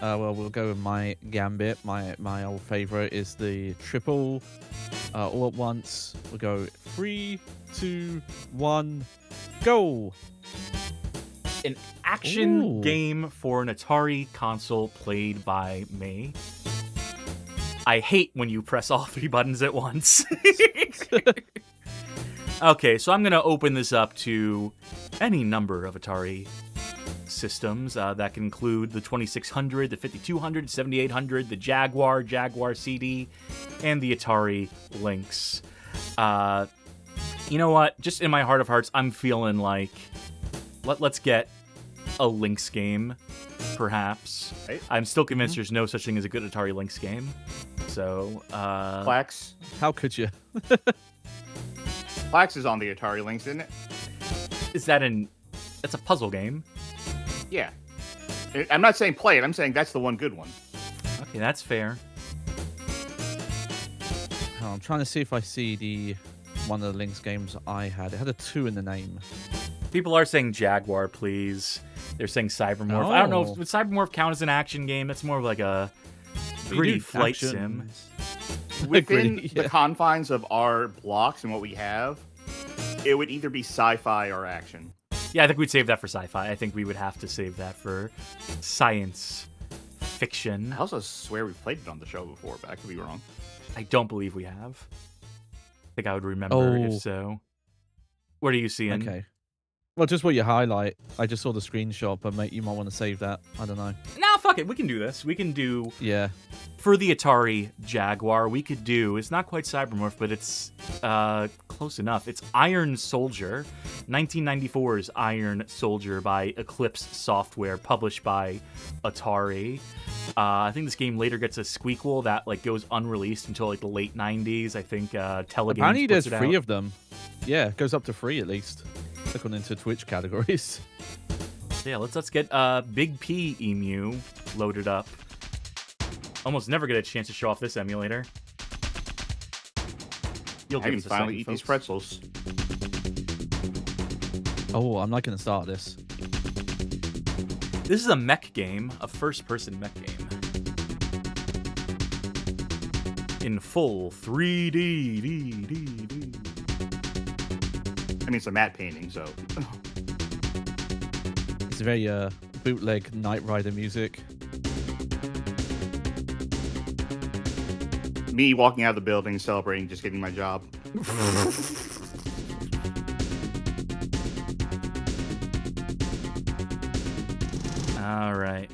D: Well, we'll go with my gambit. My old favorite is the triple all at once. We'll go 3, 2, 1, go!
A: An action
D: Ooh.
A: game for an Atari console played by me. I hate when you press all 3 buttons at once. Okay, so I'm going to open this up to any number of Atari systems. That can include the 2600, the 5200, 7800, the Jaguar CD, and the Atari Lynx. You know what? Just in my heart of hearts, I'm feeling like let's get a Lynx game, perhaps.
B: Right.
A: I'm still convinced there's no such thing as a good Atari Lynx game. So,
B: Plax.
D: How could you?
B: Plax is on the Atari Lynx, isn't it?
A: that's a puzzle game.
B: Yeah. I'm not saying play it. I'm saying that's the one good one.
A: Okay, that's fair.
D: Oh, I'm trying to see if I see one of the Lynx games I had. It had a 2 in the name.
A: People are saying Jaguar, please. They're saying Cybermorph. I don't know if would Cybermorph count as an action game. That's more of like a gritty flight sim.
B: Within
D: Gritty,
B: the
D: yeah.
B: confines of our blocks and what we have, it would either be sci-fi or action.
A: Yeah, I think we'd save that for sci-fi. I think we would have to save that for science fiction.
B: I also swear we played it on the show before, but I could be wrong.
A: I don't believe we have. I think I would remember if so. What are you seeing?
D: Okay. Well, just what you highlight. I just saw the screenshot, but mate, you might want to save that. I don't know.
A: Nah, fuck it. We can do this. We can do...
D: Yeah.
A: For the Atari Jaguar, we could do... It's not quite Cybermorph, but it's close enough. It's Iron Soldier. 1994's Iron Soldier by Eclipse Software, published by Atari. I think this game later gets a squeakquel that goes unreleased until the late 90s. I think Telegames
D: Apparently
A: puts
D: there's
A: it
D: 3
A: out.
D: of them. Yeah, it goes up to 3 at least. Click on into Twitch categories.
A: Yeah, let's get Big P Emu loaded up. Almost never get a chance to show off this emulator. You'll
B: I
A: give
B: can
A: us a
B: finally
A: second,
B: eat these
A: folks.
B: pretzels.
D: Oh, I'm not going to start this.
A: This is a mech game, a first-person mech game. In full 3D.
B: I mean, it's a matte painting, so...
D: It's very bootleg Knight Rider music.
B: Me walking out of the building, celebrating, just getting my job.
A: All right.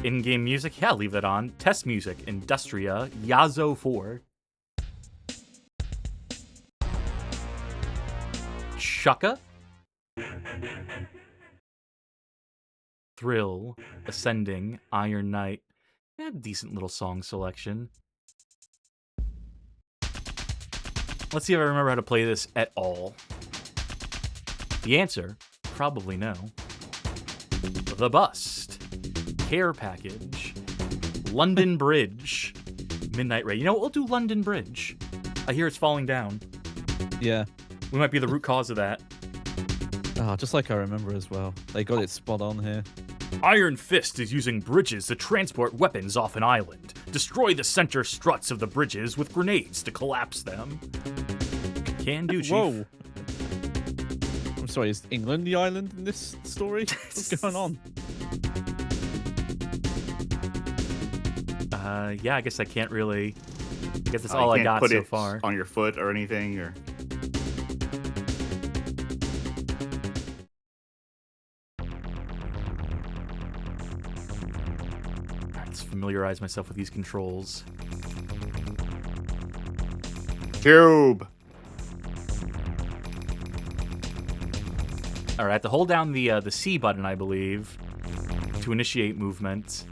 A: In-game music? Yeah, leave that on. Test music, Industria, Yazo 4. Shaka. Thrill, Ascending, Iron Knight. Decent little song selection. Let's see if I remember how to play this at all. The answer, probably no. The Bust, Care Package, London Bridge, Midnight Ray. You know what? We'll do London Bridge. I hear it's falling down.
D: Yeah.
A: We might be the root cause of that.
D: Oh, just like I remember as well. They got it spot on here.
A: Iron Fist is using bridges to transport weapons off an island. Destroy the center struts of the bridges with grenades to collapse them. Can do, Chief.
D: Whoa. I'm sorry, is England the island in this story? What's going on?
A: Yeah, I guess I can't really... I guess that's
B: You
A: all I
B: can't
A: got
B: put
A: so
B: it
A: far.
B: on your foot or anything, or...
A: familiarize myself with these controls.
B: Cube.
A: All right, I have to hold down the C button, I believe, to initiate movement.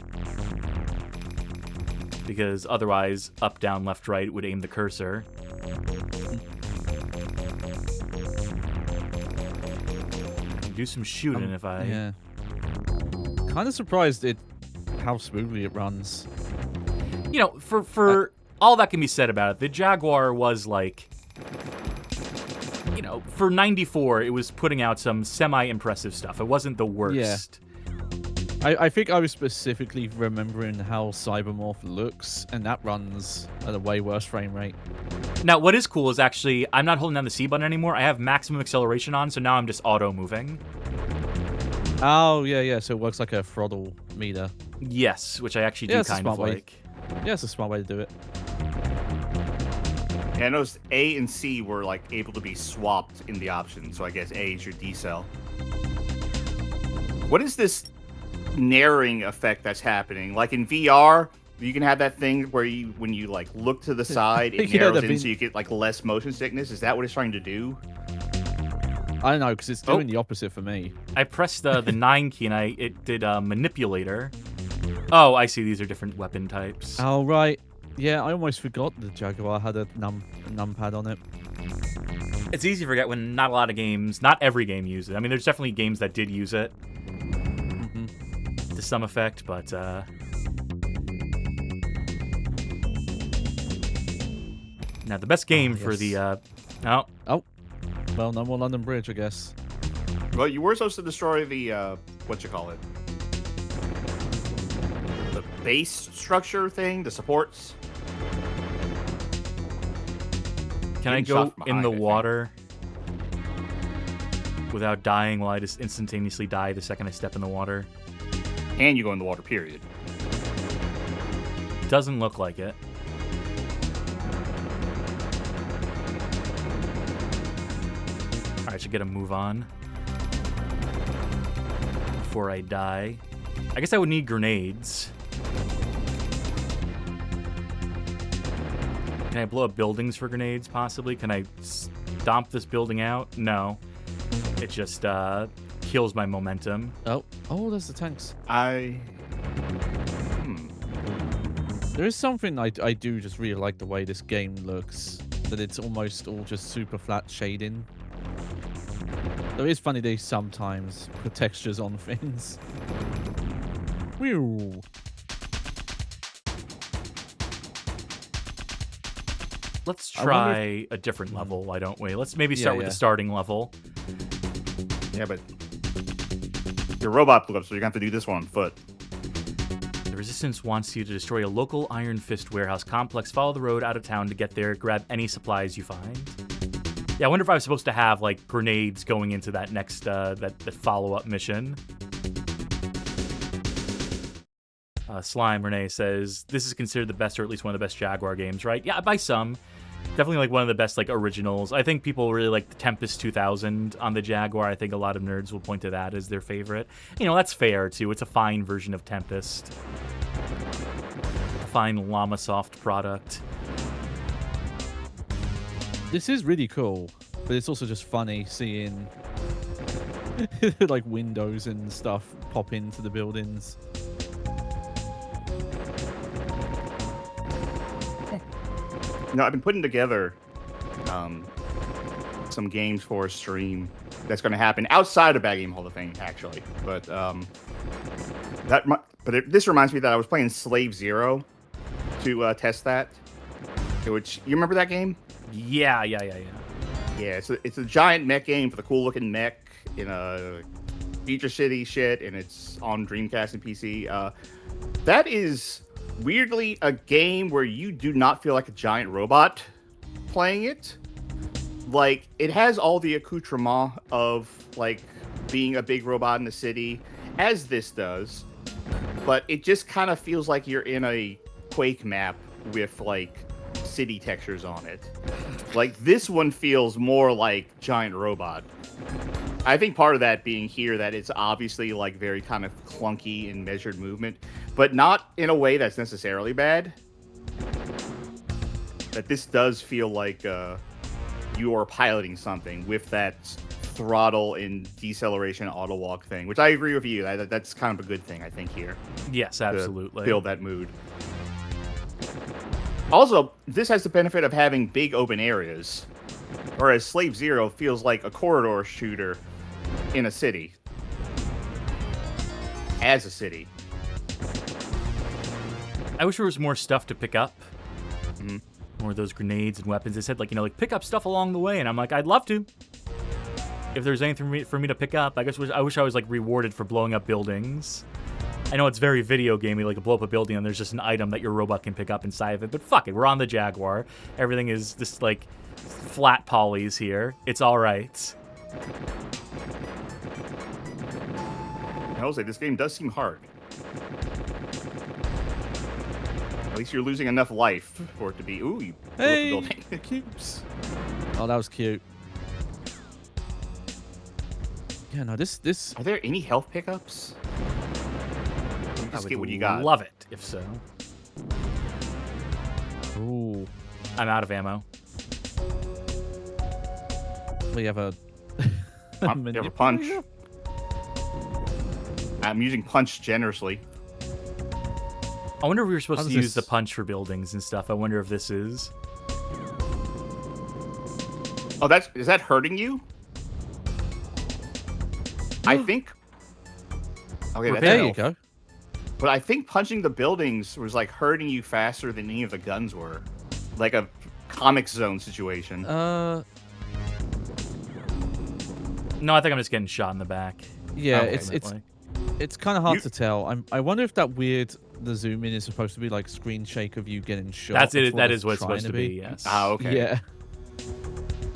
A: Because otherwise, up, down, left, right would aim the cursor. Do some shooting if I...
D: Yeah. Kind of surprised how smoothly it runs.
A: You know, for all that can be said about it, the Jaguar was like... You know, for 94, it was putting out some semi-impressive stuff. It wasn't the worst.
D: Yeah. I think I was specifically remembering how Cybermorph looks, and that runs at a way worse frame rate.
A: Now, what is cool is actually, I'm not holding down the C button anymore. I have maximum acceleration on, so now I'm just auto-moving.
D: Oh, yeah, so it works like a throttle meter.
A: Yes, which I actually do kind of like.
D: Yeah, it's a smart way to do it.
B: Yeah, I noticed A and C were like able to be swapped in the options, so I guess A is your decel. What is this narrowing effect that's happening? Like in VR, you can have that thing where when you like look to the side, it
D: Yeah,
B: narrows in so you get like less motion sickness. Is that what it's trying to do?
D: I don't know, because it's doing the opposite for me.
A: I pressed the 9 key and it did manipulator. Oh, I see. These are different weapon types.
D: Oh, right. Yeah, I almost forgot the Jaguar had a numpad on it.
A: It's easy to forget when not a lot of games, not every game uses it. I mean, there's definitely games that did use it to some effect, but now the best game for the
D: Well, no more London Bridge, I guess.
B: Well, you were supposed to destroy the what you call it, the base structure thing, the supports.
A: Can I go in the water without dying? Will I just instantaneously die the second I step in the water?
B: And you go in the water, period.
A: Doesn't look like it. Alright, I should get a move on before I die. I guess I would need grenades. Can I blow up buildings for grenades, possibly? Can I stomp this building out? No. It just kills my momentum.
D: Oh, there's the tanks. There is something I do just really like the way this game looks. That it's almost all just super flat shading. Though it is funny they sometimes put textures on things. Whew.
A: Let's try a different level, why don't we? Let's maybe start with the starting level.
B: Yeah, but your robot blew up, so you're going to have to do this one on foot.
A: The Resistance wants you to destroy a local Iron Fist warehouse complex. Follow the road out of town to get there. Grab any supplies you find. Yeah, I wonder if I was supposed to have, like, grenades going into that next, that follow-up mission. Slime Renee says, this is considered the best, or at least one of the best Jaguar games, right? Yeah, by some. Definitely like one of the best like originals. I think people really like the Tempest 2000 on the Jaguar. I think a lot of nerds will point to that as their favorite. You know, that's fair too. It's a fine version of Tempest. A fine LlamaSoft product.
D: This is really cool, but it's also just funny seeing like windows and stuff pop into the buildings.
B: No, I've been putting together some games for a stream that's going to happen outside of Bad Game Hall of Fame, actually. But this reminds me that I was playing Slave Zero to test that. Which you remember that game?
A: Yeah.
B: Yeah, it's a giant mech game for the cool looking mech in a Future City shit, and it's on Dreamcast and PC. That is weirdly a game where you do not feel like a giant robot playing it. Like, it has all the accoutrement of like being a big robot in the city, as this does, but it just kind of feels like you're in a Quake map with like city textures on it. Like, this one feels more like giant robot. I think part of that being here that it's obviously like very kind of clunky and measured movement, but not in a way that's necessarily bad. That this does feel like you are piloting something with that throttle and deceleration auto walk thing, which I agree with you. That's kind of a good thing, I think, here.
A: Yes, absolutely.
B: To build that mood. Also, this has the benefit of having big open areas, whereas Slave Zero feels like a corridor shooter in a city. As a city.
A: I wish there was more stuff to pick up.
B: Mm-hmm.
A: More of those grenades and weapons. They said, like, pick up stuff along the way, and I'm like, I'd love to. If there's anything for me to pick up, I wish I was, like, rewarded for blowing up buildings. I know it's very video gamey, like, blow up a building and there's just an item that your robot can pick up inside of it, but fuck it, we're on the Jaguar. Everything is just, like, flat polys here. It's alright.
B: I will say, this game does seem hard. At least you're losing enough life for it to be, ooh, you blew up the building.
D: Cubes. Oh, that was cute. Yeah, no, this...
B: Are there any health pickups? You
A: I
B: just
A: would
B: get what you got.
A: love it, if so.
D: Ooh.
A: I'm out of ammo.
D: We have a...
B: You have a punch. I'm using punch generously.
A: I wonder if we were supposed to use
D: this-
A: the punch for buildings and stuff. I wonder if this is.
B: Oh, is that hurting you? I think. Okay, that's
D: There you
B: health.
D: go.
B: But I think punching the buildings was like hurting you faster than any of the guns were, like a Comic Zone situation.
A: No, I think I'm just getting shot in the back.
D: Yeah,
A: Ultimately.
D: it's kind of hard to tell. I wonder if that the zoom in is supposed to be like screen shake of you getting shot.
A: That's it.
D: That's
A: That
D: it's
A: is what it's
D: trying
A: supposed to be. Yes.
B: Ah, okay.
D: Yeah.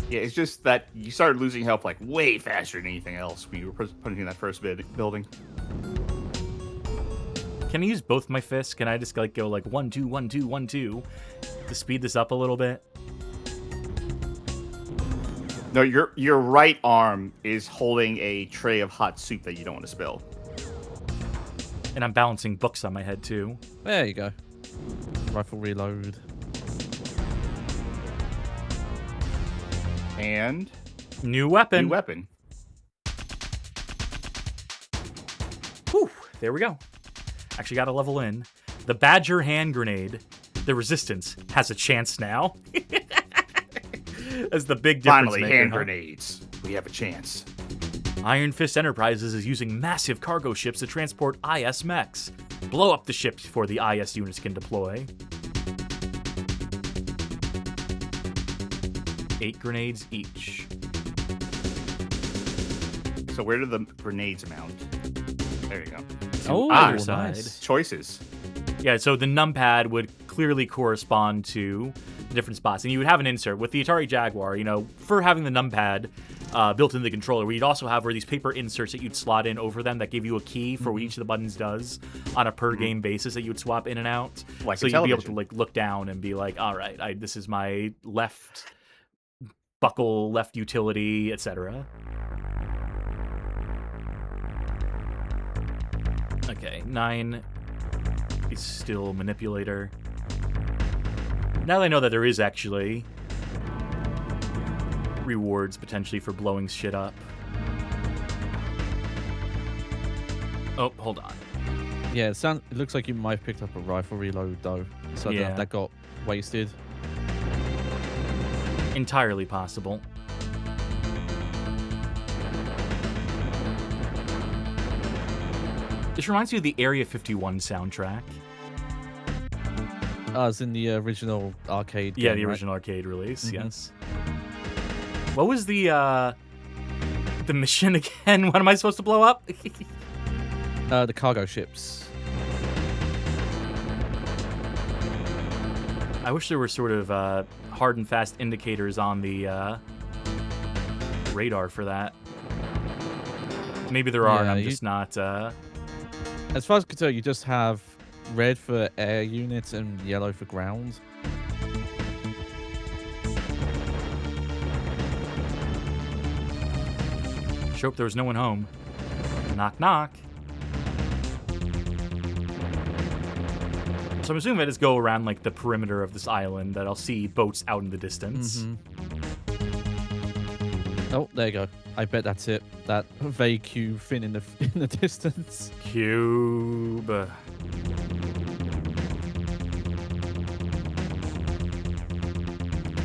B: Yeah, it's just that you started losing health like way faster than anything else when you were punching that first building.
A: Can I use both my fists? Can I just like go like 1, 2, 1, 2, 1, 2 to speed this up a little bit?
B: No, your right arm is holding a tray of hot soup that you don't want to spill.
A: And I'm balancing books on my head too.
D: There you go. Rifle reload.
B: And
A: New weapon.
B: new weapon.
A: Whew, there we go. Actually got a level in. The Badger hand grenade. The resistance has a chance now. That's the big difference
B: Finally,
A: maker,
B: hand
A: huh?
B: grenades. We have a chance.
A: Iron Fist Enterprises is using massive cargo ships to transport IS mechs. Blow up the ships before the IS units can deploy. 8 grenades each.
B: So where do the grenades mount? There you go.
D: Oh,
A: either
D: nice.
A: side.
B: Choices.
A: Yeah, so the numpad would clearly correspond to the different spots. And you would have an insert. With the Atari Jaguar, for having the numpad built into the controller, where you'd also have these paper inserts that you'd slot in over them that give you a key for what each of the buttons does on a per-game basis that you would swap in and out.
B: Like
A: so
B: a
A: you'd be able to
B: television.
A: look down and be like, all right, this is my left buckle, left utility, etc. Okay, 9 is still manipulator. Now that I know that there is actually rewards potentially for blowing shit up. Oh, hold on.
D: Yeah, it looks like you might have picked up a rifle reload though, so
A: Yeah.
D: that got wasted.
A: Entirely possible. This reminds me of the Area 51 soundtrack.
D: It's in the original arcade.
A: Yeah,
D: game,
A: the
D: right?
A: original arcade release,
D: Mhm.
A: yes. What was the mission again? What am I supposed to blow up?
D: The cargo ships.
A: I wish there were sort of hard and fast indicators on the radar for that. Maybe there are, and
D: Yeah,
A: I'm
D: you-
A: just not...
D: As far as I can tell, you just have red for air units and yellow for ground.
A: Sure hope there was no one home. Knock, knock. So I'm assuming I just go around like the perimeter of this island that I'll see boats out in the distance.
D: Oh, there you go. I bet that's it. That vague cube thing in the distance.
A: Cube.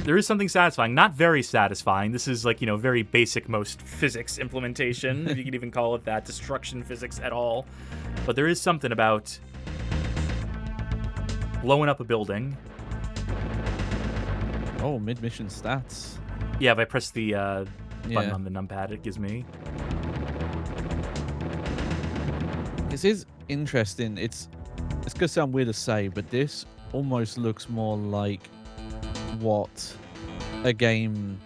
A: There is something satisfying. Not very satisfying. This is like, very basic, most physics implementation, if you could even call it that. Destruction physics at all. But there is something about blowing up a building.
D: Oh, mid-mission stats.
A: Yeah, if I press the button
D: Yeah.
A: on the numpad, it gives me.
D: This is interesting. It's gonna sound weird to say, but this almost looks more like what a game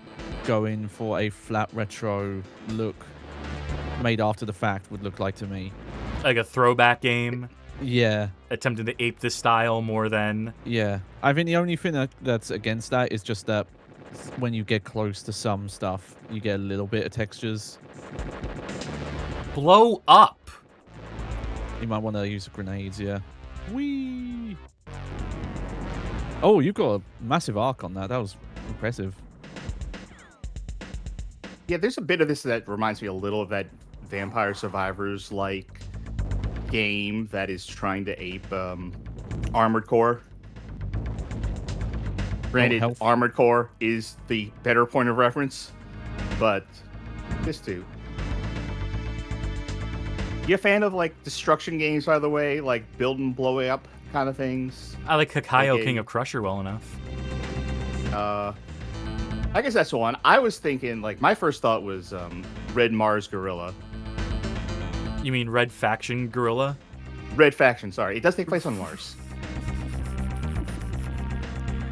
D: going for a flat retro look made after the fact would look like to me.
A: Like a throwback game,
D: Yeah,
A: attempting to ape this style more than...
D: yeah. I think the only thing that's against that is just that when you get close to some stuff, you get a little bit of textures.
A: Blow up!
D: You might want to use grenades, yeah. Whee! Oh, you got a massive arc on that. That was impressive.
B: Yeah, there's a bit of this that reminds me a little of that Vampire Survivors like game that is trying to ape Armored Core. Granted,
D: health.
B: Armored Core is the better point of reference, but this too. You a fan of like destruction games, by the way, like build and blow up kind of things?
A: I like Kakayo,
B: Okay.
A: King of Crusher, well enough.
B: I guess that's the one. I was thinking, like, my first thought was Red Mars Gorilla.
A: You mean Red Faction Gorilla?
B: Red Faction, sorry. It does take place on Mars.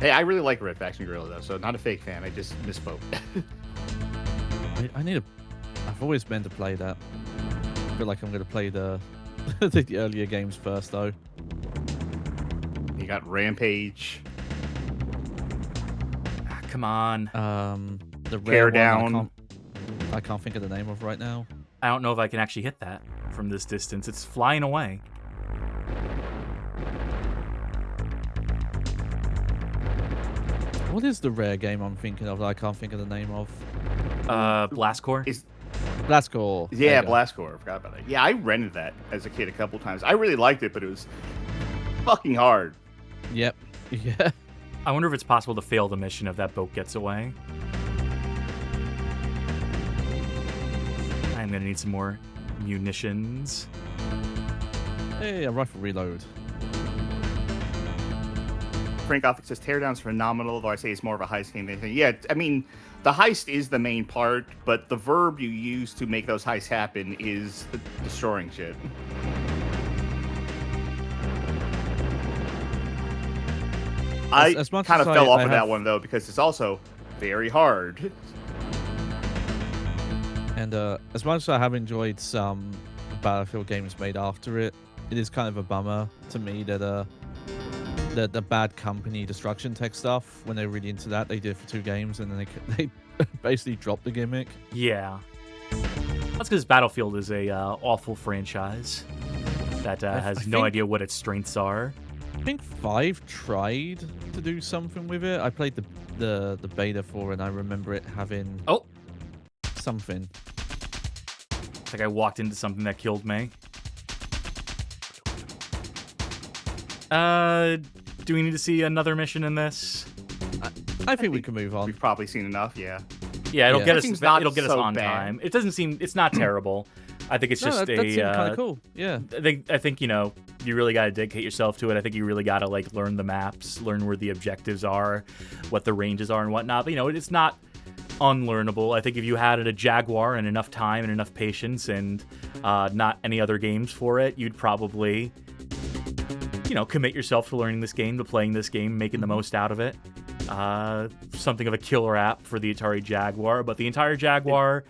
B: Hey, I really like Red Faction Gorilla, though, so not a fake fan. I just misspoke.
D: I need a... I've always meant to play that. I feel like I'm going to play the the earlier games first, though.
B: You got Rampage.
A: Ah, come on.
D: The
B: Tear
D: rare
B: down.
D: one I can't think of the name of right now.
A: I don't know if I can actually hit that from this distance. It's flying away.
D: What is the rare game I'm thinking of that I can't think of the name of?
A: Blast Core?
B: Is
D: Blastcore. There
B: Yeah,
D: you go.
B: Blast Core. I forgot about that. Yeah, I rented that as a kid a couple times. I really liked it, but it was fucking hard.
D: Yep. Yeah.
A: I wonder if it's possible to fail the mission if that boat gets away. I'm gonna need some more munitions.
D: Hey, a rifle reload.
B: Frank Gothic says Teardown's phenomenal, though I say it's more of a heist game than anything. Yeah, I mean, the heist is the main part, but the verb you use to make those heists happen is destroying shit. I
D: As much
B: kind
D: as
B: of fell off
D: I
B: of
D: have-
B: that one, though, because it's also very hard.
D: And as much as I have enjoyed some Battlefield games made after it, it is kind of a bummer to me that the Bad Company Destruction Tech stuff, when they were really into that, they did it for 2 games and then they basically dropped the gimmick.
A: Yeah. That's because Battlefield is a awful franchise that has
D: I
A: no
D: think-
A: idea what its strengths are.
D: I think 5 tried to do something with it. I played the beta for it and I remember it having
A: Oh,
D: something.
A: it's like I walked into something that killed me. Do we need to see another mission in this?
D: I think we can move on.
B: We've probably seen enough, yeah.
A: Yeah, it'll
D: Yeah.
A: get
B: That
A: us.
B: seems not
A: It'll get us
B: so
A: on
B: bad.
A: time. It doesn't seem. It's not terrible. I think it's
D: No,
A: just
D: that seemed kind of cool. Yeah.
A: I think you really got to dedicate yourself to it. I think you really got to like learn the maps, learn where the objectives are, what the ranges are, and whatnot. But it's not unlearnable. I think if you had a Jaguar and enough time and enough patience and not any other games for it, you'd probably commit yourself to learning this game, to playing this game, making the most out of it. Something of a killer app for the Atari Jaguar, but the entire Jaguar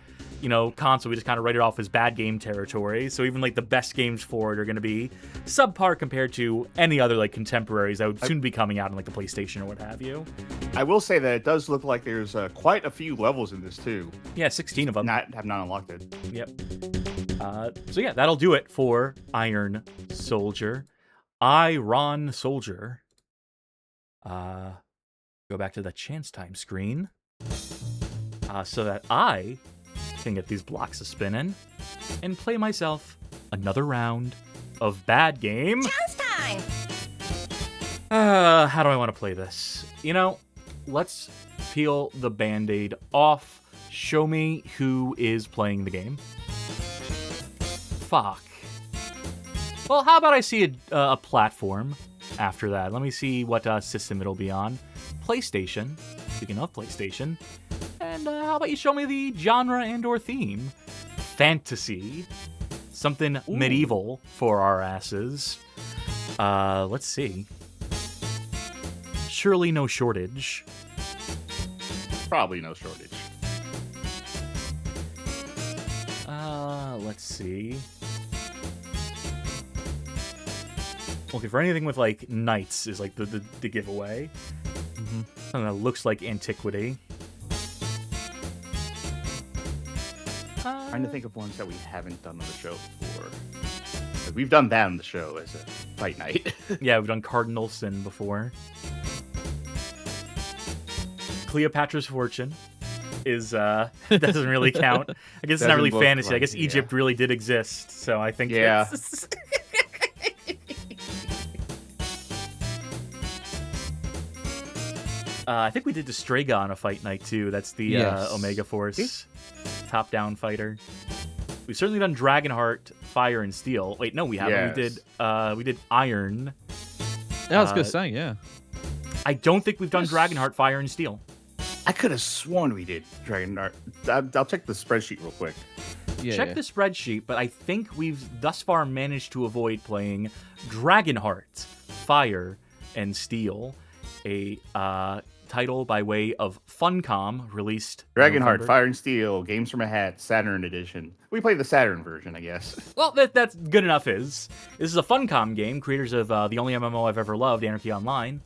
A: console, we just kind of write it off as bad game territory. So even like the best games for it are going to be subpar compared to any other like contemporaries that would soon be coming out on like the PlayStation or what have you.
B: I will say that it does look like there's quite a few levels in this, too.
A: Yeah, 16 of them.
B: Have not unlocked it.
A: Yep. So yeah, that'll do it for Iron Soldier. I, Ron Soldier, go back to the chance time screen so that I can get these blocks to spin in and play myself another round of Bad Game.
E: Chance time!
A: How do I want to play this? You know, let's peel the Band-Aid off. Show me who is playing the game. Fuck. Well, how about I see a platform after that? Let me see what system it'll be on. PlayStation. Speaking of PlayStation. And how about you show me the genre and/or theme? Fantasy. Something medieval for our asses. Let's see. Surely no shortage.
B: Probably no shortage.
A: Let's see. Okay, for anything with like knights is like the giveaway. Something that looks like antiquity.
B: Trying to think of ones that we haven't done on the show before. 'Cause we've done that on the show as a fight night.
A: Yeah, we've done Cardinal Sin before. Cleopatra's Fortune is doesn't really count. I guess it's not
B: Doesn't
A: really
B: look
A: fantasy. I
B: like-
A: guess Egypt really did exist, so I think
B: Yeah.
A: it's... I think we did Destrega on a fight night too. That's the
D: Yes.
A: Omega Force top-down fighter. We've certainly done Dragonheart, Fire and Steel. Wait, no, we haven't.
B: Yes.
A: We did Iron.
D: Yeah, I was gonna say, yeah.
A: I don't think we've done Dragonheart, Fire and Steel.
B: I could have sworn we did DragonHeart. I'll check the spreadsheet real quick.
D: Yeah,
A: Check
D: yeah.
A: the spreadsheet, but I think we've thus far managed to avoid playing Dragonheart, Fire and Steel, a title by way of Funcom released
B: DragonHeart,
A: November.
B: Fire and Steel, Games from a Hat, Saturn Edition. We played the Saturn version, I guess.
A: Well, that's good enough. This is a Funcom game, creators of the only MMO I've ever loved, Anarchy Online,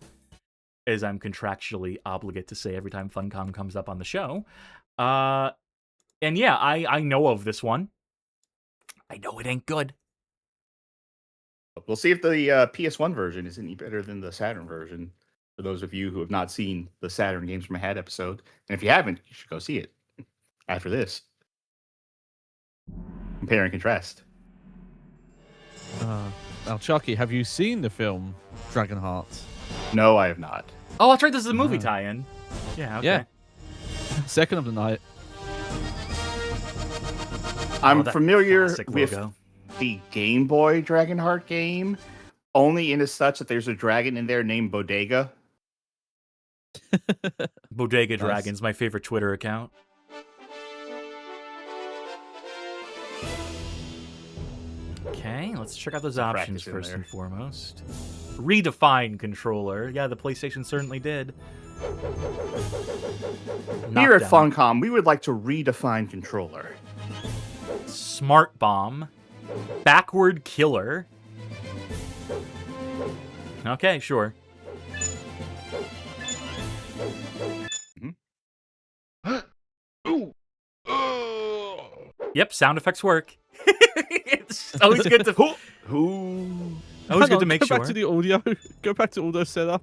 A: as I'm contractually obligated to say every time Funcom comes up on the show. And yeah, I know of this one. I know it ain't good.
B: We'll see if the PS1 version is any better than the Saturn version. For those of you who have not seen the Saturn Games from a Hat episode, and if you haven't, you should go see it after this. Compare and contrast.
D: Now, Charkie, have you seen the film Dragonheart?
B: No, I have not.
A: Oh, that's right. This is a movie tie-in. Yeah. Okay.
D: Yeah. Second of the night.
B: I'm
A: that
B: familiar
A: classic
B: with
A: logo.
B: the Game Boy Dragonheart game, only in as such that there's a dragon in there named Bodega.
A: Bodega
D: Nice.
A: Dragons, my favorite Twitter account. Okay, let's check out those options
B: practice in
A: first
B: there.
A: and foremost. Redefine controller. Yeah, the PlayStation certainly did.
B: Here at
A: Knockdown.
B: Funcom, we would like to redefine controller.
A: Smart Bomb. Backward Killer. Okay, sure. Yep, sound effects work. It's always good to
B: Who?
A: always
D: Hang
A: good
D: on,
A: to make
D: go
A: sure.
D: back to the audio. Go back to audio setup.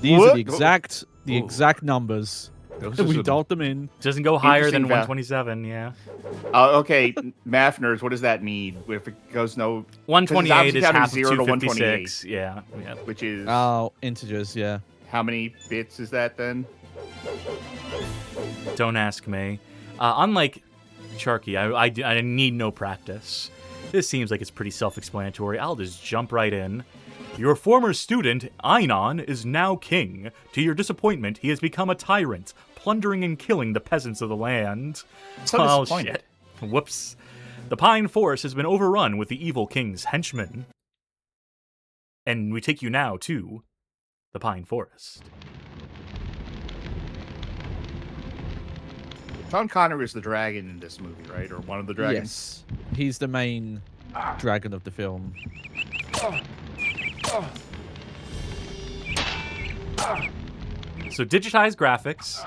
D: These are the exact numbers. We dialed them in.
A: Doesn't go higher than
B: Interesting
A: 127, yeah.
B: Okay, math nerds, what does that mean? If it goes no,
A: 128 is
B: down to
A: half of
B: 0 to
A: 256. Yeah, yeah.
B: which is
D: Oh, integers, yeah.
B: how many bits is that then?
A: Don't ask me. Unlike Charkie, I need no practice. This seems like it's pretty self-explanatory. I'll just jump right in. Your former student, Einon, is now king. To your disappointment, he has become a tyrant, plundering and killing the peasants of the land.
B: So
A: Oh,
B: disappointed.
A: shit. Whoops. The Pine Forest has been overrun with the evil king's henchmen. And we take you now to the Pine Forest.
B: Sean Connery is the dragon in this movie, right? Or one of the dragons?
D: Yes. He's the main dragon of the film.
A: So digitized graphics.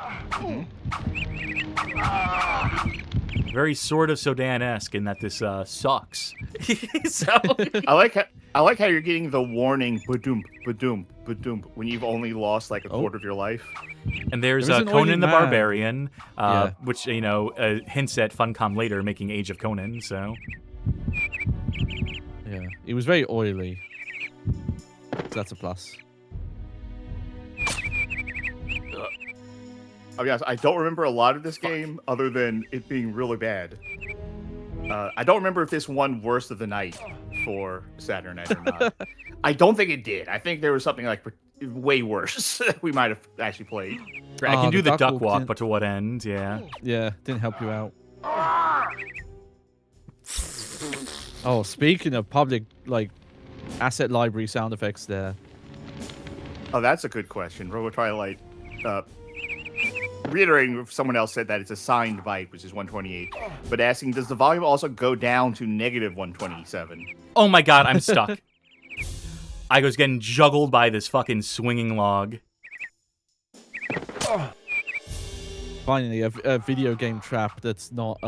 A: Very Sword of Sodan-esque in that this sucks. So
B: I like how you're getting the warning badoom badoom badoom when you've only lost like a quarter of your life.
A: and there's
D: There was an
A: Conan
D: oily
A: the
D: man.
A: Barbarian,
D: Yeah.
A: which hints at Funcom later making Age of Conan. So
D: Yeah, it was very oily. So that's a plus.
B: I'll be honest, I don't remember a lot of this game other than it being really bad. I don't remember if this won Worst of the Night for Saturday Night or not. I don't think it did. I think there was something like way worse we might have actually played.
A: I can do the duck walk,
D: didn't-
A: but to what end? Yeah.
D: Yeah, didn't help you out. Oh, speaking of public, like, asset library sound effects there.
B: Oh, that's a good question. Robo Twilight, reiterating if someone else said that it's a signed byte, which is 128, but asking, does the volume also go down to negative 127?
A: Oh my god, I'm stuck. I was getting juggled by this fucking swinging log.
D: Finally, a video game trap that's not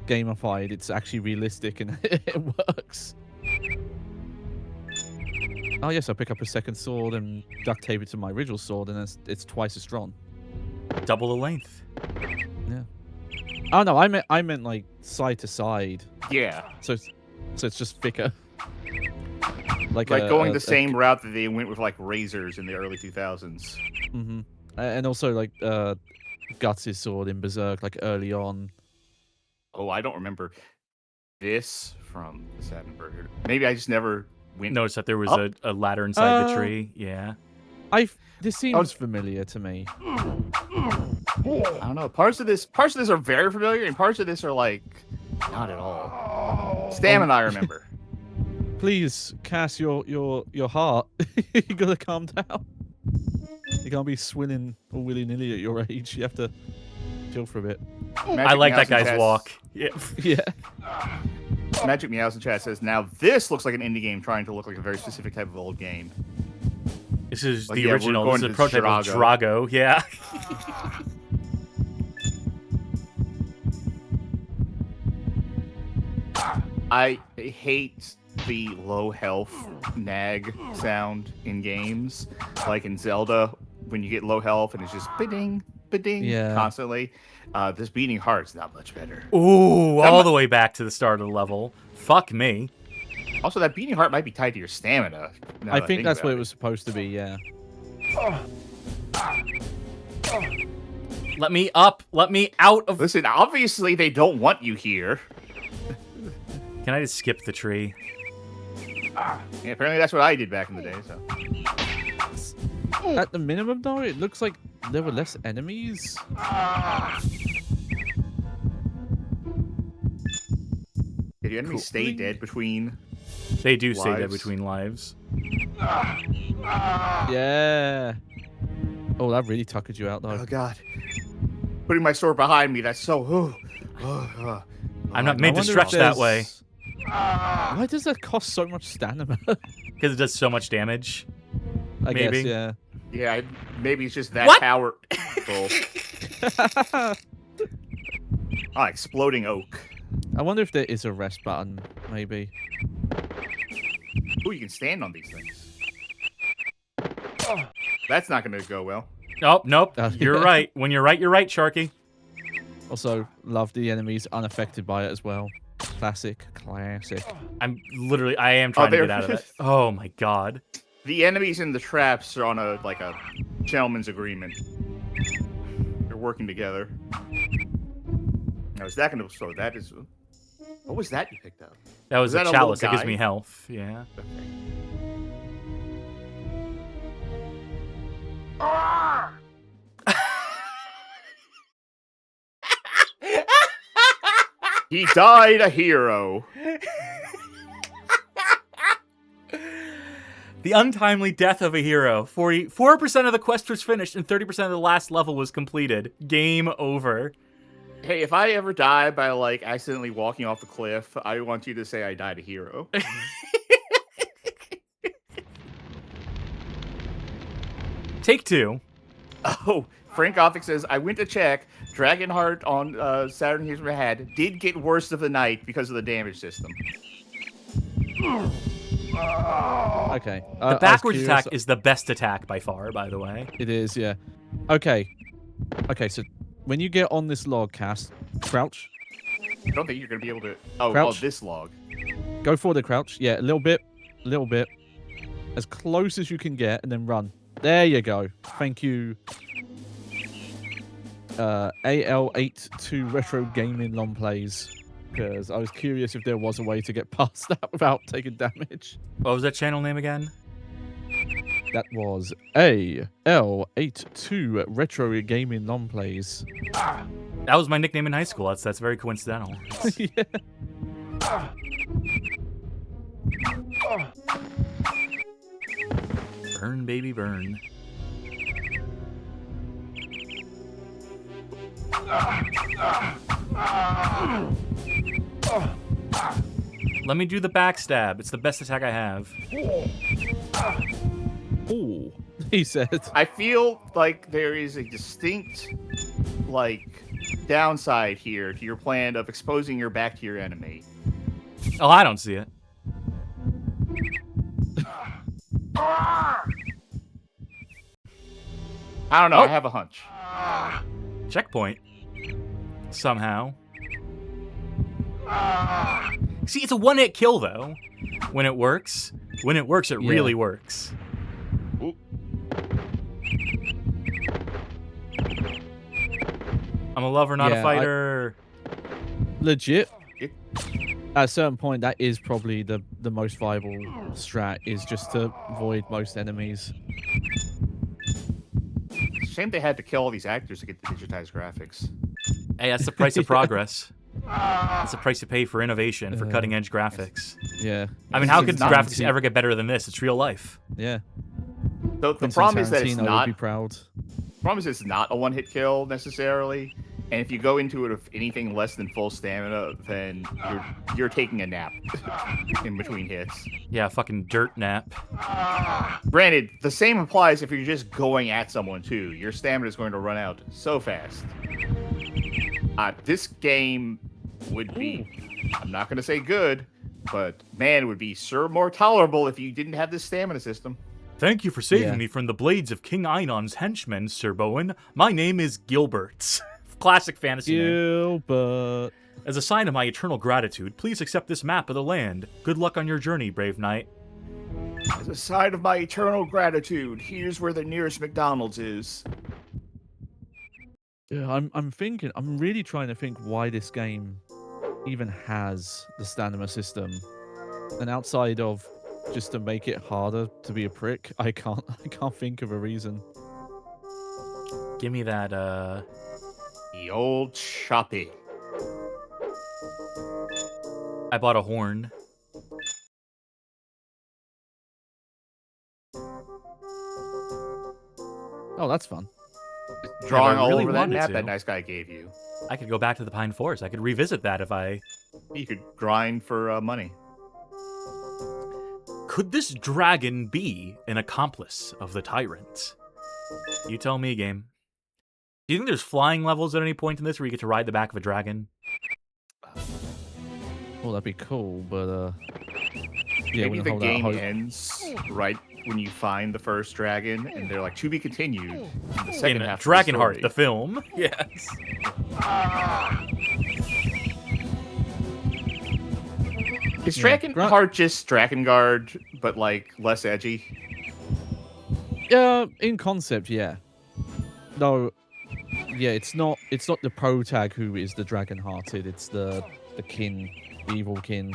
D: gamified. It's actually realistic and it works. Oh yes, I pick up a second sword and duct tape it to my original sword, and it's twice as strong.
A: Double the length.
D: Yeah. Oh no, I meant like side to side.
B: Yeah.
D: So it's just thicker. Like
B: Going the same route that they went with like razors in the early 2000s.
D: Mm-hmm. And also like Guts' sword in Berserk, like early on.
B: Oh, I don't remember this from the Saturn Burger. Maybe I just never went.
A: Notice that there was
B: Up.
A: a ladder inside the tree. Yeah.
D: This seems familiar to me.
B: I don't know. Parts of this are very familiar, and parts of this are like not at all. Stamina, I remember.
D: Please, Cass, your heart. You gotta calm down. You can't be swilling all willy-nilly at your age. You have to chill for a bit.
A: I like that
B: Meows in
A: guy's
B: chat-
A: walk. Yeah.
D: Yeah.
B: Magic Meows in chat says, now this looks like an indie game trying to look like a very specific type of old game.
A: This is
B: Like,
A: the
B: yeah, we're
A: original.
B: going
A: This is a
B: to
A: prototype of Drago. Yeah.
B: I hate the low health nag sound in games. Like in Zelda, when you get low health and it's just ba-ding, ba-ding
D: Yeah.
B: constantly. This beating heart's not much better.
A: Ooh, all the way back to the start of the level. Fuck me.
B: Also, that beating heart might be tied to your stamina. now
D: I
B: that
D: think that's
B: about
D: what it was supposed to be, yeah.
A: Let me up. Let me out of.
B: Listen, obviously they don't want you here.
A: Can I just skip the tree?
B: Yeah, apparently that's what I did back in the day. So
D: At the minimum, though, it looks like there were less enemies.
B: did your enemies stay dead between?
A: They do stay dead
B: Lives.
A: between lives.
D: Yeah. Oh, that really tuckered you out, though.
B: Oh God! Putting my sword behind me. That's so.
A: I'm not
D: I
A: made to
D: wonder if
A: stretch that way
D: there's- Why does that cost so much stamina?
A: because it does so much damage.
D: I
A: Maybe.
D: guess,
B: Yeah, maybe it's just that
A: What?
B: power.
D: yeah.
B: Exploding oak.
D: I wonder if there is a rest button, maybe.
B: Ooh, you can stand on these things. That's not going to go well.
A: Nope, nope. You're
D: Yeah.
A: right. When you're right, Charkie.
D: Also, love the enemies unaffected by it as well. Classic.
A: I am trying to
B: there-
A: get out of it. Oh my god.
B: The enemies in the traps are on a gentleman's agreement. They're working together. Now is that going to? So that is. What was that you picked up?
A: That was
B: Is
A: a
B: that a little
A: chalice that gives
B: guy?
A: me health. Yeah.
B: He died a hero.
A: The untimely death of a hero. 4% of the quest was finished and 30% of the last level was completed. Game over.
B: Hey, if I ever die by accidentally walking off a cliff, I want you to say I died a hero.
A: Take two.
B: Oh, Frank Gothic says, I went to check. DragonHeart on Saturn Here's What I Had did get worst of the night because of the damage system.
D: Okay.
A: The backwards attack is the best attack by far, by the way.
D: It is, yeah. Okay. Okay, so when you get on this log, Cass, crouch.
B: I don't think you're going to be able to... Oh,
D: Crouch.
B: this log.
D: Go for the crouch. Yeah, a little bit. A little bit. As close as you can get, and then run. There you go. Thank you. AL82 Retro Gaming Long Plays. Because I was curious if there was a way to get past that without taking damage.
A: What was that channel name again?
D: That was AL82 Retro Gaming Long Plays.
A: That was my nickname in high school. That's very coincidental.
D: Yeah.
A: Burn, baby, burn. Let me do the backstab. It's the best attack I have.
D: Ooh, he said.
B: I feel like there is a distinct, downside here to your plan of exposing your back to your enemy.
A: Oh, I don't see it.
B: I don't know.
A: Oh.
B: I have a hunch.
A: Checkpoint. Somehow. See, it's a one-hit kill, though. When it works. When it works, it really works.
B: Ooh.
A: I'm a lover, not a fighter.
D: Legit. At a certain point, that is probably the most viable strat, is just to avoid most enemies.
B: Shame they had to kill all these actors to get the digitized graphics.
A: Hey, that's the price of progress. That's the price you pay for innovation, for cutting-edge graphics.
D: Yeah.
A: I mean, how
B: This
A: could
B: is not
A: graphics
B: cheap.
A: ever get better than this? It's real life.
D: Yeah.
B: The
D: Quentin
B: problem is that it's
D: Tarantino
B: not.
D: would be proud.
B: The problem is it's not a one-hit kill necessarily, and if you go into it with anything less than full stamina, then you're taking a nap in between hits.
A: Yeah, fucking dirt nap.
B: Granted, the same applies if you're just going at someone too. Your stamina is going to run out so fast. This game would be, I'm not going to say good, but man, it would be more tolerable if you didn't have this stamina system.
A: Thank you for saving me from the blades of King Einon's henchmen, Sir Bowen. My name is Gilbert. Classic fantasy name.
D: Gilbert.
A: As a sign of my eternal gratitude, please accept this map of the land. Good luck on your journey, brave knight.
B: As a sign of my eternal gratitude, here's where the nearest McDonald's is.
D: Yeah, I'm thinking. I'm really trying to think why this game even has the stamina system, and outside of just to make it harder to be a prick, I can't think of a reason.
A: Give me that,
B: The old choppy.
A: I bought a horn.
D: Oh, that's fun.
B: Drawing
A: I
B: all
A: really
B: over that
A: wanted
B: map
A: to.
B: that nice guy gave you.
A: I could go back to the Pine Forest. I could revisit that if I...
B: You could grind for money.
A: Could this dragon be an accomplice of the tyrant? You tell me, game. Do you think there's flying levels at any point in this where you get to ride the back of a dragon?
D: Well, that'd be cool, but yeah,
B: Maybe
D: we
B: the
D: hold out
B: game
D: hope.
B: ends right when you find the first dragon, and they're like, to be continued. In the second
A: In
B: half
A: DragonHeart,
B: of
A: the film. Yes.
B: Is
D: Yeah.
B: DragonHeart just Drakengard, but less edgy?
D: Yeah, in concept, yeah. No, yeah, it's not the pro tag who is the dragon-hearted. It's the kin, the evil kin.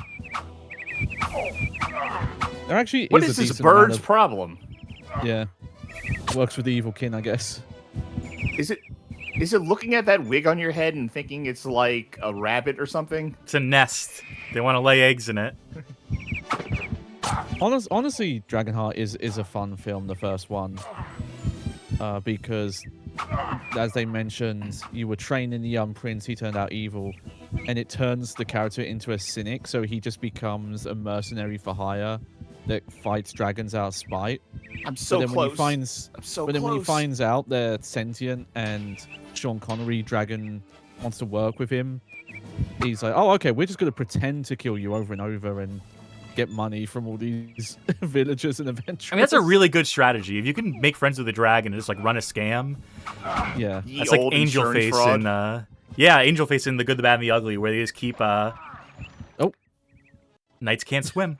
D: There actually
B: What
D: is
B: is
D: a
B: this
D: decent amount
B: bird's
D: of-
B: problem?
D: Yeah, works with the evil kin, I guess.
B: Is it looking at that wig on your head and thinking it's like a rabbit or something?
A: It's a nest. They want to lay eggs in it.
D: Honestly, Dragonheart is a fun film, the first one, because as they mentioned, you were training the young prince, he turned out evil, and it turns the character into a cynic, so he just becomes a mercenary for hire, that fights dragons out of spite.
B: I'm so
D: but then when
B: close.
D: he finds,
B: I'm so
D: but then
B: close.
D: when he finds out they're sentient and Sean Connery dragon wants to work with him, he's like, "Oh, okay, we're just gonna pretend to kill you over and over and get money from all these villagers and adventurers."
A: I mean, that's a really good strategy. If you can make friends with a dragon and just like run a scam,
D: yeah.
B: Ye
A: that's like
B: old
A: Angel
B: insurance
A: Face
B: fraud.
A: in Angel Face in The Good, the Bad, and the Ugly, where they just keep knights can't swim.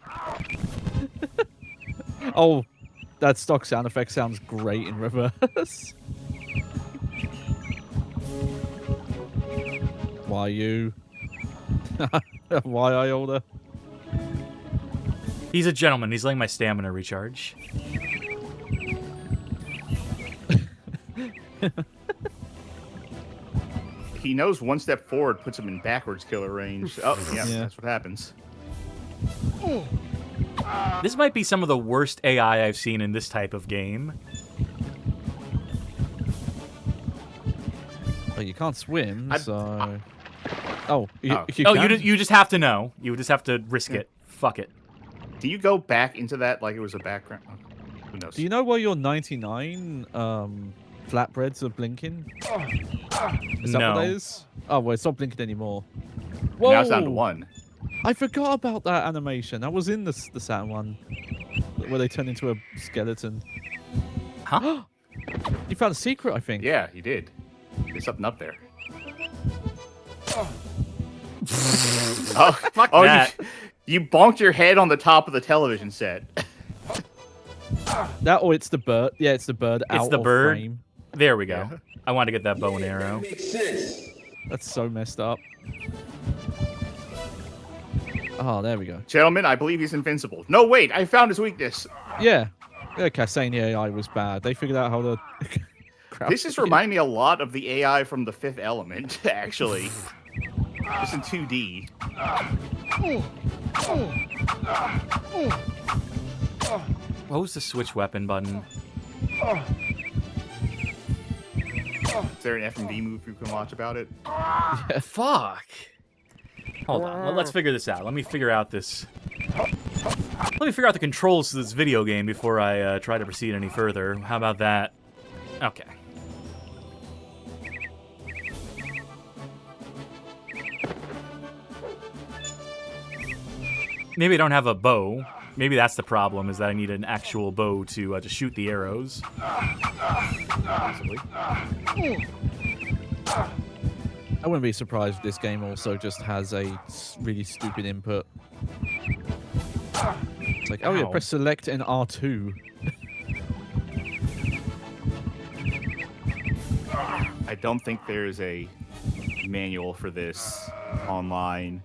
D: Oh, that stock sound effect sounds great in reverse. Why you? Why I older?
A: He's a gentleman. He's letting my stamina recharge.
B: He knows one step forward puts him in backwards killer range. Oh, yeah,
D: Yeah.
B: that's what happens.
A: This might be some of the worst AI I've seen in this type of game.
D: Well, you can't swim,
B: I-
D: so. Oh,
B: Oh.
D: you
A: Oh,
D: can?
A: you just have to know. You just have to risk it. Fuck it.
B: Do you go back into that like it was a background? Oh, who knows?
D: Do you know where your 99 flatbreads are blinking? Is that
A: No.
D: what that is? Oh, well, it's not blinking anymore.
B: Now it's down to
D: Whoa!
B: one.
D: I forgot about that animation. That was in the Saturn one, where they turn into a skeleton.
A: Huh?
D: You found a secret, I think.
B: Yeah, he did. There's something up there. Oh,
A: Fuck
B: oh,
A: that.
B: you bonked your head on the top of the television set.
D: That, or it's the bird. Yeah, it's the bird out
A: the
D: of
A: bird?
D: frame.
A: There we go.
B: Yeah.
A: I want to get that bow and arrow.
D: That's so messed up. Oh, there we go.
B: Gentlemen, I believe he's invincible. No, wait, I found his weakness.
D: Yeah. Yeah, Cassane AI was bad. They figured out how to... crap
B: This is
D: it.
B: reminding me a lot of the AI from The Fifth Element, actually. Just in 2D.
A: What was the switch weapon button?
B: Is there an FMV move you can watch about it?
A: Fuck. Hold on. Let's figure this out. Let me figure out this. Let me figure out the controls to this video game before I try to proceed any further. How about that? Okay. Maybe I don't have a bow. Maybe that's the problem, is that I need an actual bow to shoot the arrows.
B: Possibly.
D: I wouldn't be surprised if this game also just has a really stupid input. It's like, oh yeah,
A: Ow.
D: press select and R2.
B: I don't think there's a manual for this online.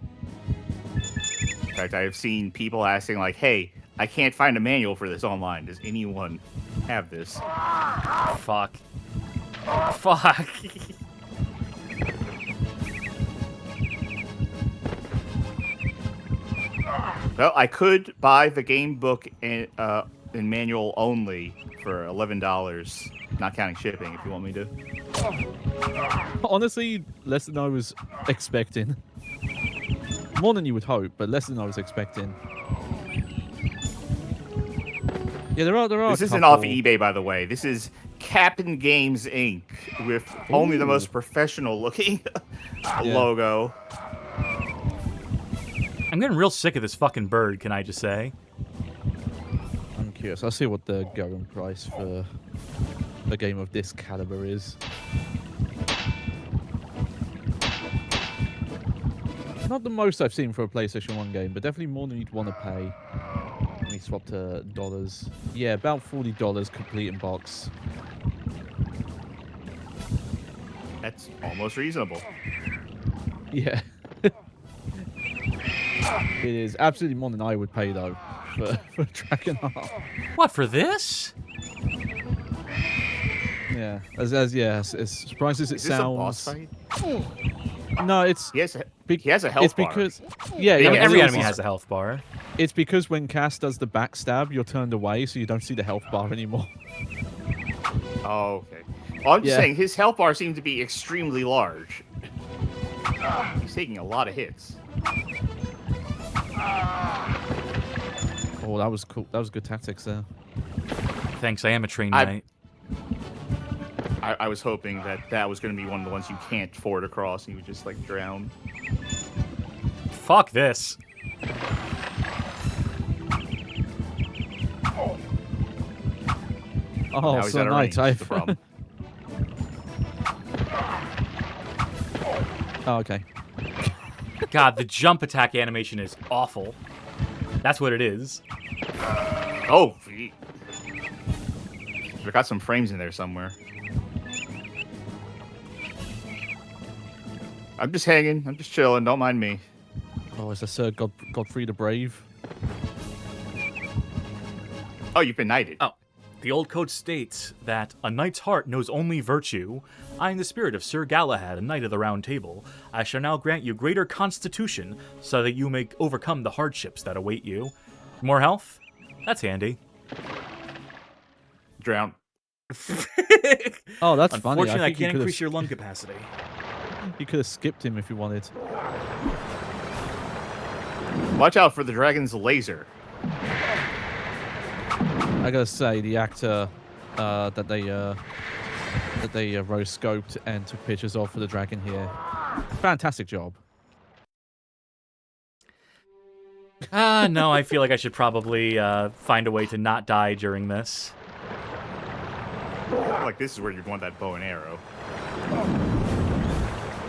B: In fact, I have seen people asking, like, hey, I can't find a manual for this online. Does anyone have this?
A: Fuck. Fuck.
B: Well, I could buy the game book in manual only for $11, not counting shipping, if you want me to.
D: Honestly, less than I was expecting. More than you would hope, but less than I was expecting. Yeah, there are.
B: This
D: a
B: isn't
D: couple...
B: off eBay, by the way. This is Captain Games Inc. with only the
D: Ooh.
B: most professional looking
D: Yeah.
B: logo.
A: I'm getting real sick of this fucking bird, can I just say?
D: I'm curious. I'll see what the going price for a game of this caliber is. Not the most I've seen for a PlayStation 1 game, but definitely more than you'd want to pay. Let me swap to dollars. Yeah, about $40 complete in box.
B: That's almost reasonable.
D: Yeah. It is absolutely more than I would pay though for DragonHeart.
A: What, for this?
D: Yeah, as surprised as it
B: Is this a boss
D: sounds.
B: fight?
D: No, it's
B: He has a health
D: it's
B: bar.
D: because
A: I mean,
B: Yeah,
A: every
B: it's-
A: enemy has a health bar.
D: It's because when Cass does the backstab, you're turned away, so you don't see the health bar anymore.
B: Oh, okay. Well, I'm just
D: Yeah.
B: saying, his health bar seems to be extremely large. He's taking a lot of hits.
D: Oh, that was cool. That was good tactics there.
A: Thanks, I am a trained knight.
B: I was hoping that was going to be one of the ones you can't ford across and you would just, like, drown.
A: Fuck this.
D: Oh,
B: Now he's
D: so
B: out of range,
D: nice.
B: is the problem.
D: Oh, okay.
A: God, the jump attack animation is awful. That's what it is.
B: Oh! I got some frames in there somewhere. I'm just hanging. I'm just chilling. Don't mind me.
D: Oh, is this Godfrey the Brave?
B: Oh, you've been knighted.
A: Oh. The old code states that a knight's heart knows only virtue. I am the spirit of Sir Galahad, a knight of the Round Table. I shall now grant you greater constitution, so that you may overcome the hardships that await you. More health? That's handy.
B: Drown.
D: Oh, that's funny.
A: Unfortunately, I
D: think
A: can't increase your lung capacity.
D: You could have skipped him if you wanted.
B: Watch out for the dragon's laser.
D: I gotta say, the actor that they rose scoped and took pictures of for the dragon here, fantastic job.
A: No, I feel like I should probably find a way to not die during this.
B: Like, this is where you'd want that bow and arrow.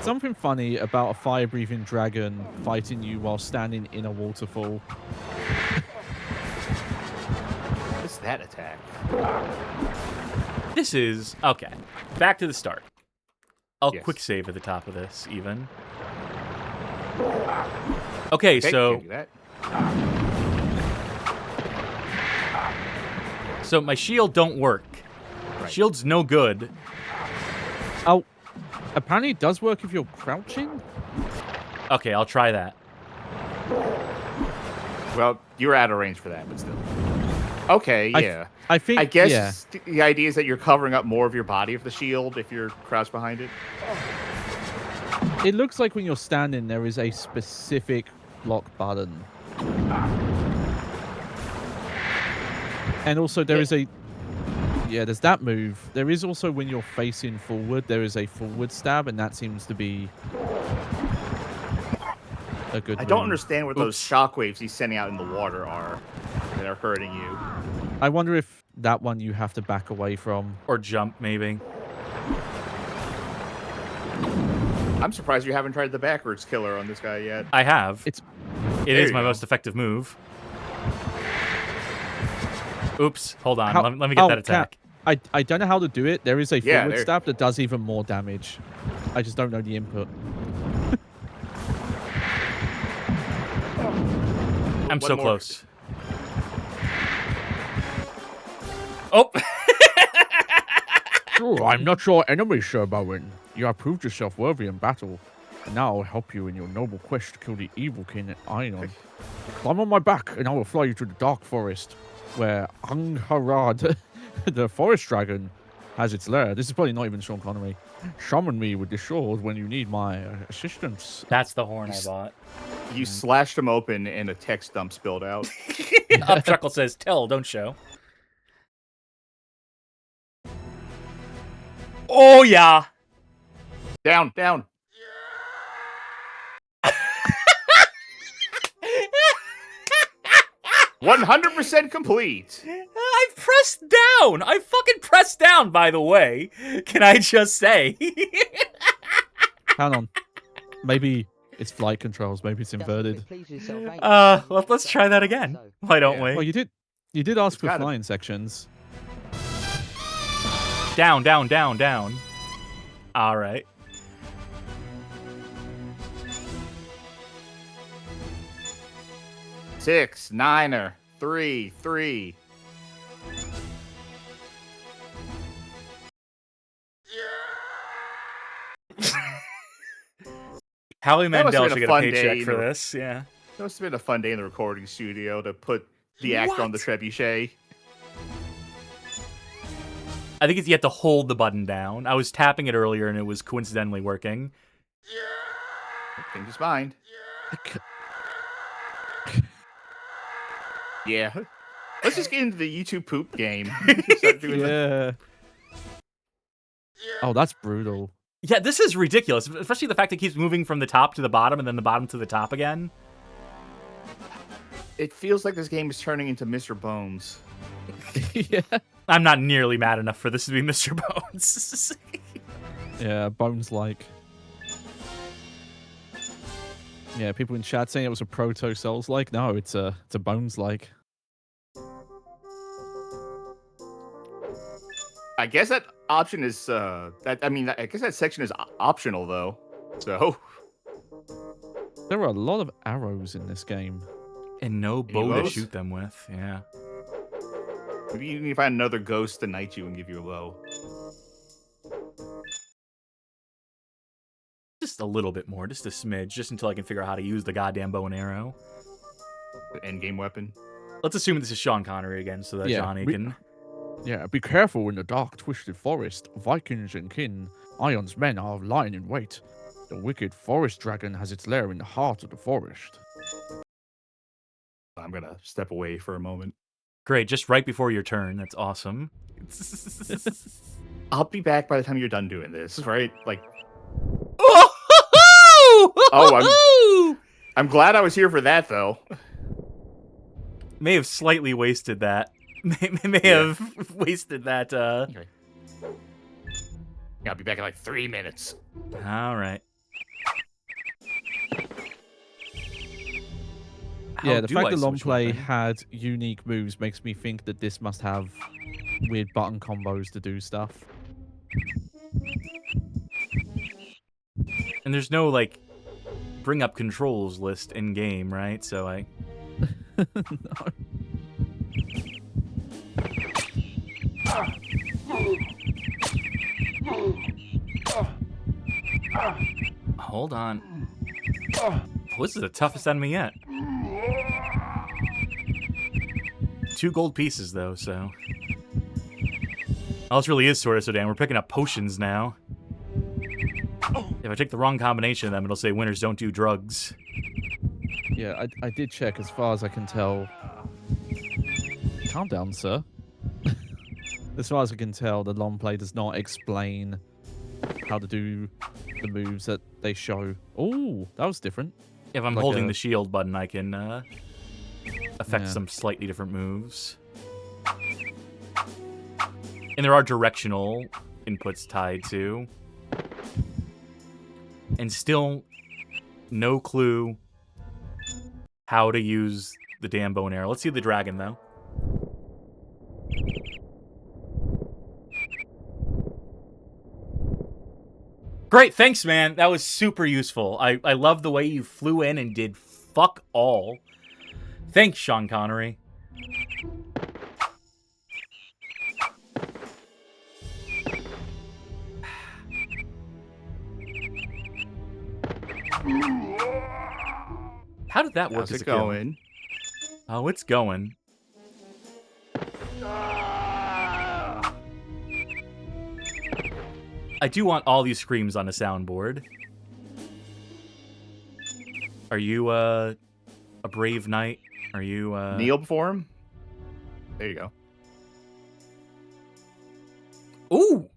D: Something funny about a fire-breathing dragon fighting you while standing in a waterfall.
B: What's that attack?
A: This is... Okay, back to the start. I'll
B: Yes.
A: quick save at the top of this, even. Okay, so...
B: Can't do that.
A: So my shield don't work.
B: Right.
A: Shield's no good.
D: Oh, apparently it does work if you're crouching?
A: Okay, I'll try that.
B: Well, you're out of range for that, but still. Okay, yeah.
D: I think,
B: I guess
D: yeah.
B: the idea is that you're covering up more of your body with the shield if you're crouched behind it.
D: It looks like when you're standing, there is a specific block button. And also there is a... Yeah, there's that move. There is also when you're facing forward, there is a forward stab, and that seems to be a good
B: I don't
D: move.
B: understand what those shockwaves he's sending out in the water are that are hurting you.
D: I wonder if that one you have to back away from.
A: Or jump, maybe.
B: I'm surprised you haven't tried the backwards killer on this guy yet.
A: I have.
D: It's
A: It
B: There
A: is
B: you
A: my
B: go.
A: most effective move. Oops, hold on.
D: How-
A: Let me get that
D: Cat,
A: attack.
D: I don't know how to do it. There is a
B: Yeah,
D: forward
B: there-
D: stab that does even more damage. I just don't know the input.
A: I'm
B: One
A: so
B: more.
A: close. Oh!
D: Oh, I'm not your enemy, Sir Bowen. You have proved yourself worthy in battle. And now I'll help you in your noble quest to kill the evil king at Ainon. Climb on my back, and I will fly you to the dark forest, where Angharad, the forest dragon, has its lair. This is probably not even Sean Connery. Summon me with the sword when you need my assistance.
A: That's the horn I bought.
B: You slashed him open and a text dump spilled out.
A: Upchuckle says, tell, don't show. Oh, yeah.
B: Down, down. Yeah. 100% complete.
A: I pressed down. I fucking pressed down, by the way. Can I just say?
D: Hang on. Maybe it's flight controls. Maybe it's inverted.
A: Let's try that again. Why don't
B: Yeah.
D: Well,
A: we?
D: you did ask for
B: gotta-
D: flying sections.
A: Down, down, down, down. All right.
B: Six, niner, 3, 3.
A: Howie
B: That must have
A: Mandel
B: been
A: should
B: a
A: get a
B: fun
A: paycheck
B: day,
A: for
B: you know.
A: this. Yeah.
B: That must have been a fun day in the recording studio to put the actor on the trebuchet.
A: I think it's you have to hold the button down. I was tapping it earlier and it was coincidentally working.
B: Change his mind. Yeah. Let's just get into the YouTube poop game. Start doing
D: Yeah. Oh, that's brutal.
A: Yeah, this is ridiculous, especially the fact it keeps moving from the top to the bottom and then the bottom to the top again.
B: It feels like this game is turning into Mr. Bones.
D: Yeah.
A: I'm not nearly mad enough for this to be Mr. Bones.
D: Yeah, Bones like. Yeah, people in chat saying it was a proto Souls like. No, it's a Bones like.
B: I guess that option is I guess that section is optional though. So
D: There are a lot of arrows in this game.
A: And no bow to
B: bows?
A: shoot them with, yeah.
B: maybe you need to find another ghost to knight you and give you a bow.
A: Just a little bit more, just a smidge, just until I can figure out how to use the goddamn bow and arrow.
B: The end game weapon.
A: Let's assume this is Sean Connery again, so that
D: Yeah,
A: Johnny
D: we-
A: can...
D: Yeah, be careful in the dark, twisted forest. Vikings and kin, Ion's men are lying in wait. The wicked forest dragon has its lair in the heart of the forest.
B: I'm gonna step away for a moment.
A: Great, just right before your turn. That's awesome.
B: I'll be back by the time you're done doing this, right? Like,
A: Oh,
B: I'm glad I was here for that though.
A: May have slightly wasted that. May
B: Yeah.
A: have wasted that.
B: Okay. I'll be back in like 3 minutes.
A: All right.
D: Yeah,
A: How
D: the
A: do
D: fact
A: I
D: that long
A: switch
D: play
A: weapon?
D: had unique moves makes me think that this must have weird button combos to do stuff.
A: And there's no like bring up controls list in game, right? So I.
D: No.
A: Hold on. Oh, this is the toughest enemy yet. 2 gold pieces though, so. Oh, this really is Sword of Sodan. We're picking up potions now. If I take the wrong combination of them, it'll say winners don't do drugs.
D: Yeah, I did check. As far as I can tell. Calm down, sir. As far as I can tell, the long play does not explain how to do the moves that they show. Oh, that was different.
A: If I'm
D: Like
A: holding
D: a-
A: the shield button, I can affect
D: Yeah.
A: some slightly different moves. And there are directional inputs tied to. And still no clue how to use the damn bow and arrow. Let's see the dragon, though. Great, thanks, man. That was super useful. I love the way you flew in and did fuck all. Thanks, Sean Connery. How did that work?
B: How's
A: as
B: it
A: a kill?
B: going?
A: Oh, it's going. I do want all these screams on a soundboard. Are you a brave knight? Are you
B: Kneel before him? There you go.
A: Ooh!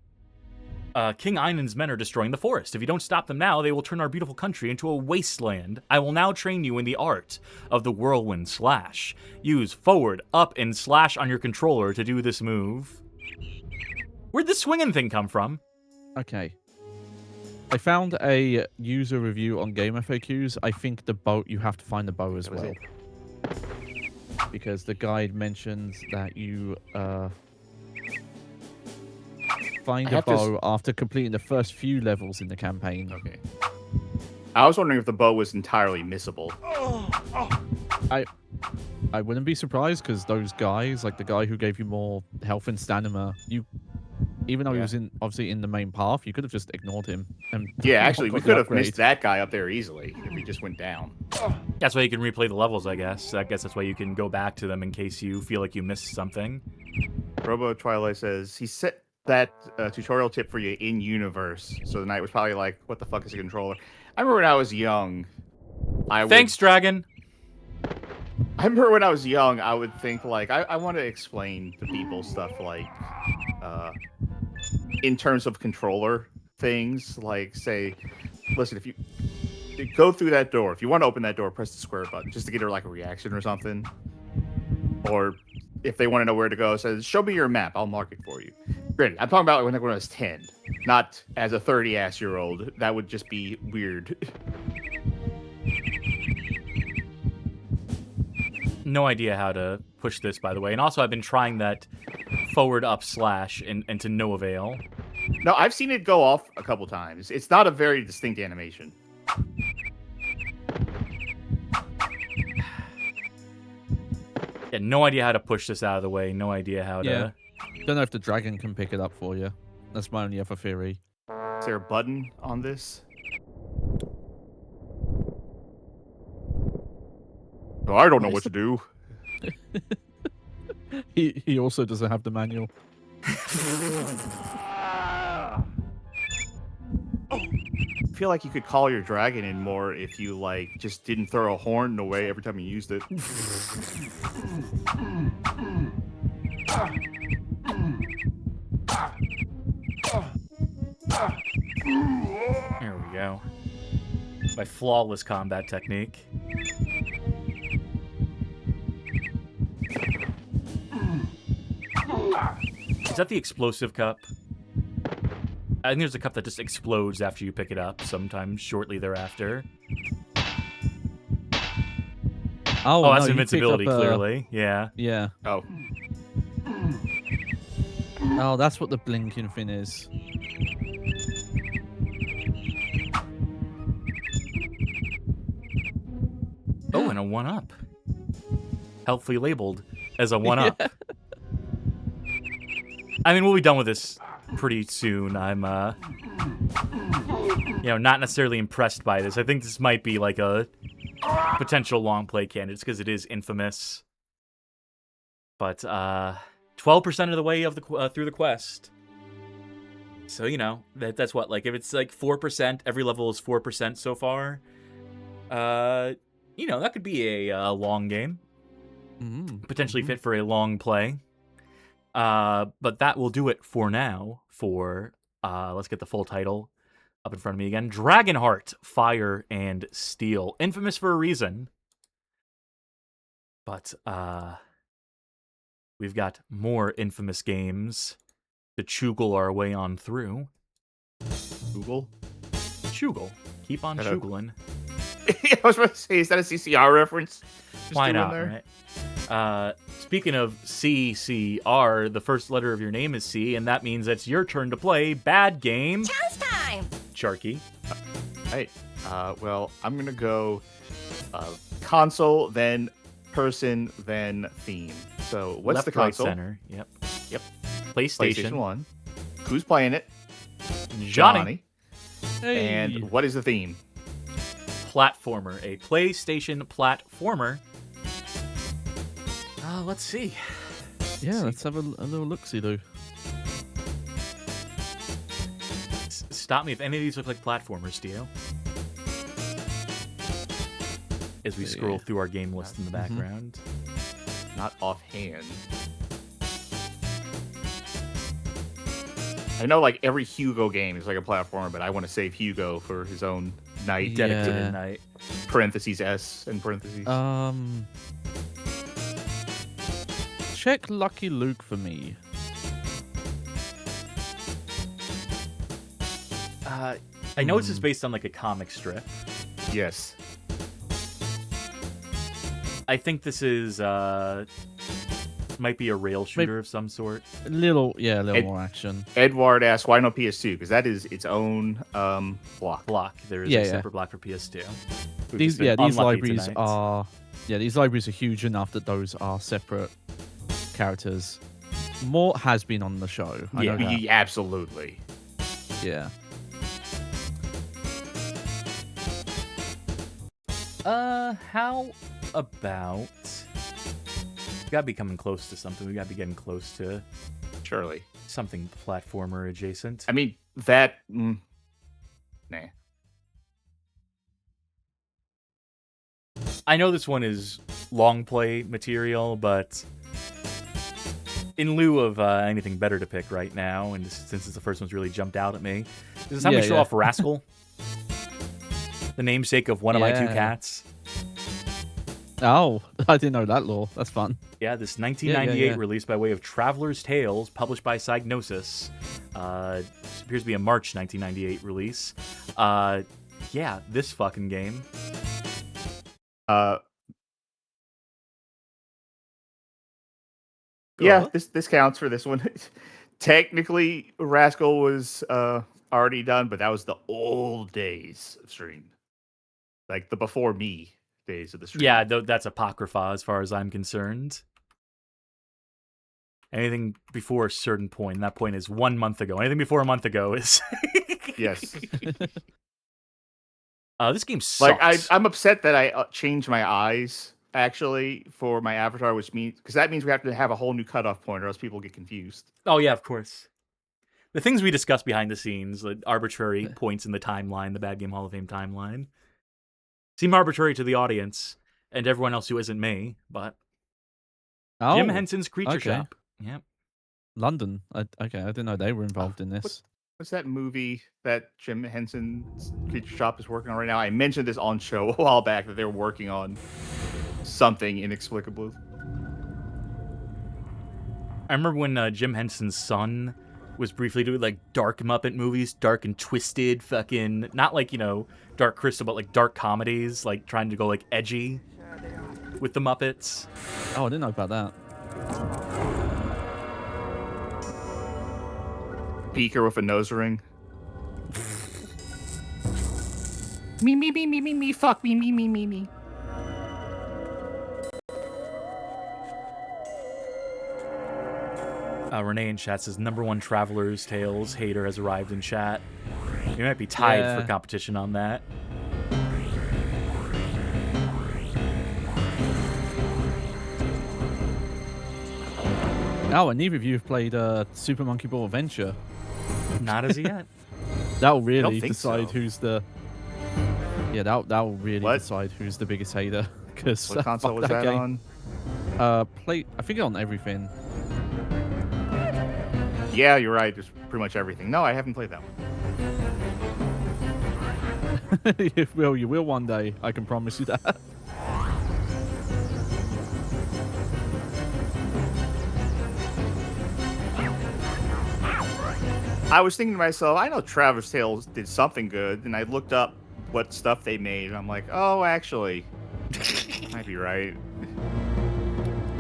A: King Einan's men are destroying the forest. If you don't stop them now, they will turn our beautiful country into a wasteland. I will now train you in the art of the whirlwind slash. Use forward, up, and slash on your controller to do this move. Where'd this swinging thing come from?
D: Okay. I found a user review on Game FAQs. I think the bow, you have to find the bow as
B: That was
D: well.
B: it.
D: Because the guide mentions that you find
B: I
D: a
B: have to s-
D: bow after completing the first few levels in the campaign.
B: Okay. I was wondering if the bow was entirely missable.
D: I wouldn't be surprised because those guys, like the guy who gave you more health and stamina, even though he
B: Yeah.
D: was obviously in the main path, you could have just ignored him. And
B: Yeah, actually, we
D: got the
B: could have
D: upgrade.
B: missed that guy up there easily if he just went down.
A: That's why you can replay the levels, I guess. I guess that's why you can go back to them in case you feel like you missed something.
B: Robo Twilight says he set that tutorial tip for you in universe, so the knight was probably like, "What the fuck is a controller?" I remember when I was young.
A: Thanks, Dragon.
B: I I remember when I was young, I would think like I want to explain to people stuff like in terms of controller things, like say, listen, if you go through that door, if you want to open that door, press the square button just to get her like a reaction or something. Or if they want to know where to go, says, show me your map, I'll mark it for you. Granted, I'm talking about when I was 10, not as a 30-ass-year-old. That would just be weird.
A: No idea how to push this, by the way. And also, I've been trying that forward up slash and to no avail.
B: No, I've seen it go off a couple times. It's not a very distinct animation.
A: Yeah, no idea how to push this out of the way. No idea how to...
D: Yeah. Don't know if the dragon can pick it up for you. That's my only other theory.
B: Is there a button on this? Oh, I don't know what to do.
D: He also doesn't have the manual.
B: I feel like you could call your dragon in more if you like just didn't throw a horn away every time you used it.
A: There we go. My flawless combat technique. Is that the explosive cup? I think there's a cup that just explodes after you pick it up, sometimes shortly thereafter.
D: Oh,
A: that's
D: no,
A: invincibility, clearly. Yeah.
D: Yeah.
B: Oh.
D: Oh, that's what the blinking thing is.
A: Oh, and a 1-up. Helpfully labeled as a 1-up.
D: Yeah.
A: I mean, we'll be done with this pretty soon. I'm, not necessarily impressed by this. I think this might be like a potential long play candidate because it is infamous. But 12% of the way of the through the quest. So that's what, like, if it's like 4%, every level is 4% so far. That could be a long game. Potentially fit for a long play. But that will do it for now for, let's get the full title up in front of me again. DragonHeart, Fire and Steel. Infamous for a reason. But, we've got more infamous games to choogle our way on through.
B: Google?
A: Choogle. Keep on choogling.
B: I was about to say, is that a CCR reference? Just
A: Why
B: threw in
A: not,
B: there?
A: right? Speaking of CCR, the first letter of your name is C, and that means it's your turn to play Bad Game.
E: Chance time!
A: Charky.
B: Hey, well, I'm going to go console, then person, then theme. So what's
A: Left,
B: the console?
A: Right, center. Yep.
B: Yep.
A: PlayStation.
B: 1. Who's playing it?
A: Johnny.
D: Hey.
B: And what is the theme?
A: Platformer. A PlayStation platformer. Let's see.
D: Yeah, let's have a little look-see, though.
A: Stop me if any of these look like platformers, Dio. As we scroll through our game list in the background.
B: Not offhand. I know, like, every Hugo game is like a platformer, but I want to save Hugo for his own night.
A: Dedicated night.
B: Parentheses S and parentheses.
D: Check Lucky Luke for me.
A: I know this is based on like a comic strip.
B: Yes.
A: I think this is might be a rail shooter of some sort.
D: A little more action.
B: Edward asks, why no PS2? Because that is its own block.
A: There is a separate block for PS2.
D: These libraries are huge enough that those are separate characters. More has been on the show. I know that.
B: Absolutely.
D: Yeah.
A: How about... We gotta be coming close to something. We gotta be getting close to...
B: Surely.
A: Something platformer adjacent.
B: I mean, that... Nah.
A: I know this one is long play material, but in lieu of anything better to pick right now, and since it's the first one's really jumped out at me, this is time we show off Rascal, the namesake of one of my 2 cats.
D: Oh, I didn't know that lore. That's fun.
A: Yeah, this 1998 release by way of Traveler's Tales, published by Psygnosis. This appears to be a March 1998 release. Yeah, this fucking game.
B: Yeah, this counts for this one. Technically, Rascal was already done, but that was the old days of stream, like the before me days of the stream.
A: Yeah, that's apocrypha as far as I'm concerned. Anything before a certain point, and that point is 1 month ago. Anything before a month ago is
B: Yes.
A: This game sucks.
B: Like I'm upset that I changed my eyes actually for my avatar, which means because that means we have to have a whole new cutoff point, or else people get confused.
A: Oh yeah, of course. The things we discuss behind the scenes, like arbitrary points in the timeline, the Bad Game Hall of Fame timeline, seem arbitrary to the audience and everyone else who isn't me. But Jim Henson's Creature Shop. Yep.
D: London. Okay, I didn't know they were involved in this.
B: What's that movie that Jim Henson's Creature Shop is working on right now? I mentioned this on show a while back that they were working on something inexplicable.
A: I remember when Jim Henson's son was briefly doing like dark Muppet movies, dark and twisted, fucking not like, you know, Dark Crystal, but like dark comedies, like trying to go like edgy with the Muppets.
D: Oh, I didn't know about that.
B: Beaker with a nose ring. me, fuck me.
A: Renee in chat says #1 Traveler's Tales hater has arrived in chat. You might be tied for competition on that.
D: Oh, and neither of you have played Super Monkey Ball Adventure.
A: Not as yet.
D: That'll really decide
B: so.
D: who's the. Yeah, that'll really decide who's the biggest hater. Because
B: what console was that
D: game.
B: on?
D: I think on everything.
B: Yeah, you're right. There's pretty much everything. No, I haven't played that one.
D: You will one day. I can promise you that.
B: I was thinking to myself, I know Traveler's Tales did something good, and I looked up what stuff they made, and I'm like, oh, actually, might be right.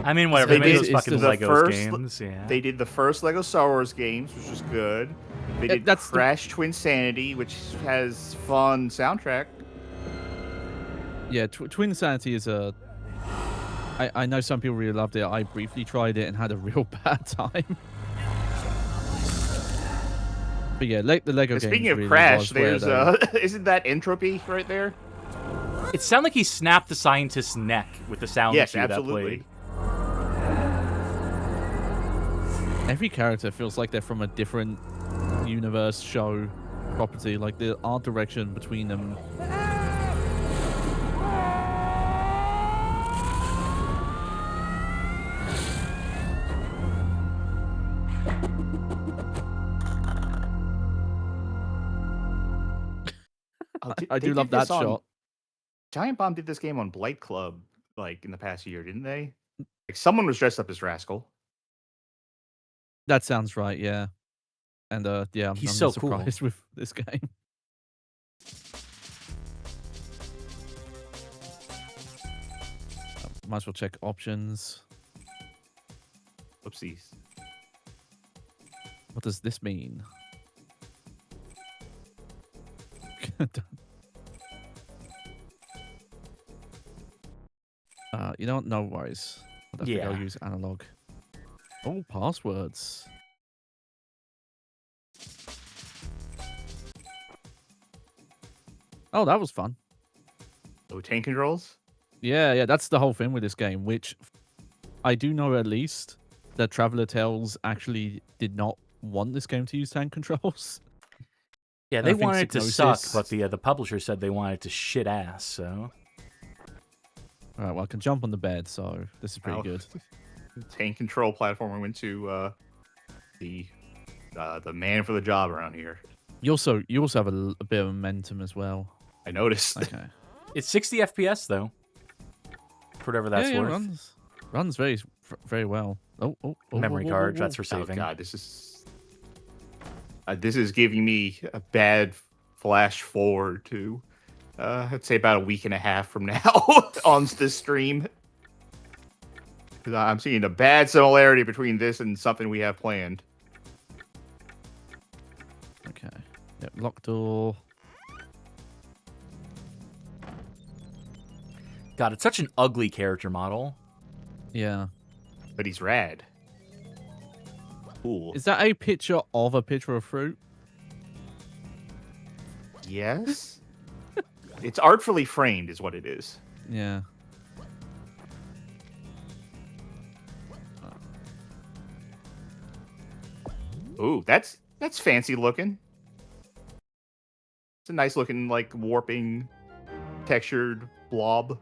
A: I mean, whatever. They made those fucking Lego games. Yeah.
B: They did the first Lego Star Wars games, which was good. They did Crash Twinsanity, which has fun soundtrack.
D: Yeah, Twinsanity is a. I know some people really loved it. I briefly tried it and had a real bad time. But yeah, the Lego games.
B: Speaking of
D: really
B: Crash, there's isn't that Entropy right there?
A: It sounded like he snapped the scientist's neck with the sound cue that played.
D: Every character feels like they're from a different universe, show, property. Like the art direction between them. I do love that shot.
B: Giant Bomb did this game on Blight Club, like in the past year, didn't they? Like someone was dressed up as Rascal.
D: That sounds right, yeah. And yeah,
A: he's
D: I'm
A: so
D: surprised
A: cool
D: with this game. Might as well check options.
B: Oopsies.
D: What does this mean? You know what? No worries. I think I'll use analog. Oh, passwords. Oh, that was fun.
B: Oh, tank controls?
D: Yeah, that's the whole thing with this game, which I do know at least that Traveler Tales actually did not want this game to use tank controls.
A: Yeah, they wanted it to suck, but the publisher said they wanted it to shit ass, so...
D: All right, well, I can jump on the bed, so this is pretty good.
B: Tank control platform. We went to the man for the job around here.
D: You also have a bit of momentum as well.
B: I noticed.
D: Okay.
A: It's 60 FPS though. For whatever that's
D: yeah,
A: worth.
D: runs very well. Oh,
A: Memory card. That's for
B: Oh
A: saving.
B: god, this is giving me a bad flash forward to, I'd say about a week and a half from now on this stream. 'Cause I'm seeing a bad similarity between this and something we have planned.
D: Okay. Yep, lock door.
A: God, it's such an ugly character model.
D: Yeah.
B: But he's rad. Cool.
D: Is that a picture of a picture of fruit?
B: Yes. It's artfully framed, is what it is.
D: Yeah.
B: Ooh, that's fancy looking. It's a nice looking, like, warping, textured blob.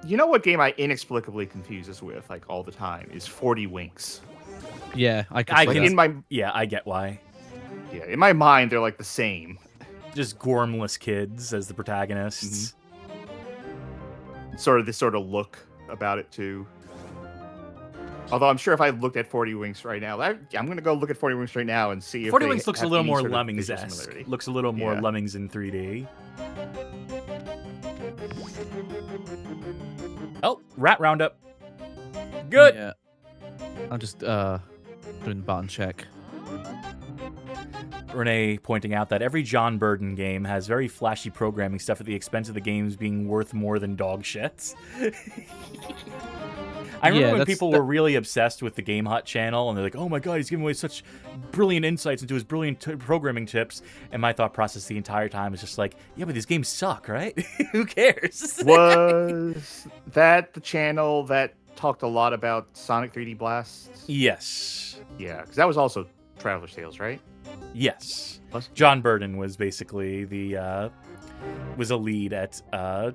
B: You know what game I inexplicably confuse this with, like, all the time, is 40 Winks.
D: Yeah, I can.
A: I
B: Like,
A: can-
B: in my
A: Yeah, I get why.
B: in my mind, they're, like, the same.
A: Just gormless kids as the protagonists.
B: Sort of this sort of look about it, too. Although I'm sure if I looked at 40 Winks right now, I'm going to go look at 40 Winks right now and see if
A: 40
B: they
A: Winks looks a
B: have
A: little
B: any
A: more
B: sort of visual
A: Lemmings-esque.
B: similarity.
A: Looks a little more
B: Yeah.
A: Lemmings in 3D. Oh, rat roundup. Good.
D: Yeah. I'm just doing button check.
A: Renee pointing out that every John Burden game has very flashy programming stuff at the expense of the games being worth more than dog shit. I remember when people were really obsessed with the Game Hut channel, and they're like, oh my god, he's giving away such brilliant insights into his brilliant programming tips. And my thought process the entire time is just like, yeah, but these games suck, right? Who cares?
B: Was that the channel that talked a lot about Sonic 3D Blasts?
A: Yes.
B: Yeah, because that was also Traveler's Tales, right?
A: Yes.
B: Plus-
A: John Burden was basically was a lead at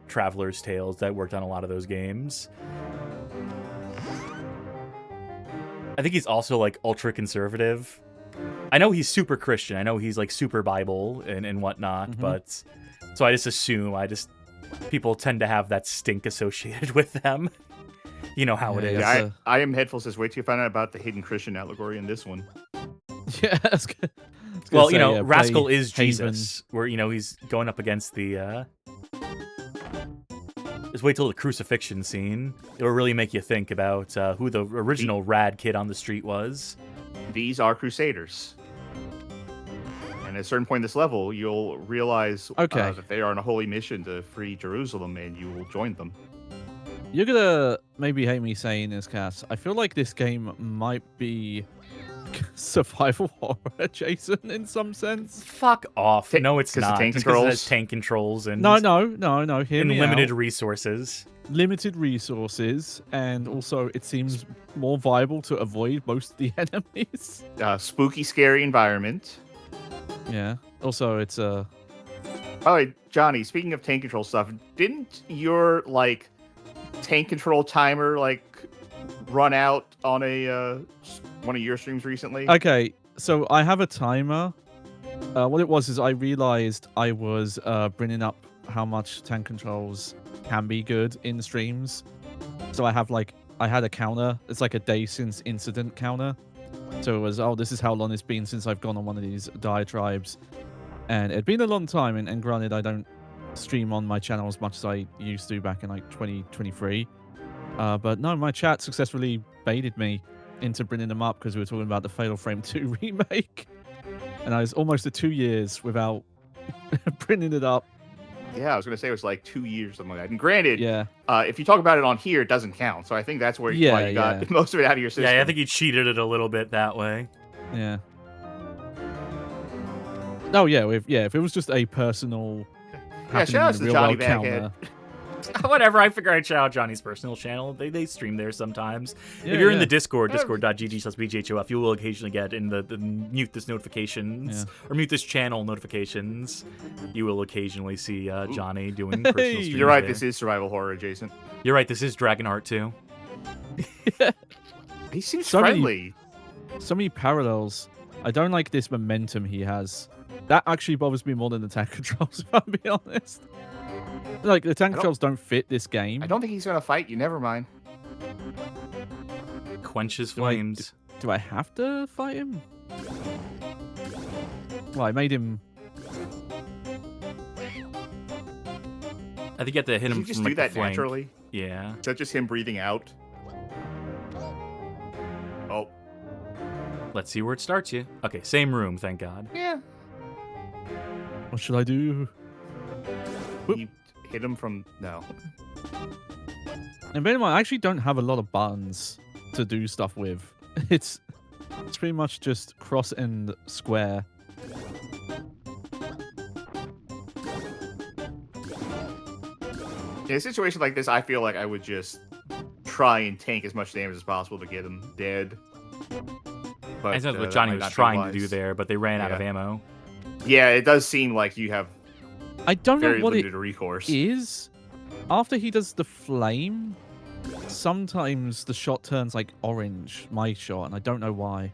A: Traveler's Tales that worked on a lot of those games. I think he's also like ultra conservative. I know he's super Christian. I know he's like super Bible and whatnot, but so I just assume people tend to have that stink associated with them. You know how it is.
B: Yeah, I am Headful says, wait till you find out about the hidden Christian allegory in this one.
D: Yeah.
A: Well, Rascal is Jesus, where he's going up against the. Just wait till the crucifixion scene. It'll really make you think about who the original rad kid on the street was.
B: These are Crusaders. And at a certain point in this level, you'll realize that they are on a holy mission to free Jerusalem, and you will join them.
D: You're gonna maybe hate me saying this, Cass. I feel like this game might be survival horror adjacent in some sense.
A: Fuck off. No, it's
B: 'cause of
A: not.
B: tank
A: It's 'cause it
B: controls?
A: has tank controls and
D: No. Hear
A: and
D: me
A: limited
D: out.
A: resources.
D: Limited resources, and also it seems more viable to avoid most of the enemies.
B: Spooky, scary environment.
D: Yeah. Also, it's
B: By the way, Johnny, speaking of tank control stuff, didn't your, like, tank control timer, like, run out on a one of your streams recently?
D: Okay, so I have a timer. What it was is I realized I was bringing up how much tank controls can be good in streams. So I had a counter. It's like a day since incident counter. So it was, this is how long it's been since I've gone on one of these diatribes. And it'd been a long time, and granted, I don't stream on my channel as much as I used to back in like 2023. But no, my chat successfully baited me into bringing them up because we were talking about the Fatal Frame 2 remake. And I was almost at 2 years without bringing it up.
B: Yeah, I was going to say it was like 2 years, something like that. And granted,
D: Yeah.
B: If you talk about it on here, it doesn't count. So I think that's why you got most of it out of your system.
A: Yeah, I think he cheated it a little bit that way.
D: Yeah. Oh yeah, if it was just a personal
B: Yeah, shout out to
D: real
B: Johnny
D: world counter.
B: Baghead.
A: Whatever. I figure I'd shout out Johnny's personal channel. They stream there sometimes.
D: Yeah,
A: If you're in
D: yeah.
A: the Discord, discord.gg/BGHOF, you will occasionally get in the mute this notifications or mute this channel notifications. You will occasionally see Johnny doing personal streams.
B: You're right.
A: there.
B: This is survival horror adjacent.
A: You're right. This is DragonHeart too.
B: He seems
D: So many-
B: friendly.
D: So many parallels. I don't like this momentum he has. That actually bothers me more than the tank controls, if I'm being honest. Like, the tank controls don't fit this game.
B: I don't think he's gonna fight you. Never mind.
A: Quenches
D: Do I-
A: flames.
D: Do I have to fight him? Well, I made him...
A: I think you have to hit
B: Did
A: him
B: you just
A: from
B: do
A: like,
B: that
A: the flank.
B: naturally?
A: Yeah.
B: Is that just him breathing out? Oh,
A: Let's see where it starts you. Okay, same room, thank God.
B: yeah.
D: What should I do? Whoop.
B: You hit him from no.
D: And bear in mind, I actually don't have a lot of buttons to do stuff with. It's pretty much just cross and square.
B: In a situation like this, I feel like I would just try and tank as much damage as possible to get him dead. But
A: I think that's what
B: that
A: Johnny
B: might
A: was
B: not be
A: trying to do
B: wise.
A: there, but they ran out of
B: Yeah.
A: ammo.
B: Yeah, it does seem like you have
D: I don't
B: very
D: know what
B: limited
D: it
B: recourse.
D: is. After he does the flame, sometimes the shot turns like orange, my shot, and I don't know why.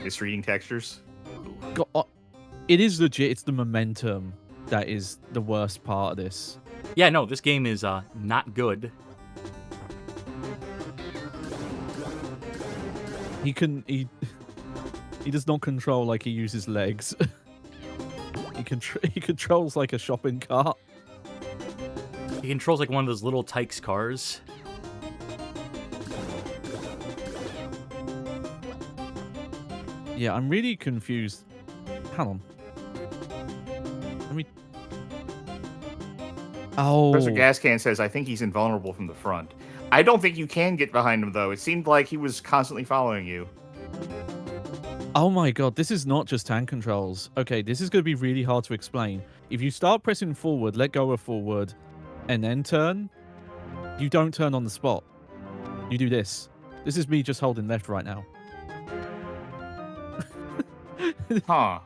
B: It's reading textures.
D: It is legit. It's the momentum that is the worst part of this.
A: Yeah, no, this game is not good.
D: He does not control like he uses legs. he controls like a shopping cart.
A: He controls like one of those little Tykes cars.
D: Yeah, I'm really confused. Hang on. Let me. Oh.
B: Professor Gascan says, I think he's invulnerable from the front. I don't think you can get behind him, though. It seemed like he was constantly following you.
D: Oh my god, this is not just tank controls. Okay, this is going to be really hard to explain. If you start pressing forward, let go of forward, and then turn, you don't turn on the spot. You do this. This is me just holding left right now.
B: Huh.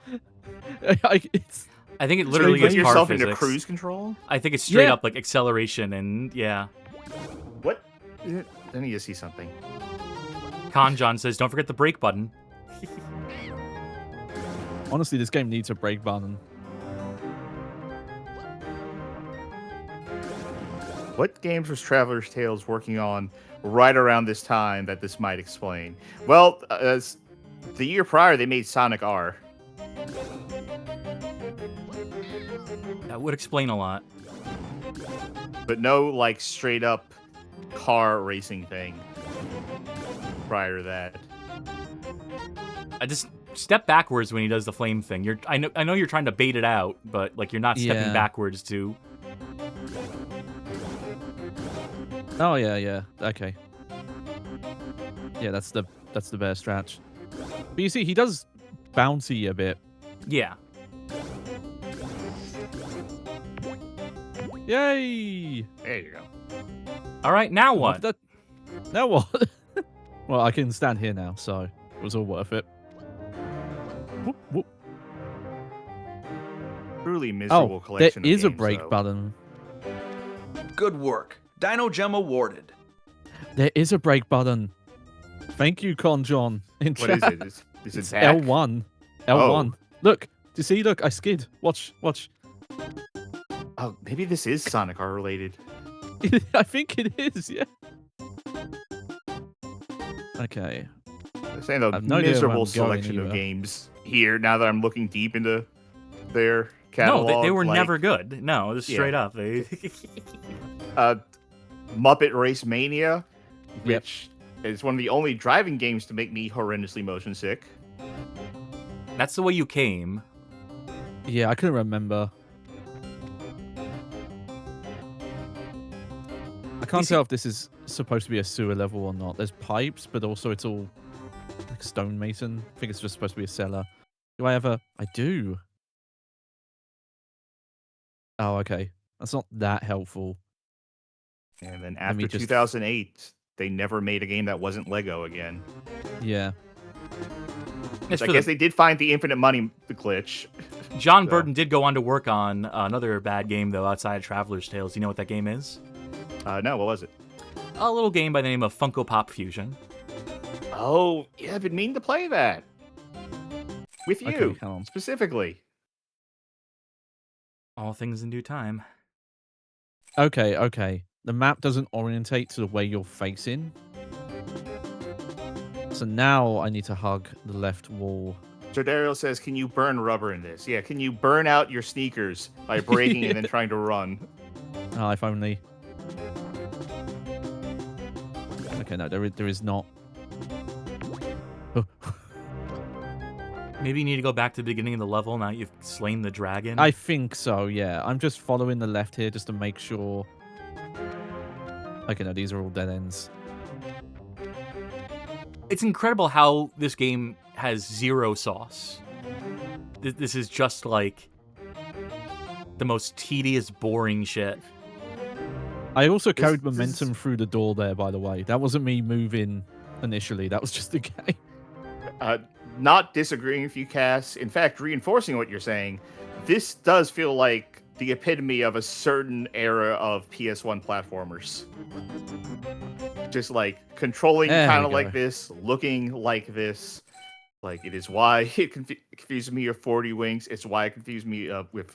D: It's,
A: I think it
B: So
A: literally
B: you
A: is
B: put
A: car
B: yourself into
A: physics.
B: cruise control?
A: I think it's straight
D: Yeah.
A: up like acceleration and yeah.
B: What? I need to see something.
A: Con John says, don't forget the brake button.
D: honestly, this game needs a brake button.
B: What games was Traveler's Tales working on right around this time that this might explain? Well, the year prior, they made Sonic R.
A: That would explain a lot.
B: But no, like, straight up car racing thing prior to that.
A: I just step backwards when he does the flame thing. I know you're trying to bait it out, but like you're not stepping
D: Yeah.
A: backwards to.
D: Oh yeah. Okay. Yeah, that's the bear stretch. But you see, he does bouncy a bit.
A: Yeah.
D: Yay!
B: There you go.
A: All right, now what?
D: Now what? Well, I can stand here now, so it was all worth it. Whoop, whoop.
B: Truly miserable
D: Oh, there
B: collection of
D: is a
B: games,
D: break
B: though.
D: button.
E: Good work. Dino Gem awarded.
D: There is a break button. Thank you, Con John. In
B: What is
D: chat.
B: it? Is it
D: It's
B: back?
D: L1. L1.
B: Oh.
D: Look. Do you see? Look, I skid. Watch.
B: Oh, maybe this is Sonic R related.
D: I think it is, yeah. Okay.
B: They're saying the
D: I've no idea where
B: miserable
D: I'm going
B: selection of
D: either.
B: games here. Now that I'm looking deep into their
A: No,
B: catalog,
A: they were
B: like,
A: never good. No, just
B: Yeah.
A: straight up. They
B: Muppet Race Mania,
D: Yep.
B: which is one of the only driving games to make me horrendously motion sick.
A: That's the way you came.
D: Yeah, I couldn't remember. I can't tell if this is supposed to be a sewer level or not. There's pipes, but also it's all like stonemason. I think it's just supposed to be a cellar. Do I ever? I do. Oh, okay. That's not that helpful.
B: And then
D: me
B: after
D: just-
B: 2008, they never made a game that wasn't Lego again.
D: Yeah.
A: It's
B: I
A: for
B: guess
A: the-
B: they did find the infinite money glitch.
A: John
B: So-
A: Burton did go on to work on another bad game, though, outside of Traveler's Tales. Do you know what that game is?
B: No, what was it?
A: A little game by the name of Funko Pop Fusion.
B: Oh, yeah, I've been meaning to play that. With you,
D: Okay, come on.
B: specifically.
A: All things in due time.
D: Okay. The map doesn't orientate to the way you're facing. So now I need to hug the left wall.
B: Jordero says, can you burn rubber in this? Yeah, can you burn out your sneakers by breaking and then trying to run?
D: Oh, if only. Okay, no, there is not.
A: Maybe you need to go back to the beginning of the level now that you've slain the dragon.
D: I think so, yeah. I'm just following the left here just to make sure. Okay, no, these are all dead ends.
A: It's incredible how this game has zero sauce. This is just like the most tedious, boring shit.
D: I also carried
B: this
D: momentum through the door there, by the way. That wasn't me moving initially. That was just the game.
B: Not disagreeing with you, Cass. In fact, reinforcing what you're saying, this does feel like the epitome of a certain era of PS1 platformers. Just like controlling
D: There we
B: kind of
D: go.
B: like this, looking like this. Like it is why it confused me with 40 Winks. It's why it confused me with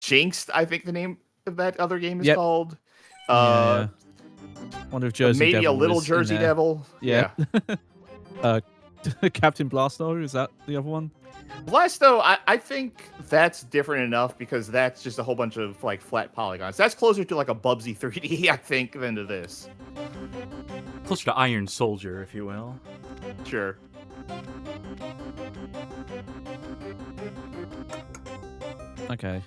B: Jinxed, I think the name of that other game is
D: Yep.
B: called.
D: Yeah. Wonder if Jersey
B: Maybe
D: Devil
B: a little
D: was in
B: Jersey
D: there.
B: Devil.
D: Yeah. Captain Blasto, is that the other one?
B: Blasto, I think that's different enough because that's just a whole bunch of like flat polygons. That's closer to like a Bubsy 3D, I think, than to this.
A: Closer to Iron Soldier, if you will.
B: Sure.
D: Okay.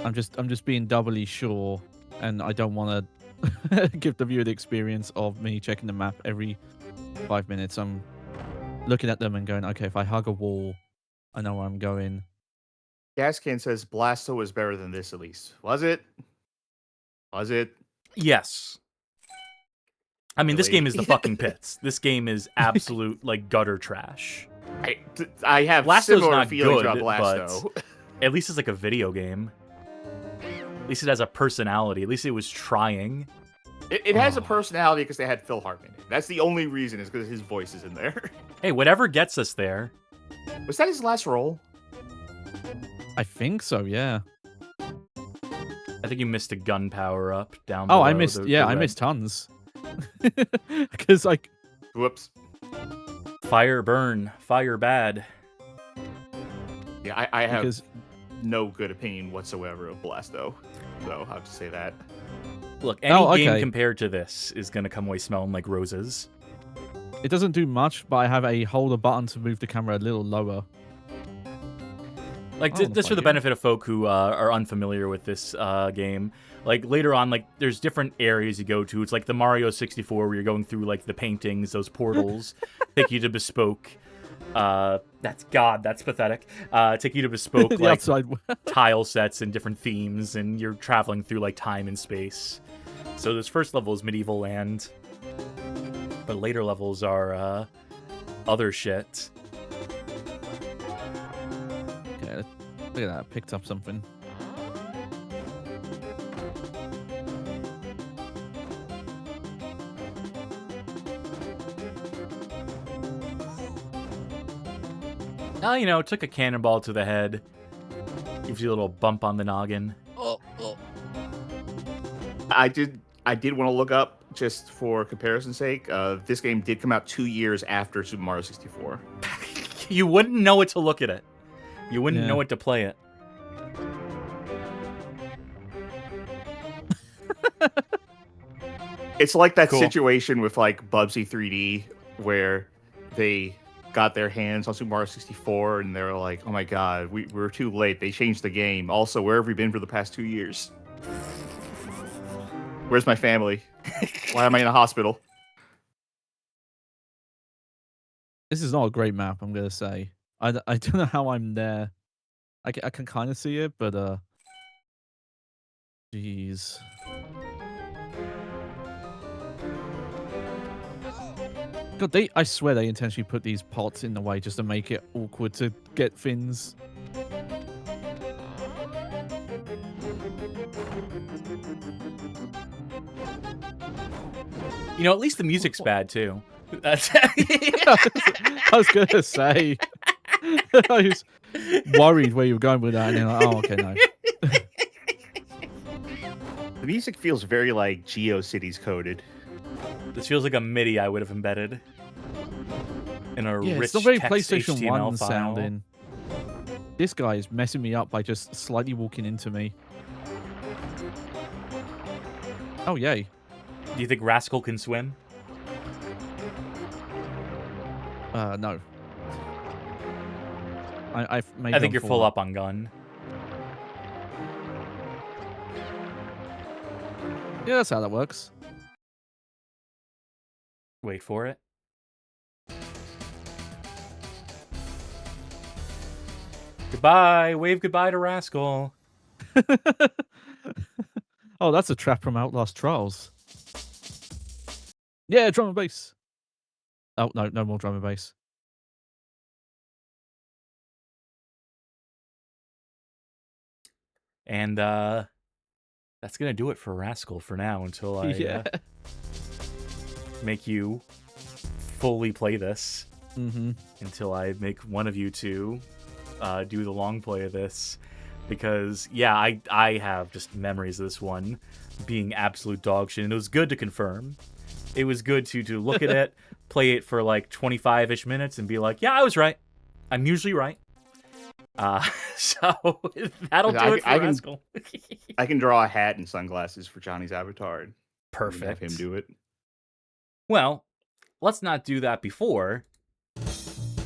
D: I'm just being doubly sure, and I don't want to give the viewer the experience of me checking the map every 5 minutes. I'm looking at them and going, okay, if I hug a wall, I know where I'm going.
B: Gaskin says Blasto was better than this at least. Was it? Was it?
A: Yes. I mean, this
B: Really?
A: game is the fucking pits. This game is absolute, like, gutter trash.
B: I have
A: Blasto's
B: similar
A: not
B: feelings
A: good,
B: about Blasto.
A: At least it's like a video game. At least it has a personality. At least it was trying.
B: It has a
A: Oh.
B: personality because they had Phil Hartman. That's the only reason is because his voice is in there.
A: Hey, whatever gets us there.
B: Was that his last role?
D: I think so, yeah.
A: I think you missed a gun power up down
D: Oh,
A: below.
D: I missed.
A: the
D: I
A: red
D: missed tons. Because like,
B: Whoops.
A: Fire burn, fire bad.
B: Yeah, I have
D: because
B: no good opinion whatsoever of Blasto. So I have to say that.
A: Look, any
D: Oh,
A: game
D: okay.
A: compared to this is going to come away smelling like roses.
D: it doesn't do much, but I have a holder button to move the camera a little lower.
A: Like,
D: I wanna
A: just for
D: play
A: the
D: it.
A: benefit of folk who are unfamiliar with this game, like, later on, like, there's different areas you go to. It's like the Mario 64 where you're going through, like, the paintings, those portals, take you to bespoke... that's pathetic. Take you to bespoke,
D: The
A: like,
D: outside.
A: tile sets and different themes, and you're traveling through, like, time and space. So this first level is medieval land, but later levels are other shit.
D: Okay, look at that. I picked up something.
A: You know, took a cannonball to the head. Gives you a little bump on the noggin.
B: I did want to look up just for comparison's sake. This game did come out 2 years after Super Mario 64.
A: You wouldn't know it to look at it. You wouldn't
D: Yeah.
A: know it to play it.
B: It's like that
A: Cool.
B: situation with like Bubsy 3D where they got their hands on Super Mario 64 and they're like, oh my god, we're too late. They changed the game. Also, where have we been for the past 2 years? Where's my family? Why am I in a hospital?
D: This is not a great map, I'm gonna say. I don't know how I'm there. I can kind of see it, but jeez. God, I swear they intentionally put these pots in the way just to make it awkward to get fins.
A: You know, at least the music's bad too. That's
D: I was gonna say. I was worried where you were going with that, and then like, oh, okay, no.
B: The music feels very like GeoCities coded.
A: This feels like a MIDI I would have embedded in a
D: Yeah,
A: rich
D: it's not very
A: text
D: PlayStation
A: HTML
D: 1
A: file.
D: sounding. This guy is messing me up by just slightly walking into me. Oh, yay.
A: Do you think Rascal can swim?
D: No. I've made
A: I think
D: them
A: you're
D: fall
A: full up on gun.
D: Yeah, that's how that works.
A: Wait for it. Goodbye. Wave goodbye to Rascal.
D: Oh, that's a trap from Outlast Trials. Yeah, drum and bass. Oh, no, no more drum and bass.
A: And that's going to do it for Rascal for now until I make you fully play this.
D: Mm-hmm.
A: Until I make one of you two do the long play of this. Because, yeah, I have just memories of this one being absolute dog shit. And it was good to confirm. It was good to look at it, play it for like 25-ish minutes and be like, yeah, I was right. I'm usually right. So that'll do it for Rascal.
B: I can draw a hat and sunglasses for Johnny's avatar.
A: Perfect.
B: Have him do it.
A: Well, let's not do that before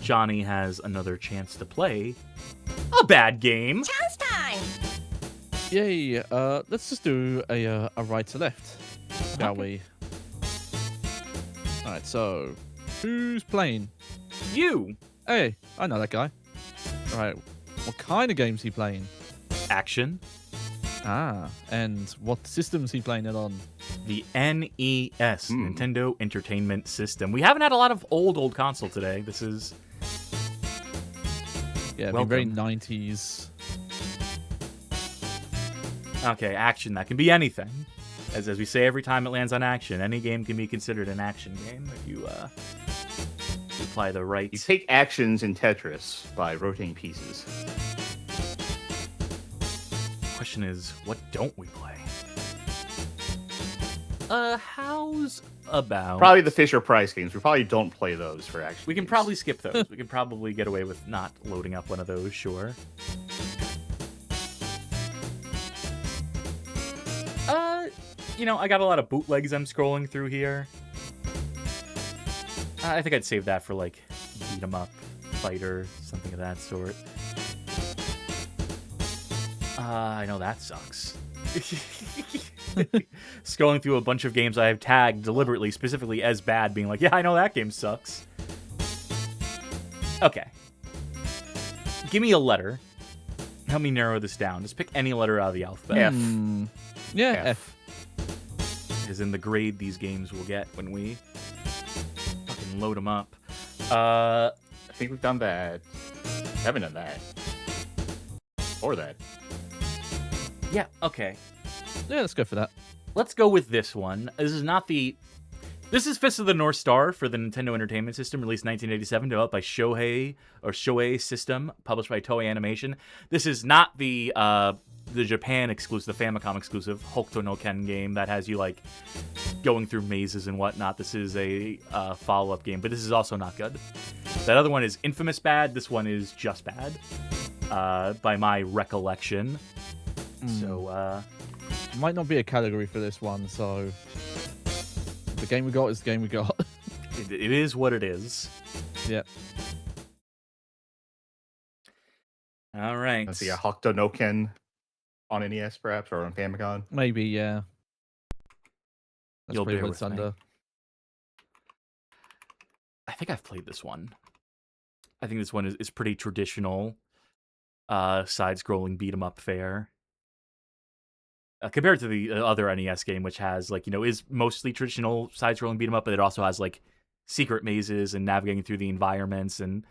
A: Johnny has another chance to play a bad game.
F: Chance time!
D: Yay. Let's just do a right to left, shall we? All right, so who's playing?
A: You.
D: Hey, I know that guy. All right, what kind of game's he playing?
A: Action.
D: Ah, and what system's he playing it on?
A: The NES, Nintendo Entertainment System. We haven't had a lot of old console today. This is...
D: Yeah, very 90s.
A: Okay, action. That can be anything. As we say every time it lands on action, any game can be considered an action game if you apply the right...
B: You take actions in Tetris by rotating pieces.
A: Question is, what don't we play? How's about...
B: Probably the Fisher-Price games. We probably don't play those for action.
A: We can
B: games.
A: probably skip those. We can probably get away with not loading up one of those, sure. You know, I got a lot of bootlegs I'm scrolling through here. I think I'd save that for, like, beat 'em up, fighter, something of that sort. I know that sucks. Scrolling through a bunch of games I have tagged deliberately, specifically as bad, being like, yeah, I know that game sucks. Okay. Give me a letter. Help me narrow this down. Just pick any letter out of the alphabet.
B: F.
D: Yeah,
B: F.
A: Is in the grade these games will get when we fucking load them up.
B: I think we've done that. Haven't done that. Or that.
A: Yeah, okay.
D: Yeah, let's go for that.
A: Let's go with this one. This is Fist of the North Star for the Nintendo Entertainment System, released 1987, developed by Shoei System, published by Toei Animation. This is not the Japan exclusive, the Famicom exclusive Hokuto no Ken game that has you like going through mazes and whatnot. This is a follow-up game, but this is also not good. That other one is infamous bad. This one is just bad, by my recollection. So,
D: might not be a category for this one, so the game we got is the game we got.
A: it is what it is.
D: Yeah.
A: All right.
B: Let's see, a Hokuto no Ken on NES, perhaps, or on Famicom.
D: Maybe, yeah. That's
A: You'll
D: probably
A: bear
D: what it's
A: with me.
D: under.
A: I think I've played this one. I think this one is pretty traditional. side-scrolling beat 'em up fare. Compared to the other NES game, which has like is mostly traditional side-scrolling beat 'em up, but it also has like secret mazes and navigating through the environments and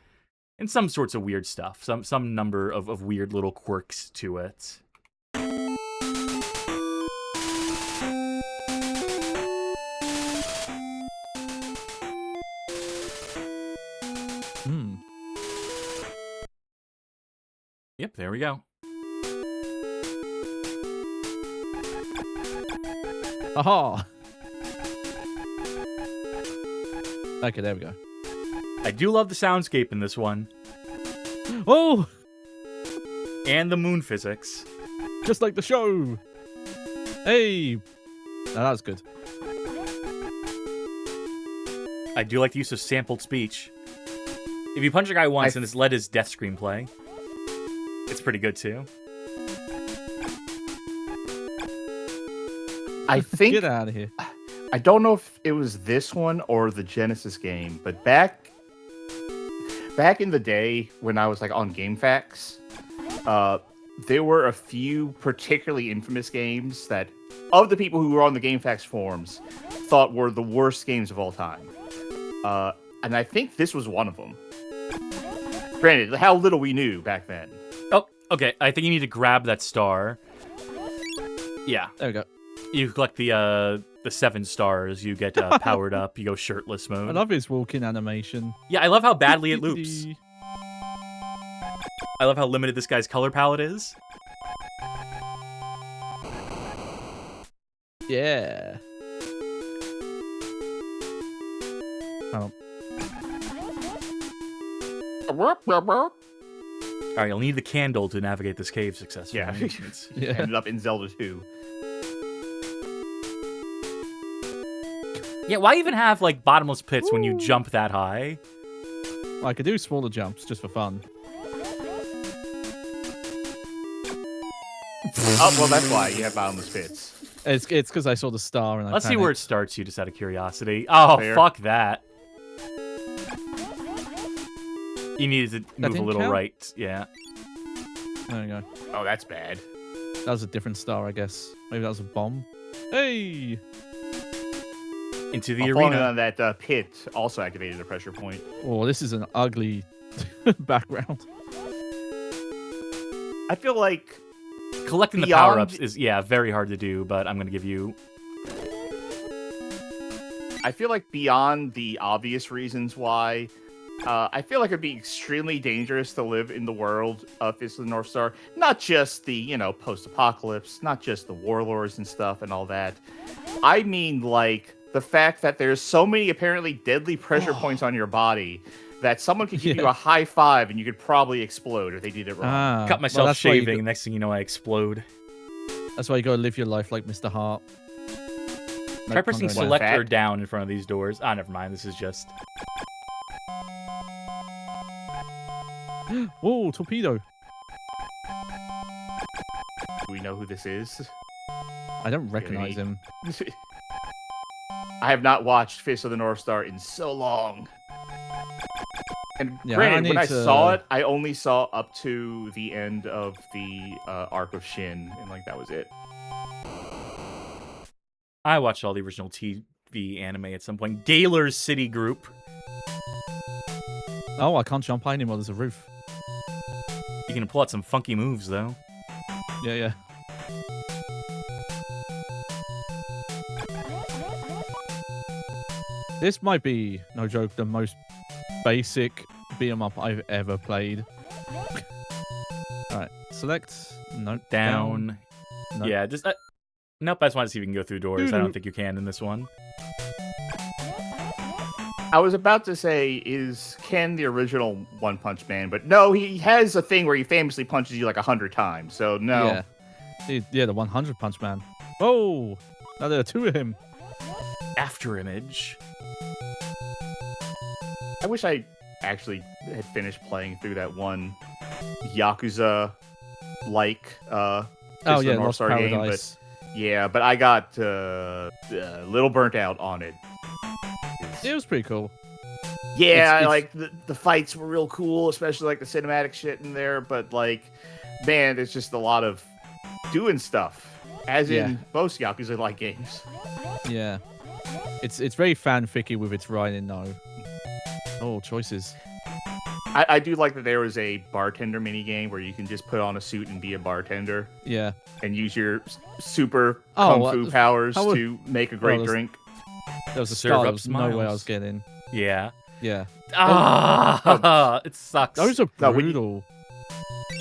A: some sorts of weird stuff. Some number of weird little quirks to it. Yep, there we go.
D: Aha! Okay, there we go.
A: I do love the soundscape in this one.
D: Oh!
A: And the moon physics.
D: Just like the show! Hey! Now that was good.
A: I do like the use of sampled speech. If you punch a guy once and it's led his death screen play, it's pretty good too.
B: I think
D: Get out of here.
B: I don't know if it was this one or the Genesis game, but back in the day when I was like on GameFAQs, there were a few particularly infamous games that, of the people who were on the GameFAQs forums, thought were the worst games of all time. And I think this was one of them. Granted, how little we knew back then.
A: Oh, okay. I think you need to grab that star. Yeah.
D: There we go.
A: You collect the 7 stars. You get powered up. You go shirtless mode.
D: I love his walking animation.
A: Yeah, I love how badly it loops. I love how limited this guy's color palette is.
D: Yeah. Oh.
A: All right, you'll need the candle to navigate this cave successfully.
B: Yeah.
D: Yeah.
B: Ended up in Zelda 2.
A: Yeah, why even have like bottomless pits when you jump that high?
D: Well, I could do smaller jumps just for fun.
B: Oh, well, that's why you have bottomless pits.
D: It's because I saw the star and I
A: Let's see
D: panicked.
A: where it starts you, just out of curiosity. Oh,
B: Fair.
A: fuck that. You needed to move a
D: didn't
A: little
D: count?
A: right. Yeah.
D: There we go.
B: Oh, that's bad.
D: That was a different star, I guess. Maybe that was a bomb. Hey!
A: Into the
B: Falling
A: arena.
B: on that pit also activated a pressure point.
D: Oh, this is an ugly background.
B: I feel like
A: Collecting the
B: Beyond-
A: power-ups is, very hard to do, but I'm going to give you...
B: beyond the obvious reasons why, I feel like it'd be extremely dangerous to live in the world of Fist of the North Star. Not just the, post-apocalypse, not just the warlords and stuff and all that. I mean, like, the fact that there's so many apparently deadly pressure points on your body that someone could give you a high five and you could probably explode if they did it wrong.
A: Cut myself
D: that's why you
A: shaving, next thing you know I explode.
D: That's why you gotta live your life like Mr. Hart.
A: Try pressing
D: Congo.
A: select or
B: Fat?
A: down in front of these doors. Ah, never mind, this is just...
D: Whoa, torpedo.
B: Do we know who this is?
D: I don't recognize
B: any-
D: him.
B: I have not watched Fist of the North Star in so long. And
D: Yeah, I
B: granted, when
D: need
B: I
D: to-
B: saw it, I only saw up to the end of the arc of Shin, and like that was it.
A: I watched all the original TV anime at some point. Gaylor's City Group.
D: Oh, I can't jump high anymore. There's a roof.
A: You can pull out some funky moves, though.
D: Yeah, yeah. This might be, no joke, the most basic beat 'em up I've ever played. Alright, select. Nope.
A: Down.
D: Nope.
A: Yeah, just... nope, I just wanted to see if we can go through doors. I don't think you can in this one.
B: I was about to say, is Ken the original One Punch Man? But no, he has a thing where he famously punches you like 100 times. So no.
D: Yeah. Yeah, the 100 Punch Man. Oh! Now there are 2 of him.
A: After image.
B: I wish I actually had finished playing through that one Yakuza-like Fist
D: Oh
B: of
D: yeah,
B: the North
D: Lost
B: Star
D: Paradise.
B: game, but I got a little burnt out on it.
D: It was pretty cool.
B: Yeah,
D: it's-
B: like the fights were real cool, especially like the cinematic shit in there. But like, man, it's just a lot of doing stuff. As
D: Yeah.
B: in most Yakuza-like games.
D: Yeah. It's very fanficky with its writing though. Oh, choices.
B: I do like that there was a bartender mini game where you can just put on a suit and be a bartender
D: Yeah.
B: and use your super
D: Oh,
B: kung
D: what
B: fu
D: the-
B: powers
D: how would-
B: to make a great
D: there's-
B: drink.
D: There was a
A: Serve
D: start. There
A: up
D: was no way I
A: smiles.
D: was getting.
A: Yeah.
D: Yeah.
A: It sucks.
D: Those are
B: No, when you-
D: brutal.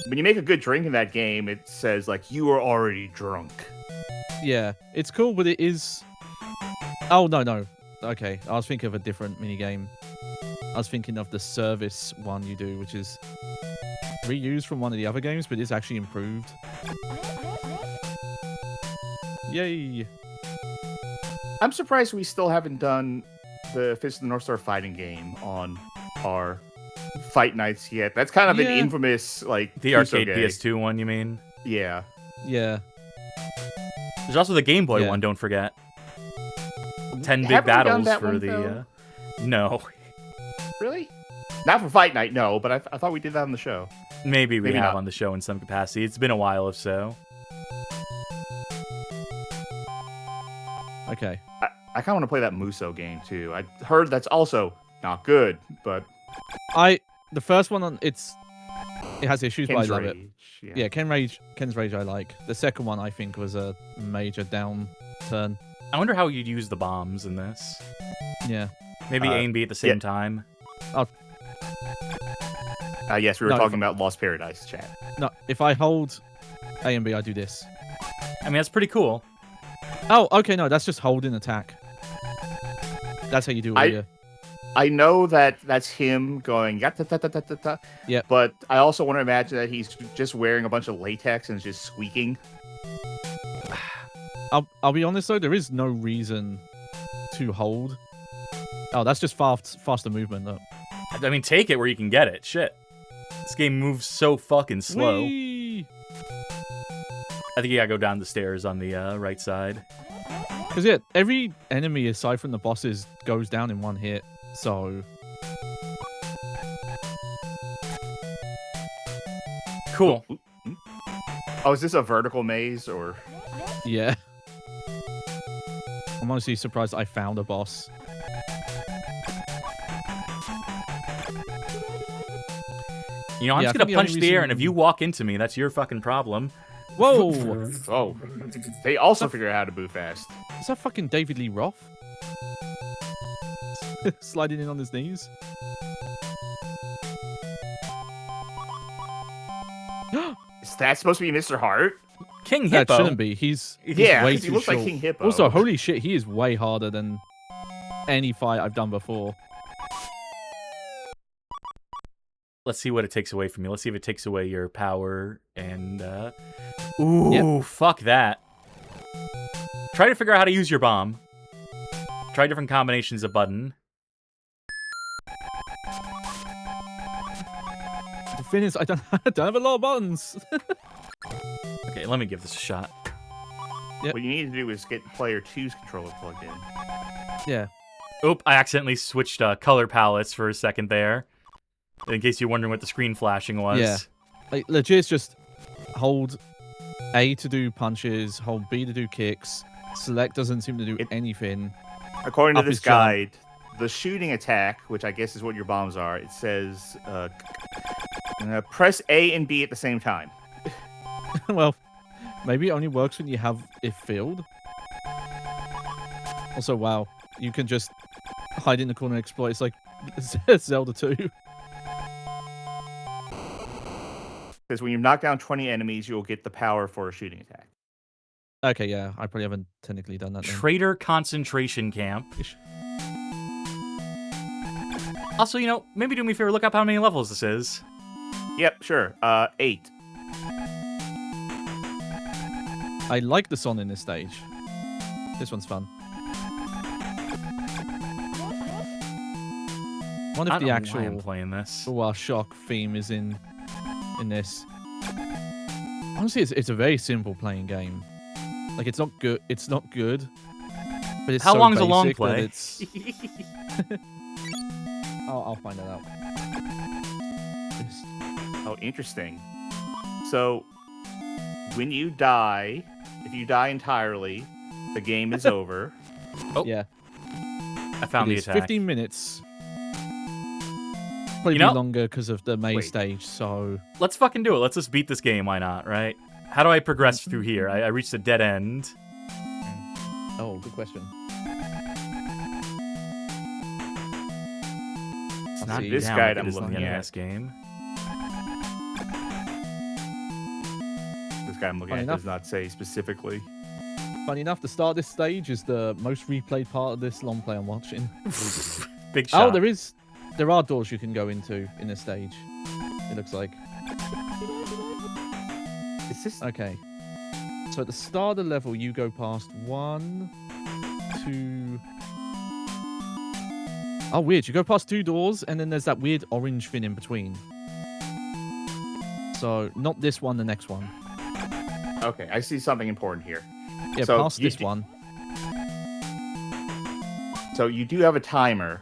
B: When you make a good drink in that game, it says like you are already drunk.
D: Yeah. It's cool, but it is. Oh no. Okay, I was thinking of a different mini game. I was thinking of the service one you do, which is reused from one of the other games, but it's actually improved. Yay!
B: I'm surprised we still haven't done the Fist of the North Star fighting game on our fight nights yet. That's kind of an
D: Yeah.
B: infamous like
A: The arcade
B: Kusoge.
A: PS2 one, you mean?
B: Yeah.
D: Yeah.
A: There's also the Game Boy
D: Yeah.
A: one, don't forget. 10 big
B: Haven't we done
A: battles
B: that
A: for
B: one,
A: the...
B: though?
A: No.
B: Really? Not for fight night, no. But I thought we did that on the show.
A: Maybe we
B: Maybe
A: have
B: not.
A: on the show in some capacity. It's been a while if so.
D: Okay.
B: I kind of want to play that Muso game too. I heard that's also not good, but
D: The first one it has issues, but I
B: Ken's
D: love it.
B: Rage,
D: Yeah, Ken's Rage I like. The second one I think was a major downturn.
A: I wonder how you'd use the bombs in this.
D: Yeah.
A: Maybe A and B at the same
B: yeah.
A: time.
B: Yes, we were
D: No,
B: talking about Lost Paradise, chat.
D: No, if I hold A and B, I do this.
A: I mean, that's pretty cool.
D: Oh, okay, no, that's just holding attack. That's how you do it.
B: I know that that's him going ya-ta-ta-ta-ta-ta.
D: Yep.
B: But I also want to imagine that he's just wearing a bunch of latex and is just squeaking.
D: I'll be honest though, there is no reason to hold. Oh, that's just faster movement though.
A: I mean, take it where you can get it. Shit. This game moves so fucking slow.
D: Whee!
A: I think you gotta go down the stairs on the right side.
D: Because yeah, every enemy aside from the bosses goes down in one hit. So
A: Cool.
B: Oh, is this a vertical maze or?
D: yeah. I'm honestly surprised I found a boss.
A: You know, I'm
D: Yeah,
A: just
D: I
A: gonna
D: think the
A: punch
D: only
A: the air, and if
D: reason-
A: you walk into me, that's your fucking problem.
D: Whoa!
B: Oh, they also figure out how to move fast.
D: Is that fucking David Lee Roth? Sliding in on his knees.
B: Is that supposed to be Mr. Hart?
A: King
D: That
A: Hippo.
D: shouldn't be. He's
B: Yeah,
D: way
B: 'cause he
D: too
B: looks like
D: short.
B: King Hippo.
D: Also, holy shit, he is way harder than any fight I've done before.
A: Let's see what it takes away from you. Let's see if it takes away your power and ooh, fuck that. Try to figure out how to use your bomb. Try different combinations of button.
D: The thing is, I don't have a lot of buttons.
A: Okay, let me give this a shot.
D: Yep.
B: What you need to do is get player 2's controller plugged in.
D: Yeah.
A: Oop, I accidentally switched color palettes for a second there. In case you're wondering what the screen flashing was.
D: Yeah. Like, legit, it's just hold A to do punches, hold B to do kicks. Select doesn't seem to do anything.
B: According to
D: Up
B: this
D: his jump.
B: guide, the shooting attack, which I guess is what your bombs are, it says press A and B at the same time.
D: Well, maybe it only works when you have it filled. Also, wow, you can just hide in the corner and exploit. It's like Zelda 2.
B: Because when you knock down 20 enemies, you'll get the power for a shooting attack.
D: Okay, yeah, I probably haven't technically done that then.
A: Traitor concentration camp. Also, you know, maybe do me a favor, look up how many levels this is.
B: Yep, sure. 8.
D: I like the song in this stage. This one's fun. Wonder
A: I
D: if
A: don't
D: the
A: know why I'm
D: actual
A: playing this.
D: shock theme is in this. Honestly, it's a very simple playing game. Like, it's not good. It's not good. But it's
A: How
D: so
A: long is a long
D: basic that
A: play?
D: It's... I'll find that out.
B: Oh, interesting. So, when you die, if you die entirely, the game is over.
A: Oh.
D: Yeah.
A: I found
D: It
A: the
D: is
A: attack.
D: 15 minutes. Probably
A: You know-
D: longer because of the main
B: Wait.
D: stage, so...
A: Let's fucking do it. Let's just beat this game. Why not, right? How do I progress through here? I reached a dead end.
D: Oh, good question.
A: It's
D: I'll
A: not
D: see.
B: This
A: down
B: guide
A: like it
B: I'm
A: is in the
B: looking at.
A: NES game.
B: This guy I'm looking
D: Funny
B: at
D: enough.
B: does not say specifically.
D: Funny enough, the start of this stage is the most replayed part of this long play I'm watching.
A: Big shot.
D: Oh, there are doors you can go into in this stage. It looks like.
B: Is this?
D: Okay. So at the start of the level, you go past 1, 2. Oh, weird. You go past 2 doors, and then there's that weird orange thing in between. So not this one, the next one.
B: Okay, I see something important here.
D: Yeah,
B: So
D: past
B: you
D: this
B: d-
D: one.
B: So you do have a timer.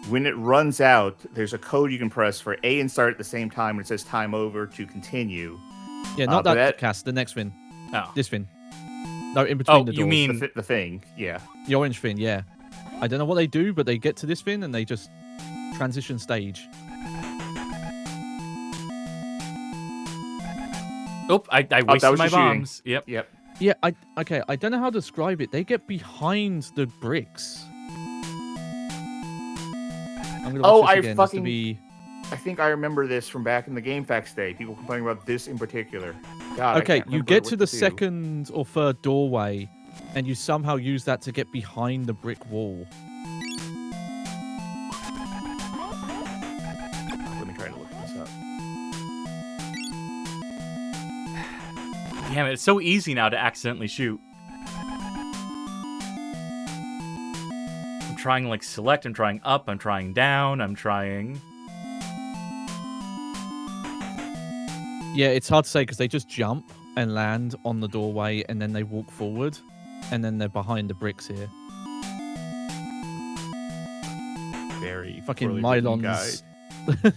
B: When it runs out, there's a code you can press for A and start at the same time, and it says time over to continue.
D: Yeah, not
B: but
D: that cast. The next thing.
A: Oh.
D: This thing. No, in between
A: Oh,
D: the doors.
A: you mean-
B: The thing, yeah.
D: The orange thing, yeah. I don't know what they do, but they get to this thing and they just transition stage.
A: Oh, I
B: that
A: wasted
B: was
A: my
B: your shooting.
A: bombs. Yep.
B: Yep.
D: Yeah, I don't know how to describe it. They get behind the bricks. I'm gonna
B: Oh,
D: watch this
B: I
D: again just to
B: fucking-
D: be...
B: I think I remember this from back in the GameFAQs day. People complaining about this in particular. God, I
D: Okay,
B: can't
D: you
B: remember
D: get
B: what
D: to the
B: do.
D: second or third doorway, and you somehow use that to get behind the brick wall.
B: Let me try to look this up.
A: Damn it, it's so easy now to accidentally shoot. I'm trying like select, I'm trying up, I'm trying down, I'm trying...
D: Yeah, it's hard to say because they just jump and land on the doorway, and then they walk forward, and then they're behind the bricks here.
B: Very
D: Fucking
B: poorly written
D: Mylons.
B: guide.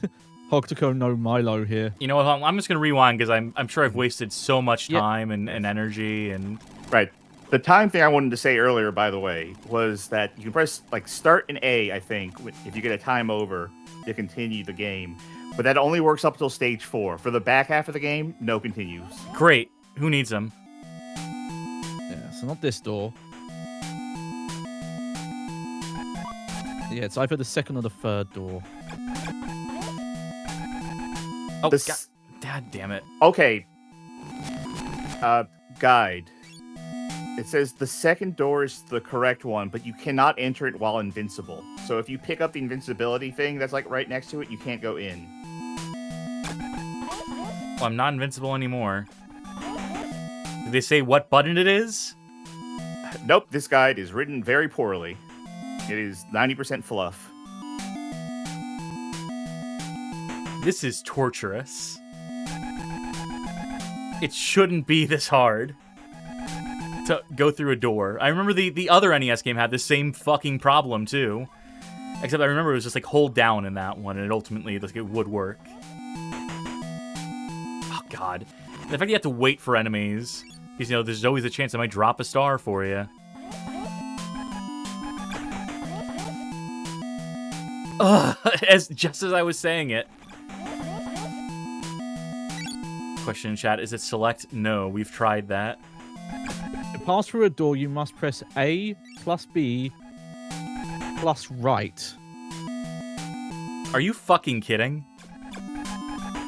D: Hogtoko no Milo here.
A: You know what, I'm just gonna rewind because I'm sure I've wasted so much
D: Yeah.
A: time and energy and...
B: Right. The time thing I wanted to say earlier, by the way, was that you can press like start in A, I think, if you get a time over to continue the game. But that only works up until stage 4. For the back half of the game, no continues.
A: Great. Who needs them?
D: Yeah, so not this door. Yeah, it's either the second or the third door.
A: Oh,
B: This-
A: God, God damn it.
B: Okay. Guide. It says the second door is the correct one, but you cannot enter it while invincible. So if you pick up the invincibility thing that's like right next to it, you can't go in.
A: Well, I'm not invincible anymore. Did they say what button it is?
B: Nope, this guide is written very poorly. It is 90% fluff.
A: This is torturous. It shouldn't be this hard to go through a door. I remember the other NES game had the same fucking problem too. Except I remember it was just like hold down in that one, and it ultimately like, it would work. Oh god. The fact that you have to wait for enemies, because you know there's always a chance I might drop a star for you. Ugh, just as I was saying it. Question in chat, is it select? No, we've tried that.
D: To pass through a door, you must press A plus B plus right.
A: Are you fucking kidding?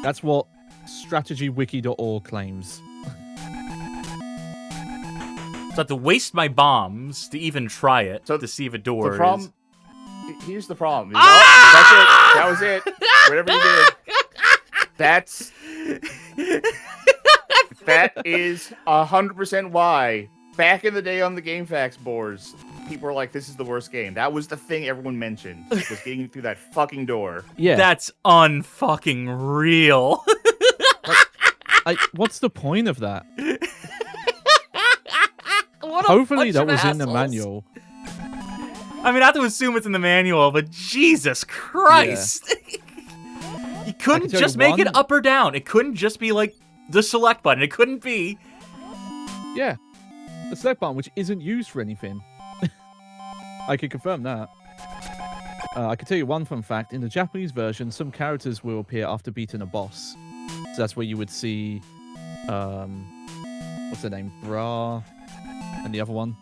D: That's what strategywiki.org claims.
A: So I have to waste my bombs to even try it,
B: So
A: to see if a door
B: The problem.
A: is...
B: Here's the problem.
A: Ah!
B: That's it. That was it. Whatever you did. That's. That is 100% why. Back in the day on the GameFAQs boards, people were like, "This is the worst game." That was the thing everyone mentioned, was getting through that fucking door.
D: Yeah.
A: That's unfucking real.
D: What's the point of that?
A: What a
D: Hopefully
A: bunch
D: that
A: of
D: was in the
A: assholes.
D: manual.
A: I mean, I have to assume it's in the manual, but Jesus Christ. You couldn't just make it up or down. It couldn't just be like the select button. It couldn't be.
D: Yeah. The select button, which isn't used for anything. I can confirm that. I can tell you one fun fact. In the Japanese version, some characters will appear after beating a boss. So that's where you would see... what's their name? Bra... And the other one?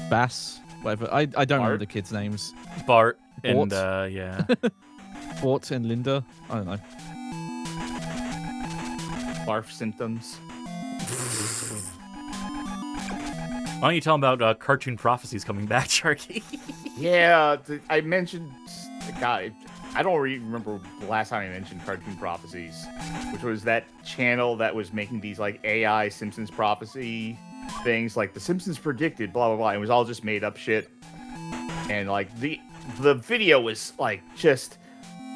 D: Bass? Whatever. I don't remember the kids' names.
A: Bart
D: Bort?
A: and, yeah.
D: Bort and Linda? I don't know.
B: Barf symptoms.
A: Why don't you tell them about Cartoon Prophecies coming back, Charkie?
B: Yeah, I mentioned... God, I don't really remember the last time I mentioned Cartoon Prophecies, which was that channel that was making these like AI Simpsons prophecy things, like The Simpsons predicted, blah blah blah. It was all just made up shit, and like the video was like just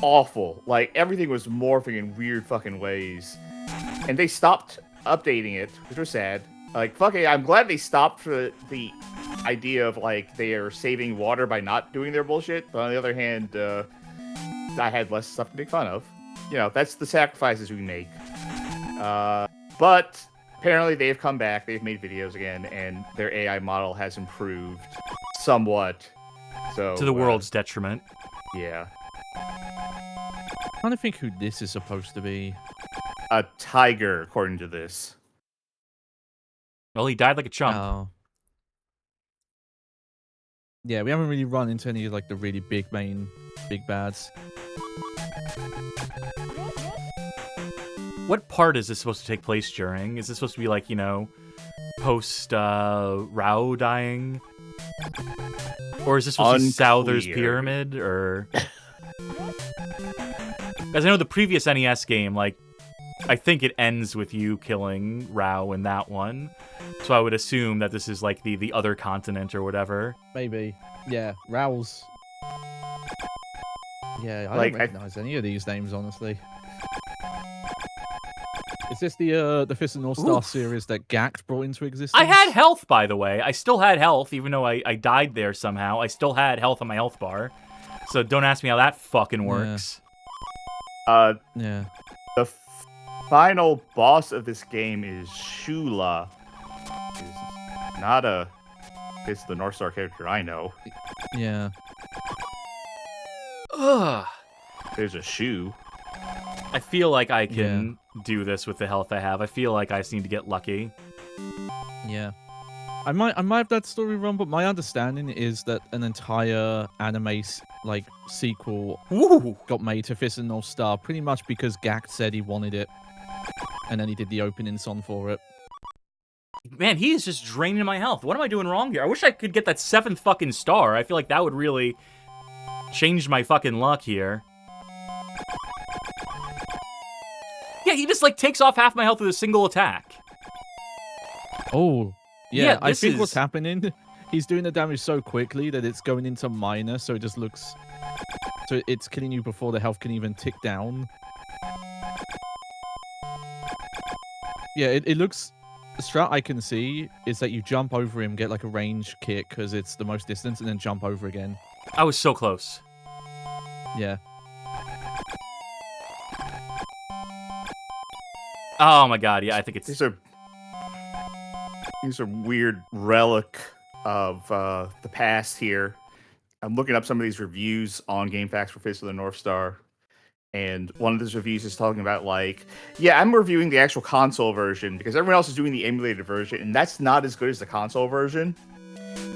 B: awful. Like everything was morphing in weird fucking ways, and they stopped updating it, which was sad. Like fuck it, I'm glad they stopped for the idea of like they are saving water by not doing their bullshit. But on the other hand, I had less stuff to make fun of. You know, that's the sacrifices we make. But apparently they've come back, they've made videos again, and their AI model has improved somewhat. So
A: To the world's detriment.
B: Yeah.
D: I'm trying to think who this is supposed to be.
B: A tiger, according to this.
A: Well, he died like a chump.
D: Oh. Yeah, we haven't really run into any of like the really big bads.
A: What part is this supposed to take place during? Is this supposed to be like, you know, post Rao dying? Or is this supposed to be Souther's Pyramid? Or as I know, the previous NES game, like, I think it ends with you killing Rao in that one. So I would assume that this is like the other continent or whatever.
D: Maybe. Yeah, Raoul's. Yeah, I
B: Like,
D: don't recognize any of these names, honestly. Is this the Fist of North Star series that Gact brought into existence?
A: I had health, by the way. I still had health, even though I died there somehow. I still had health on my health bar. So don't ask me how that fucking works.
D: Yeah.
B: The final boss of this game is Shula. Is not a Fist of the North Star character I know.
D: Yeah.
A: Ugh.
B: There's a shoe.
A: I feel like I can do this with the health I have. I feel like I just need to get lucky.
D: Yeah. I might have that story wrong, but my understanding is that an entire anime sequel got made to Fist of North Star pretty much because Gact said he wanted it, and then he did the opening song for it.
A: Man, he is just draining my health. What am I doing wrong here? I wish I could get that 7th fucking star. I feel like that would really change my fucking luck here. Yeah, he just like takes off half my health with a single attack.
D: Oh, yeah. I think
A: is...
D: what's happening, he's doing the damage so quickly that it's going into minor, so it just looks... So it's killing you before the health can even tick down. Yeah, it looks... The strat I can see is that you jump over him, get like a range kick, because it's the most distance, and then jump over again.
A: I was so close.
D: Yeah.
A: Oh my god, yeah, I think it's...
B: These are weird relic of the past here. I'm looking up some of these reviews on GameFAQs for Fist of the North Star. And one of those reviews is talking about like, yeah, I'm reviewing the actual console version because everyone else is doing the emulated version, and that's not as good as the console version.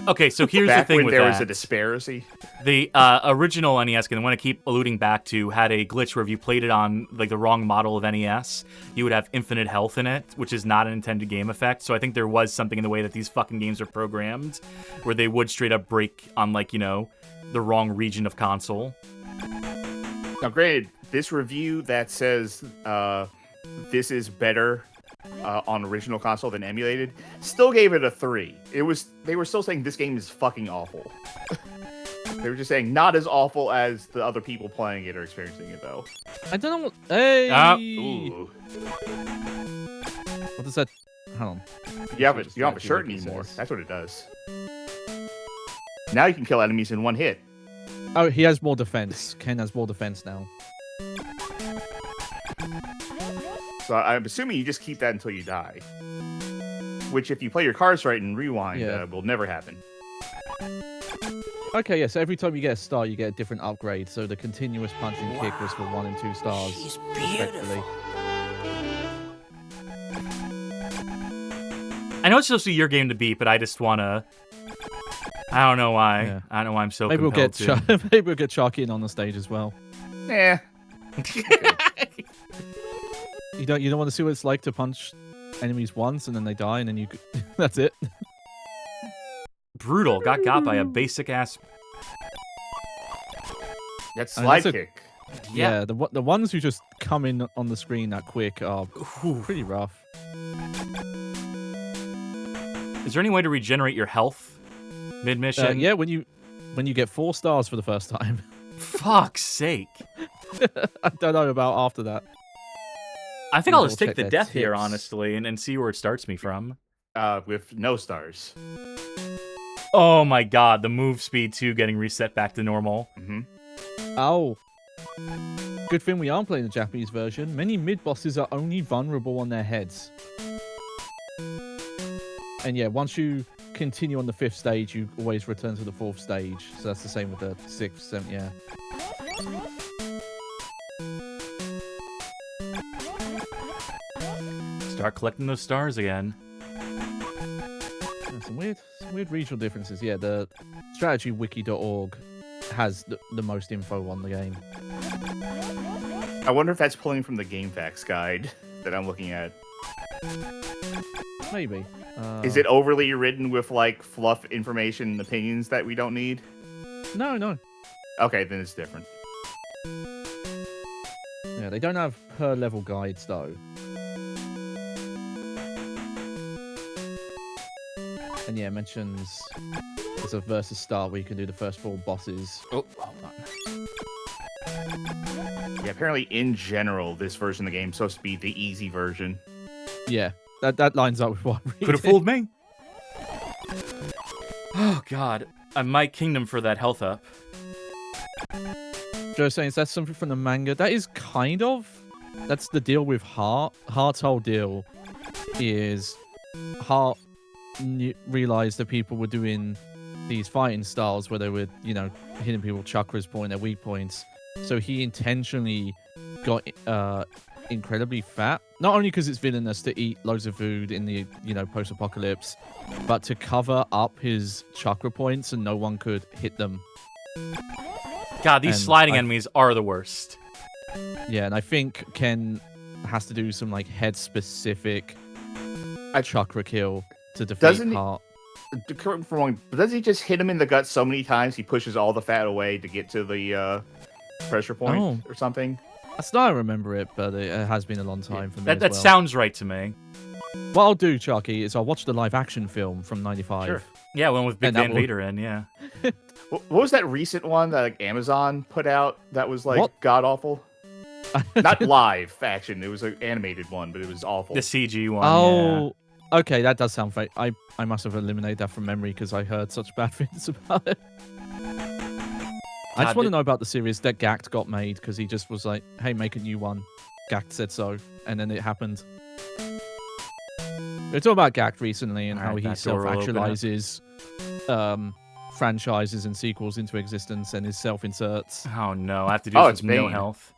A: Okay, so here's the thing with that.
B: Back when there was a disparity.
A: The original NES, and I want to keep alluding back to, had a glitch where if you played it on like the wrong model of NES, you would have infinite health in it, which is not an intended game effect. So I think there was something in the way that these fucking games are programmed where they would straight up break on like, you know, the wrong region of console.
B: Now, granted, this review that says this is better on original console than emulated still gave it a 3. They were still saying this game is fucking awful. They were just saying not as awful as the other people playing it are experiencing it, though.
D: I don't know what... Hey!
B: Ooh.
D: What does that... Hold on.
B: You don't have a shirt anymore. That's what it does. Now you can kill enemies in one hit.
D: Oh, he has more defense. Ken has more defense now.
B: So I'm assuming you just keep that until you die. Which, if you play your cards right and rewind, will never happen.
D: Okay, yeah, so every time you get a star, you get a different upgrade. So the continuous punch and kick was for 1 and 2 stars, respectively.
A: I know it's supposed to be your game to beat, but I just want to... I don't know why.
D: Yeah.
A: I don't know why I'm so
D: maybe we'll get maybe we'll get Charkie in on the stage as well.
B: Yeah.
D: You don't want to see what it's like to punch enemies once and then they die and then you that's it.
A: Brutal. Got by a basic ass.
B: That's slide kick.
D: Yeah, the ones who just come in on the screen that quick are pretty rough.
A: Is there any way to regenerate your health mid-mission?
D: Yeah, when you get 4 stars for the first time.
A: Fuck's sake.
D: I don't know about after that.
A: I think I'll just take the death here, honestly, and see where it starts me from.
B: With no stars.
A: Oh my god, the move speed too getting reset back to normal.
B: Mm-hmm.
D: Oh. Good thing we aren't playing the Japanese version. Many mid-bosses are only vulnerable on their heads. And yeah, once you continue on the 5th stage, you always return to the 4th stage. So that's the same with the 6th, 7th, yeah.
A: Start collecting those stars again.
D: Yeah, some weird regional differences. Yeah, the strategywiki.org has the most info on the game.
B: I wonder if that's pulling from the game facts guide that I'm looking at.
D: Maybe.
B: Is it overly written with like fluff information and opinions that we don't need?
D: No.
B: Okay, then it's different.
D: Yeah, they don't have per level guides though. And yeah, it mentions there's a versus start where you can do the first 4 bosses.
A: Oh, hold on.
B: Yeah, apparently in general, this version of the game is supposed to be the easy version.
D: Yeah, that lines up with what I'm reading.
A: Could have fooled me. Oh god, I might kingdom for that health up.
D: Joe's saying, is that something from the manga? That is kind of. That's the deal with Heart. Heart's whole deal is Heart realized that people were doing these fighting styles where they were, hitting people with chakras, pointing their weak points. So he intentionally got incredibly fat. Not only because it's villainous to eat loads of food in the, post-apocalypse, but to cover up his chakra points and no one could hit them.
A: God, these sliding enemies are the worst.
D: Yeah, and I think Ken has to do some head-specific chakra kill to defeat Heart.
B: Correct me if I'm wrong, but doesn't he just hit him in the gut so many times he pushes all the fat away to get to the pressure point or something?
D: That's not I remember it, but it has been a long time for me.
A: That sounds right to me.
D: What I'll do, Charkie, is I'll watch the live-action film from '95.
A: Sure. Yeah, one with Big Van Vader in, yeah.
B: What was that recent one that Amazon put out that was god-awful? Not live action, it was an animated one, but it was awful.
A: The CG one,
D: yeah. Okay, that does sound fake. I must have eliminated that from memory because I heard such bad things about it. I just want to know about the series that Gact got made because he just was like, hey, make a new one. Gact said so, and then it happened. We were talking about Gact recently and how he self-actualizes franchises and sequels into existence and his self-inserts.
A: Oh no, I have to do this with no health.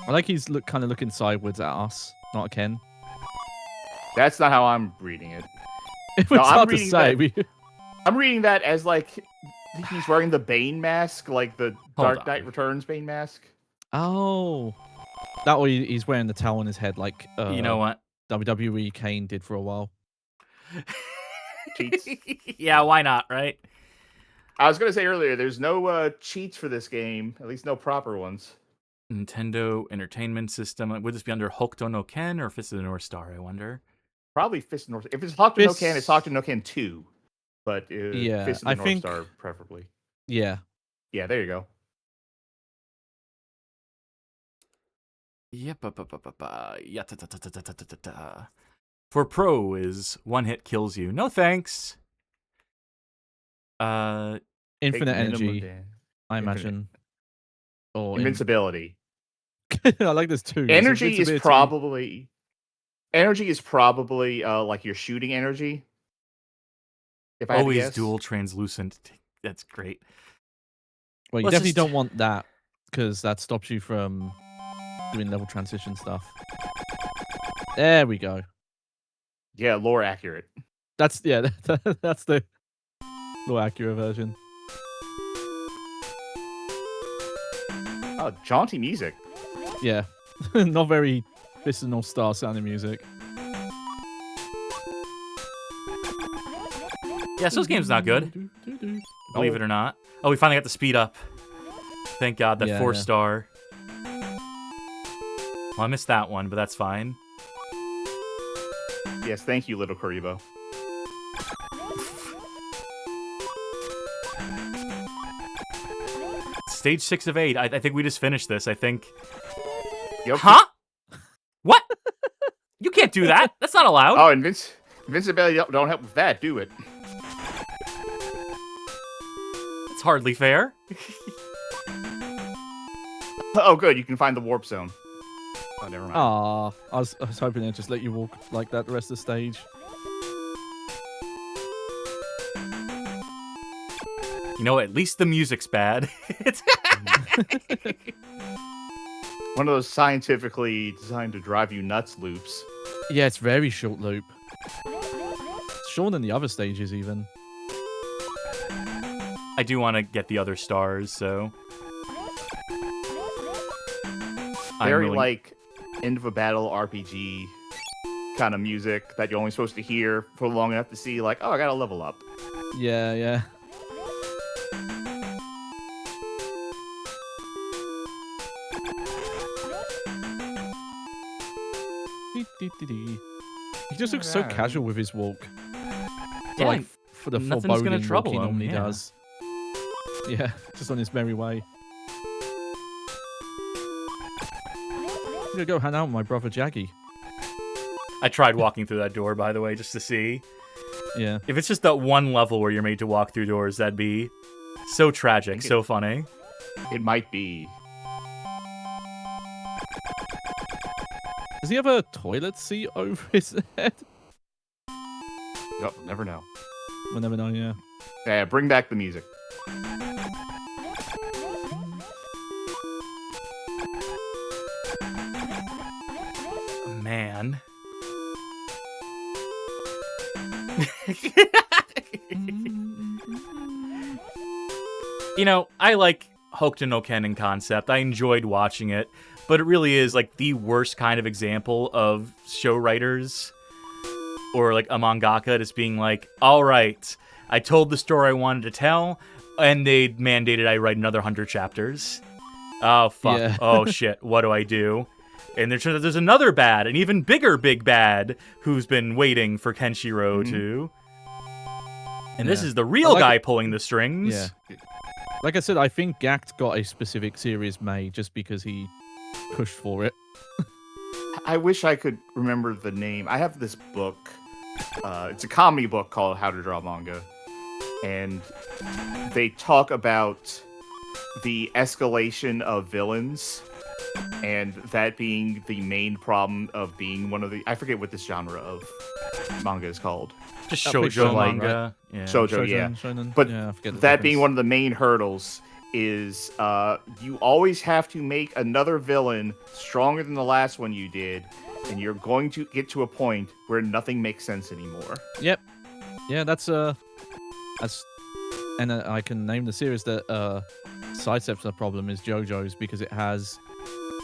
D: I like he's kind of looking sideways at us, not at Ken.
B: That's not how I'm reading it.
D: It was hard to say.
B: I'm reading that as he's wearing the Bane mask, like the Dark Knight Returns Bane mask.
D: Oh, that way he's wearing the towel on his head, like
A: you know what
D: WWE Kane did for a while.
B: Cheats.
A: Yeah, why not, right?
B: I was gonna say earlier, there's no cheats for this game, at least no proper ones.
A: Nintendo Entertainment System. Would this be under Hokuto no Ken or Fist of the North Star? I wonder.
B: Probably Fist of the North. If it's Hokuto no Ken, it's Hokuto no Ken 2. But Fist of the North Star, preferably.
D: Yeah.
B: Yeah, there you go.
A: Yep. Yeah. For pro is one hit kills you. No thanks.
D: Infinite
B: Take minimum
D: energy,
B: damage.
D: I
B: Infinite.
D: imagine. Or
B: Invincibility.
D: I like this too.
B: Energy is probably like your shooting energy. If I had to
A: Always
B: guess.
A: dual translucent. That's great.
D: Well, you
A: Let's
D: definitely
A: just-
D: don't want that because that stops you from doing level transition stuff. There we go.
B: Yeah, lore accurate.
D: That's that's the more accurate version.
B: Oh, jaunty music.
D: Yeah, not very Fist of North Star sounding music.
A: Yeah, so this game's not good. Believe it or not. Oh, we finally got the speed up. Thank God, that
D: Yeah,
A: 4-star. Well, I missed that one, but that's fine.
B: Yes, thank you, little Karibo.
A: Stage 6 of 8. I think we just finished this. I think.
B: Yep.
A: Huh? What? You can't do that. That's not allowed.
B: Oh, invincibility don't help with that, do it?
A: It's hardly fair.
B: Oh, good. You can find the warp zone. Oh, never mind.
D: Ah, I was hoping they'd just let you walk like that the rest of the stage.
A: You know, at least the music's bad.
B: One of those scientifically designed to drive you nuts loops.
D: Yeah, it's very short loop. Shorter than the other stages, even.
A: I do want to get the other stars, so. I'm
B: Very
A: really-
B: like end of a battle RPG kind of music that you're only supposed to hear for long enough to see, like, oh, I gotta level up.
D: Yeah, yeah. He just looks so
B: Yeah.
D: casual with his walk.
A: Yeah,
D: Like for the
A: nothing's gonna
D: foreboding walk
A: trouble
D: he
A: him,
D: normally
A: yeah.
D: does. Yeah, just on his merry way. I'm gonna go hang out with my brother Jaggy.
A: I tried walking through that door, by the way, just to see.
D: Yeah.
A: If it's just that one level where you're made to walk through doors, that'd be so tragic, so funny.
B: It might be.
D: Does he have a toilet seat over his head?
B: Yep, never know.
D: We'll never know, yeah.
B: Yeah, bring back the music.
A: Man. You know, I like Hokuto no Ken in concept. I enjoyed watching it, but it really is like the worst kind of example of show writers or like a mangaka just being like, all right, I told the story I wanted to tell, and they mandated I write another 100 chapters. Oh, fuck.
D: Yeah.
A: Oh, shit. What do I do? And there's another bad, an even bigger big bad, who's been waiting for Kenshiro to. And this
D: Yeah.
A: is the real
D: like
A: guy
D: it-
A: pulling the strings.
D: Yeah. Like I said, I think Gact got a specific series made just because he pushed for it.
B: I wish I could remember the name. I have this book. It's a comedy book called How to Draw Manga. And they talk about the escalation of villains and that being the main problem of being one of the... I forget what this genre of manga is called.
A: Just
D: Pretty
A: shoujo
D: sure,
A: manga. Yeah.
B: Shoujo, yeah.
D: Shonen.
B: But
D: yeah, I forget the
B: that being
D: difference.
B: one of the main hurdles is you always have to make another villain stronger than the last one you did, and you're going to get to a point where nothing makes sense anymore.
D: Yep. Yeah, that's and I can name the series that sidesteps the problem is JoJo's because it has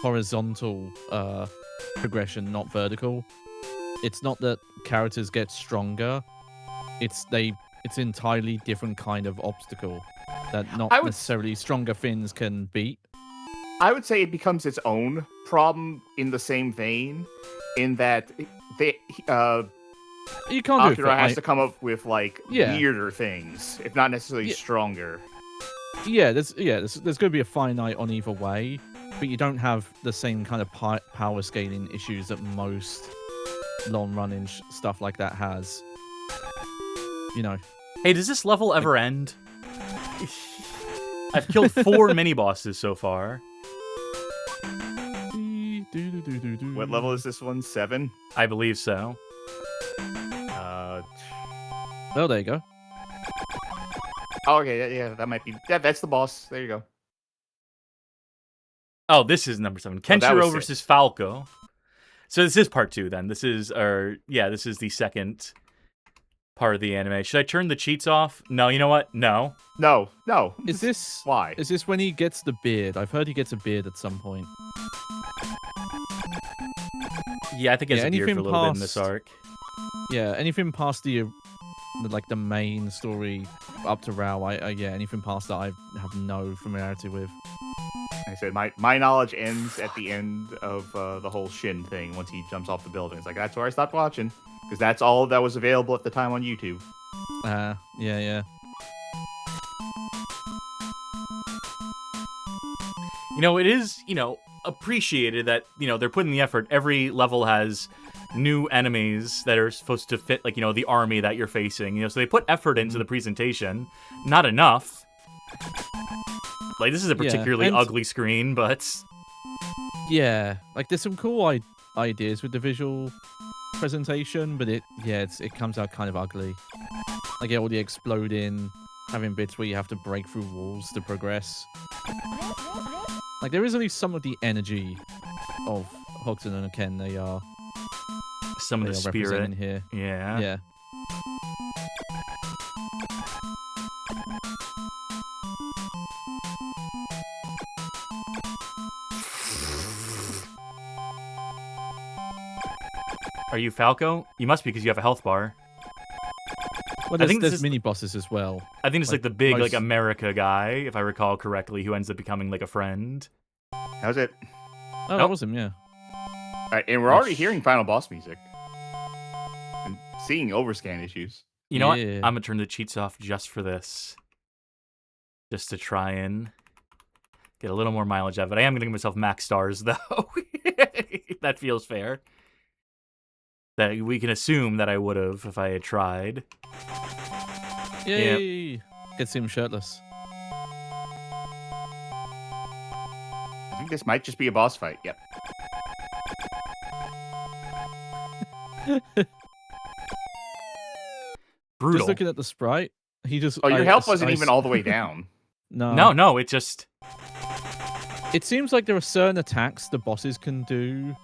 D: horizontal progression, not vertical. It's not that characters get stronger; it's entirely different kind of obstacle that not
B: I would-
D: necessarily stronger fins can beat.
B: I would say it becomes its own problem in the same vein, in that they
D: You can't do it.
B: Akira has to come up with like
D: Yeah.
B: weirder things, if not necessarily
D: Yeah.
B: stronger.
D: There's going to be a finite on either way. but you don't have the same kind of power scaling issues that most long-running stuff like that has. You know.
A: Hey, does this level ever end? I've killed 4 mini-bosses so far.
B: What level is this one? 7?
A: I believe so.
D: Oh, there you go.
B: Oh, okay, yeah, that might be... that's the boss. There you go.
A: Oh, this is number 7. Kenshiro versus Falco. So this is part 2 then. This is the second part of the anime. Should I turn the cheats off? No, you know what? No.
B: No.
D: Is this
B: why?
D: Is this when he gets the beard? I've heard he gets a beard at some point.
A: Yeah, I think it's a beard for a little bit in this arc.
D: Yeah, anything past the main story up to Rao, anything past that I have no familiarity with.
B: Like I said, my knowledge ends at the end of the whole Shin thing once he jumps off the building. It's like, that's where I stopped watching. Because that's all that was available at the time on YouTube.
D: Yeah.
A: It is, appreciated that, they're putting the effort. Every level has new enemies that are supposed to fit, the army that you're facing. So they put effort into the presentation. Not enough. This is a particularly ugly screen, but...
D: Yeah, there's some cool ideas with the visual presentation, but it comes out kind of ugly. All the exploding, having bits where you have to break through walls to progress. There is at least some of the energy of Hokuto no Ken they are...
A: Some of the spirit
D: here.
A: Yeah. Are you Falco? You must be because you have a health bar.
D: Well, there's mini bosses as well.
A: I think it's the big America guy, if I recall correctly, who ends up becoming a friend.
B: How's it?
D: Oh, that was him, yeah.
B: All right, and we're already hearing final boss music. And seeing overscan issues.
A: You know what? I'm going to turn the cheats off just for this. Just to try and get a little more mileage out of it. I am going to give myself max stars, though. That feels fair. That we can assume that I would have if I had tried.
D: Yay! Yep. Gets him shirtless.
B: I think this might just be a boss fight. Yep.
A: Brutal.
D: Just looking at the sprite, he just...
B: Oh, your health wasn't even all the way down.
A: No, it just...
D: It seems like there are certain attacks the bosses can do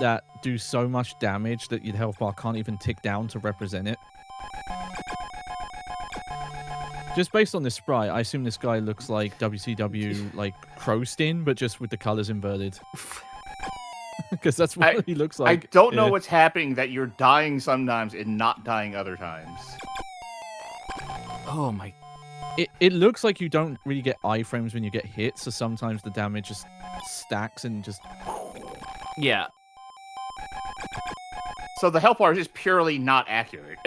D: that do so much damage that your health bar can't even tick down to represent it. Just based on this sprite, I assume this guy looks like WCW, Crowstin, but just with the colors inverted. Because that's what he looks like.
B: I don't know what's happening that you're dying sometimes and not dying other times.
A: Oh my...
D: It looks like you don't really get iframes when you get hit, so sometimes the damage just stacks and just...
A: Yeah.
B: So the health bar is just purely not accurate.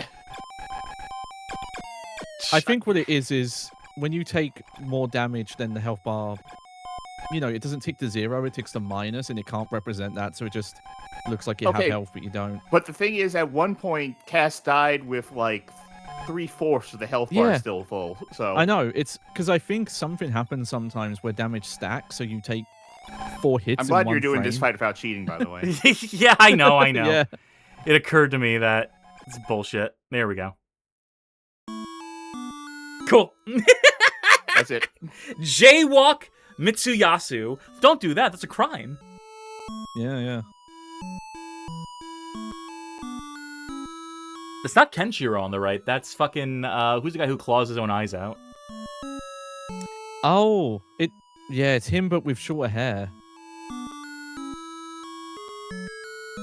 D: I think what it is when you take more damage than the health bar, it doesn't tick to 0, it ticks to minus, and it can't represent that, so it just looks like you have health, but you don't.
B: But the thing is, at one point, Cass died with, 3/4 of the health bar still full, so...
D: I know, it's because I think something happens sometimes where damage stacks, so you take 4 hits
B: I'm glad
D: in one
B: you're doing
D: frame.
B: this fight without cheating, by the way.
A: Yeah, I know.
D: Yeah.
A: It occurred to me that it's bullshit. There we go. Cool.
B: That's it.
A: Jaywalk Mitsuyasu. Don't do that. That's a crime.
D: Yeah.
A: It's not Kenshiro on the right. That's fucking... who's the guy who claws his own eyes out?
D: Oh, it's him, but with shorter hair.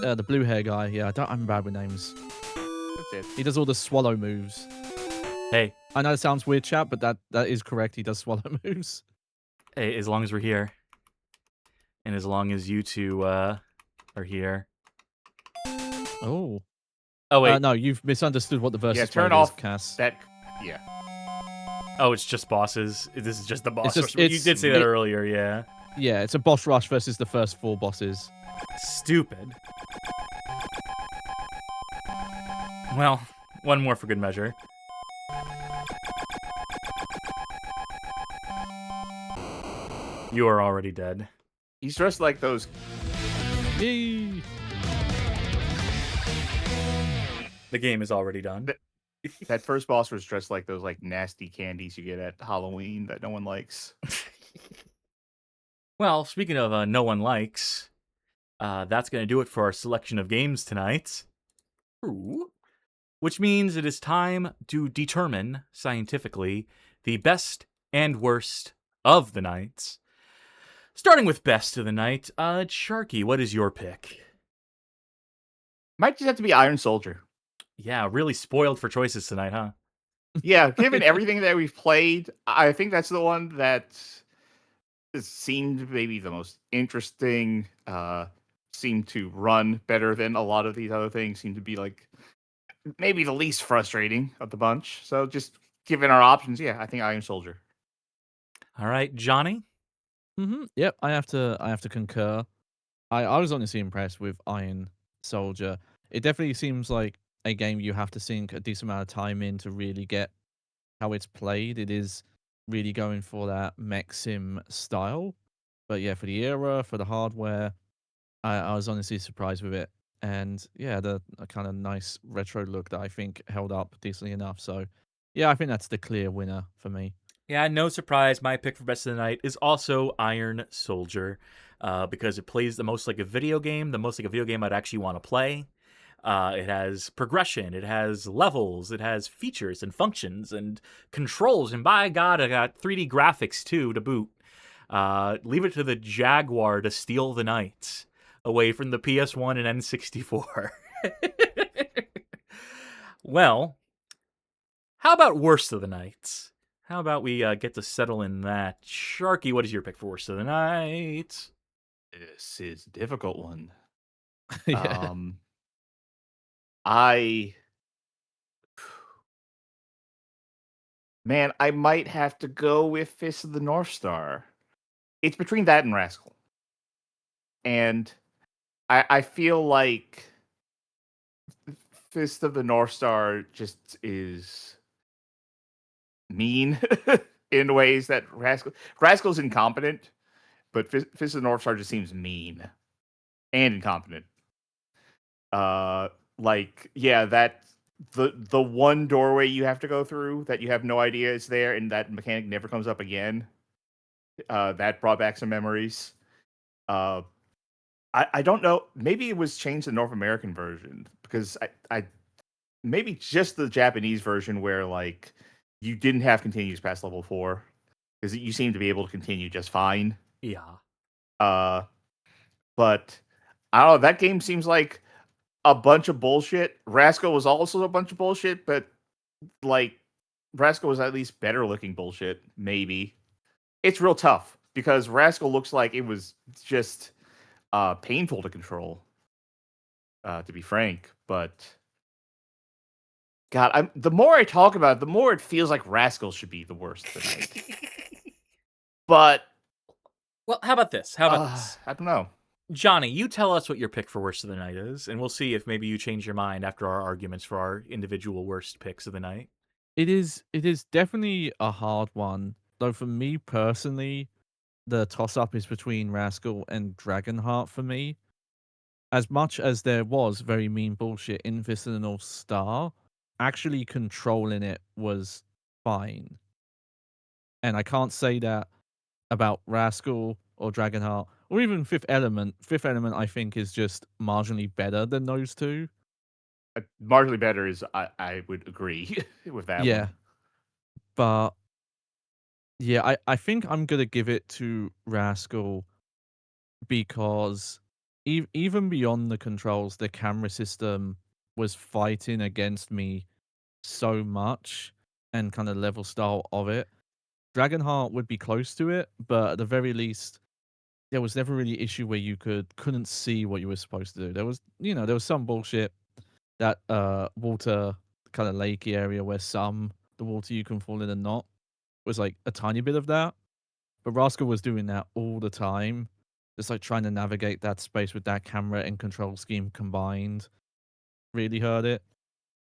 D: The blue hair guy. Yeah, I'm bad with names.
B: That's it.
D: He does all the swallow moves.
A: Hey.
D: I know it sounds weird, chat, but that is correct. He does swallow moves.
A: Hey, as long as we're here. And as long as you two are here.
D: Oh.
A: Oh, wait.
D: No, you've misunderstood what the versus
B: turn
D: mode
B: off
D: is, Cass.
B: that. Yeah.
A: Oh, it's just bosses. This is just the boss.
D: It's
A: you did say that earlier, yeah.
D: Yeah, it's a boss rush versus the first 4 bosses.
A: Stupid. Well, one more for good measure. You are already dead.
B: He's dressed like those.
D: Yay!
A: The game is already done.
B: That first boss was dressed like those like nasty candies you get at Halloween that no one likes.
A: Well, speaking of no one likes, that's going to do it for our selection of games tonight. Ooh. Which means it is time to determine, scientifically, the best and worst of the nights. Starting with best of the night, Charkie, what is your pick?
B: Might just have to be Iron Soldier.
A: Yeah, really spoiled for choices tonight, huh?
B: Yeah, given everything that we've played, I think that's the one that seemed maybe the most interesting. Seemed to run better than a lot of these other things. Seemed to be like maybe the least frustrating of the bunch. So just given our options, yeah, I think Iron Soldier.
A: All right, Johnny?
D: Yep, I have to concur. I was honestly impressed with Iron Soldier. It definitely seems like a game you have to sink a decent amount of time in to really get how it's played. It is really going for that mech sim style. But yeah, for the era, for the hardware, I was honestly surprised with it. And yeah, the a kind of nice retro look that I think held up decently enough. So yeah, I think that's the clear winner for me.
A: Yeah, no surprise. My pick for best of the night is also Iron Soldier, because it plays the most like a video game, the most like a video game I'd actually want to play. It has progression, it has levels, it has features and functions and controls, and by God, I got 3D graphics too to boot. Leave it to the Jaguar to steal the night away from the PS1 and N64. Well, how about worst of the night? How about we get to settle in that? Sharky, what is your pick for worst of the night?
B: This is a difficult one.
D: Yeah.
B: I Man, I might have to go with Fist of the North Star. It's between that and Rascal. And I feel like Fist of the North Star just is mean in ways that Rascal's incompetent, but Fist of the North Star just seems mean and incompetent. Like, yeah, that the one doorway you have to go through that you have no idea is there, and that mechanic never comes up again. That brought back some memories. I don't know. Maybe it was changed to the North American version, because I maybe just the Japanese version where like you didn't have continues past level 4, because you seem to be able to continue just fine.
A: Yeah.
B: But I don't know. That game seems like a bunch of bullshit. Rascal was also a bunch of bullshit, but like Rascal was at least better looking bullshit. Maybe it's real tough because Rascal looks like it was just painful to control. To be frank, but God, the more I talk about it, the more it feels like Rascal should be the worst tonight. But
A: Well, how about this? How about this?
B: I don't know.
A: Johnny, you tell us what your pick for worst of the night is, and we'll see if maybe you change your mind after our arguments for our individual worst picks of the night.
D: It is definitely a hard one. Though for me personally, the toss up is between Rascal and DragonHeart for me. As much as there was very mean bullshit in Fist of the North Star, actually controlling it was fine. And I can't say that about Rascal or DragonHeart or even Fifth Element. Fifth Element, I think, is just marginally better than those two.
B: Marginally better is I would agree with that.
D: Yeah.
B: One.
D: But yeah, I think I'm gonna give it to Rascal because even beyond the controls, the camera system was fighting against me so much and kind of level style of it. Dragonheart would be close to it, but at the very least, there was never really an issue where you couldn't see what you were supposed to do. There was, there was some bullshit that water kind of lakey area where the water you can fall in and not was like a tiny bit of that. But Rascal was doing that all the time, just like trying to navigate that space with that camera and control scheme combined. Really hurt it.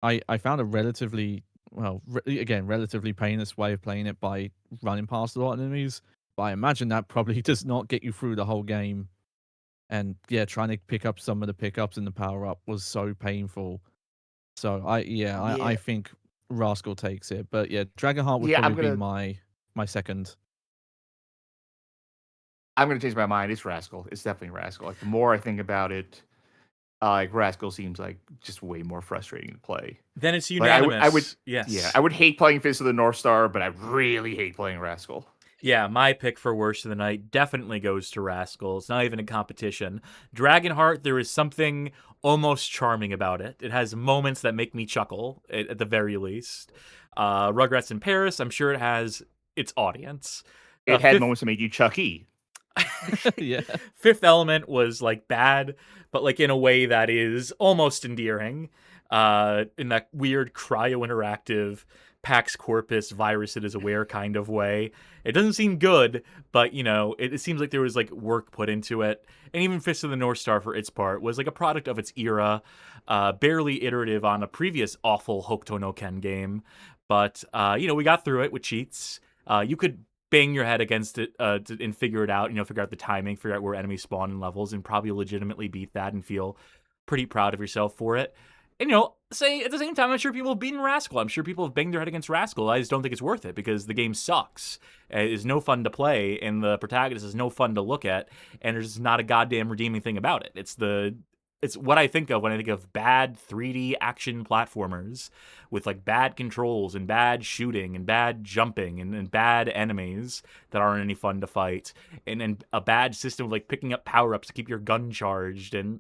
D: I found a relatively relatively painless way of playing it by running past a lot of enemies. But I imagine that probably does not get you through the whole game. And yeah, trying to pick up some of the pickups and the power up was so painful. So I think Rascal takes it. But yeah, DragonHeart would probably be my second.
B: I'm gonna change my mind. It's Rascal. It's definitely Rascal. Like the more I think about it, like Rascal seems like just way more frustrating to play.
A: Then it's
B: Like,
A: unanimous.
B: I would
A: yes.
B: Yeah, I would hate playing Fist of the North Star, but I really hate playing Rascal.
A: Yeah, my pick for Worst of the Night definitely goes to Rascal. It's not even a competition. DragonHeart, there is something almost charming about it. It has moments that make me chuckle, at the very least. Rugrats in Paris, I'm sure it has its audience.
B: It had moments that made you Chucky.
D: Yeah.
A: Fifth Element was like bad, but like in a way that is almost endearing. In that weird cryo-interactive Pax Corpus virus it is aware kind of way. It doesn't seem good, but you know, it seems like there was like work put into it. And even Fist of the North Star for its part was like a product of its era, barely iterative on a previous awful Hokuto no Ken game. But you know, we got through it with cheats. You could bang your head against it and figure it out, you know, figure out the timing, figure out where enemies spawn in levels, and probably legitimately beat that and feel pretty proud of yourself for it. And, you know, say at the same time, I'm sure people have beaten Rascal. I'm sure people have banged their head against Rascal. I just don't think it's worth it because the game sucks. It is no fun to play, and the protagonist is no fun to look at, and there's not a goddamn redeeming thing about it. It's what I think of when I think of bad 3D action platformers with like bad controls and bad shooting and bad jumping and bad enemies that aren't any fun to fight, and a bad system of like picking up power-ups to keep your gun charged and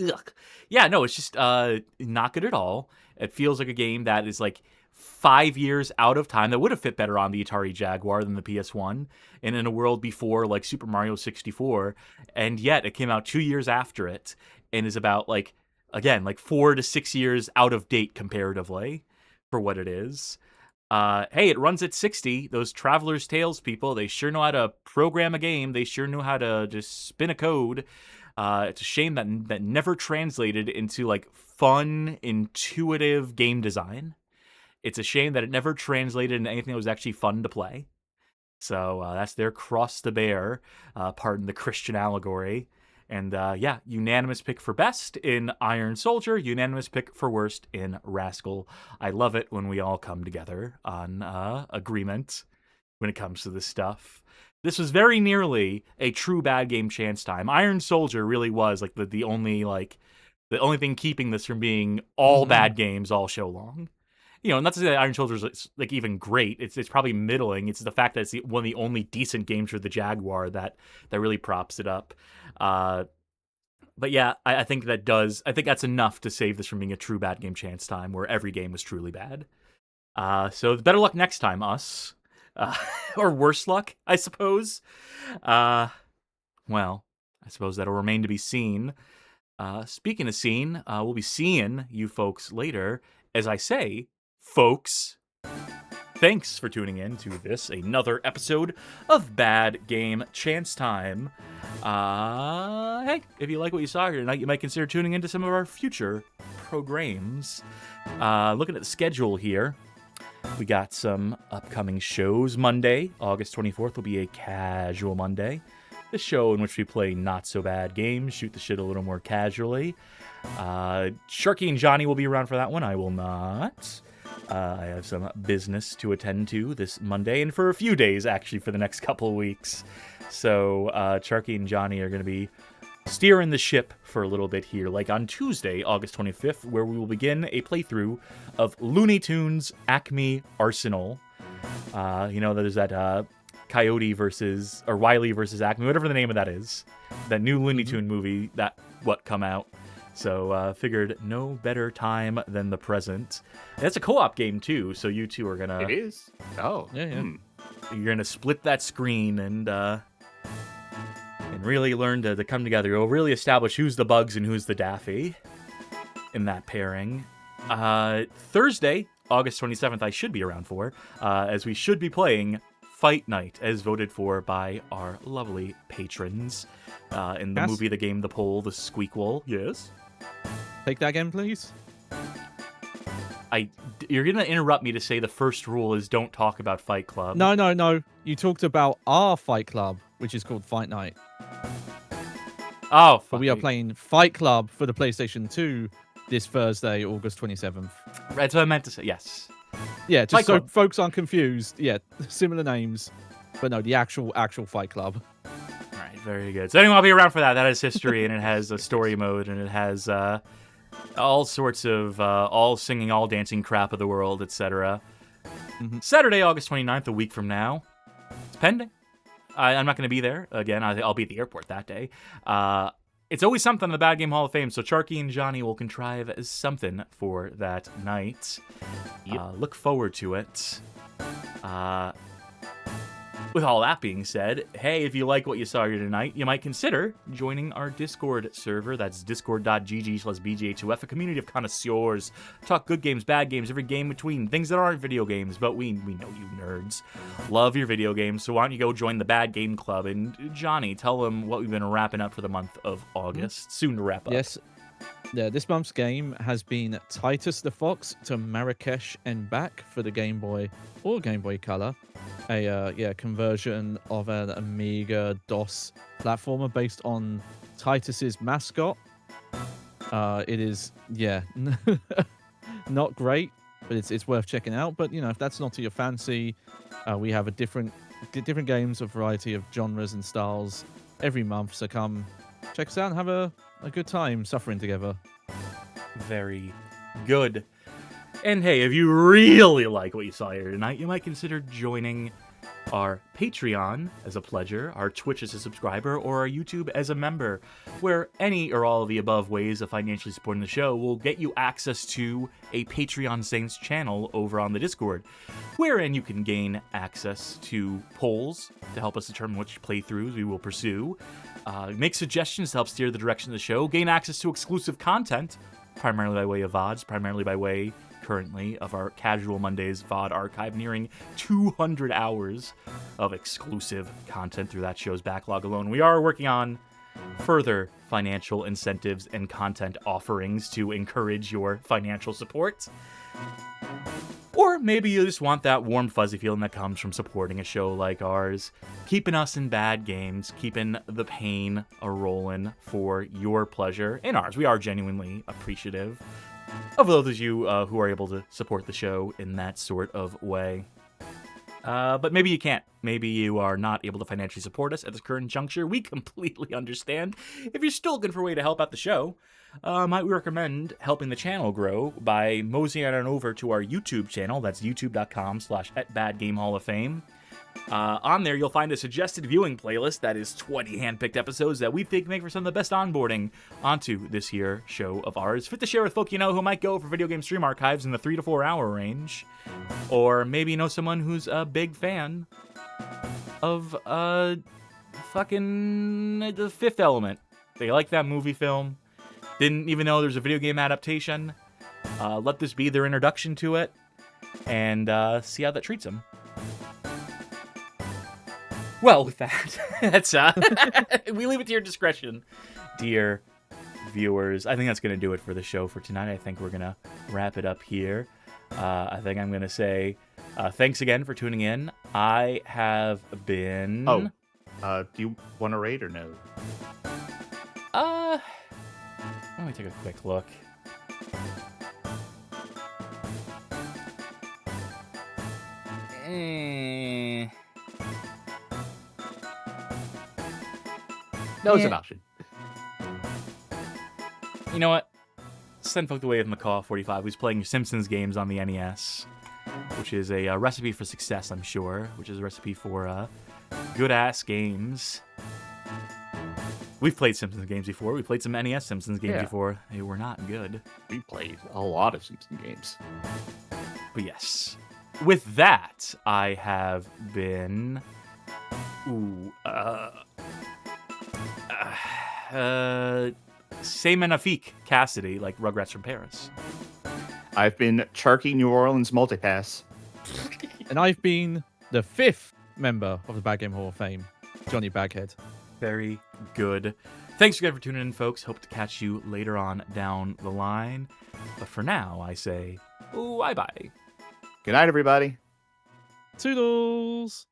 A: ugh. Yeah, no, it's just not good at all. It feels like a game that is like 5 years out of time that would have fit better on the Atari Jaguar than the PS1 and in a world before like Super Mario 64, and yet it came out 2 years after it and is about like, again, like 4 to 6 years out of date comparatively for what it is. Hey, it runs at 60. Those Traveler's Tales people, they sure know how to program a game. They sure know how to just spin a code. It's a shame that never translated into like fun, intuitive game design. It's a shame that it never translated into anything that was actually fun to play. So that's their cross to bear, pardon the Christian allegory. And yeah, unanimous pick for best in Iron Soldier, unanimous pick for worst in Rascal. I love it when we all come together on agreement when it comes to this stuff. This was very nearly a true bad game chance time. Iron Soldier really was like the only thing keeping this from being all bad games all show long. You know, not to say that Iron Soldier is like even great. It's probably middling. It's the fact that it's one of the only decent games for the Jaguar that really props it up. But yeah, I think that's enough to save this from being a true bad game chance time where every game was truly bad. So better luck next time, us. Or worse luck, I suppose. Well, I suppose that'll remain to be seen. Speaking of seen, we'll be seeing you folks later. As I say, folks, thanks for tuning in to this, another episode of Bad Game Chance Time. Hey, if you like what you saw here tonight, you might consider tuning into some of our future programs. Looking at the schedule here, we got some upcoming shows. Monday, August 24th, will be a casual Monday. The show in which we play not-so-bad games, shoot the shit a little more casually. Charkie and Johnny will be around for that one. I will not. I have some business to attend to this Monday, and for a few days, actually, for the next couple of weeks. So Charkie and Johnny are going to be steering the ship for a little bit here, like on Tuesday, August 25th, where we will begin a playthrough of Looney Tunes Acme Arsenal. You know, there's that Coyote versus, or Wile E. versus Acme, whatever the name of that is. That new Looney Tune movie that come out. So figured no better time than the present. And it's a co-op game too, so you two are gonna.
B: It is. Oh,
D: yeah.
A: You're gonna split that screen and really learn to come together. You'll really establish who's the Bugs and who's the Daffy in that pairing. Thursday, August 27th, I should be around for, as we should be playing Fight Night, as voted for by our lovely patrons in the
D: Yes.
A: movie, the game, the poll, the Squeakquel. Yes.
D: Take that again, please.
A: You're gonna interrupt me to say the first rule is don't talk about Fight Club.
D: No. You talked about our Fight Club, which is called Fight Night.
A: Oh,
D: But we are playing Fight Club for the PlayStation 2 this Thursday, August 27th.
A: That's what I meant to say. Yes.
D: Yeah, just
A: Fight
D: so
A: Club.
D: folks aren't confused. Yeah, similar names, but no, the actual Fight Club.
A: All right, very good. So anyway, I'll be around for that. That has history, and it has a story mode, and it has all sorts of all singing, all dancing crap of the world, etc.
D: Mhm.
A: Saturday, August 29th, a week from now. It's pending. I'm not going to be there again. I'll be at the airport that day. It's always something in the Bad Game Hall of Fame, so Charkie and Johnny will contrive something for that night. Look forward to it. With all that being said, hey, if you like what you saw here tonight, you might consider joining our Discord server. That's discord.gg/BGHOF, a community of connoisseurs. Talk good games, bad games, every game between, things that aren't video games, but we know you nerds love your video games, so why don't you go join the Bad Game Club? And Johnny, tell them what we've been wrapping up for the month of August. Soon to wrap up.
D: Yes. Yeah, this month's game has been Titus the Fox to Marrakesh and back for the Game Boy or Game Boy Color. A conversion of an Amiga DOS platformer based on Titus's mascot. It is, not great, but it's worth checking out. But if that's not to your fancy, we have different games, a variety of genres and styles every month. So come check us out and have a good time suffering together.
A: Very good. And hey, if you really like what you saw here tonight, you might consider joining our Patreon as a pledger, our Twitch as a subscriber, or our YouTube as a member, where any or all of the above ways of financially supporting the show will get you access to a Patreon Saints channel over on the Discord, wherein you can gain access to polls to help us determine which playthroughs we will pursue, make suggestions to help steer the direction of the show, gain access to exclusive content, primarily by way of VODs, primarily by way currently of our Casual Mondays VOD archive, nearing 200 hours of exclusive content through that show's backlog alone. We are working on further financial incentives and content offerings to encourage your financial support. Or maybe you just want that warm, fuzzy feeling that comes from supporting a show like ours, keeping us in bad games, keeping the pain a-rolling for your pleasure and ours. We are genuinely appreciative of those of you who are able to support the show in that sort of way. But maybe you can't. Maybe you are not able to financially support us at this current juncture. We completely understand. If you're still looking for a way to help out the show, might we recommend helping the channel grow by moseying on over to our YouTube channel. That's youtube.com/@BadGameHallOfFame. On there, you'll find a suggested viewing playlist that is 20 handpicked episodes that we think make for some of the best onboarding onto this here show of ours. Fit to share with folk you know who might go for video game stream archives in the 3 to 4 hour range. Or maybe you know someone who's a big fan of fucking The Fifth Element. They like that movie film. Didn't even know there's a video game adaptation. Let this be their introduction to it. And see how that treats them. Well, with that, that's we leave it to your discretion, dear viewers. I think that's going to do it for the show for tonight. I think we're going to wrap it up here. I think I'm going to say thanks again for tuning in. I have been...
B: do you want to rate or no?
A: Let me take a quick look.
B: No, it's an option.
A: You know what? Send folk the way of Macaw45, who's playing Simpsons games on the NES, which is a recipe for success, I'm sure, which is a recipe for good-ass games. We've played Simpsons games before. We played some NES Simpsons games before. They were not good.
B: We played a lot of Simpsons games.
A: But yes. With that, I have been... C'est magnifique Cassidy, like Rugrats from Paris.
B: I've been Charkie New Orleans Multipass.
D: And I've been the 5th member of the Bad Game Hall of Fame, Johnny Baghead.
A: Very good. Thanks again for tuning in, folks. Hope to catch you later on down the line. But for now, I say bye-bye.
B: Good night, everybody.
D: Toodles!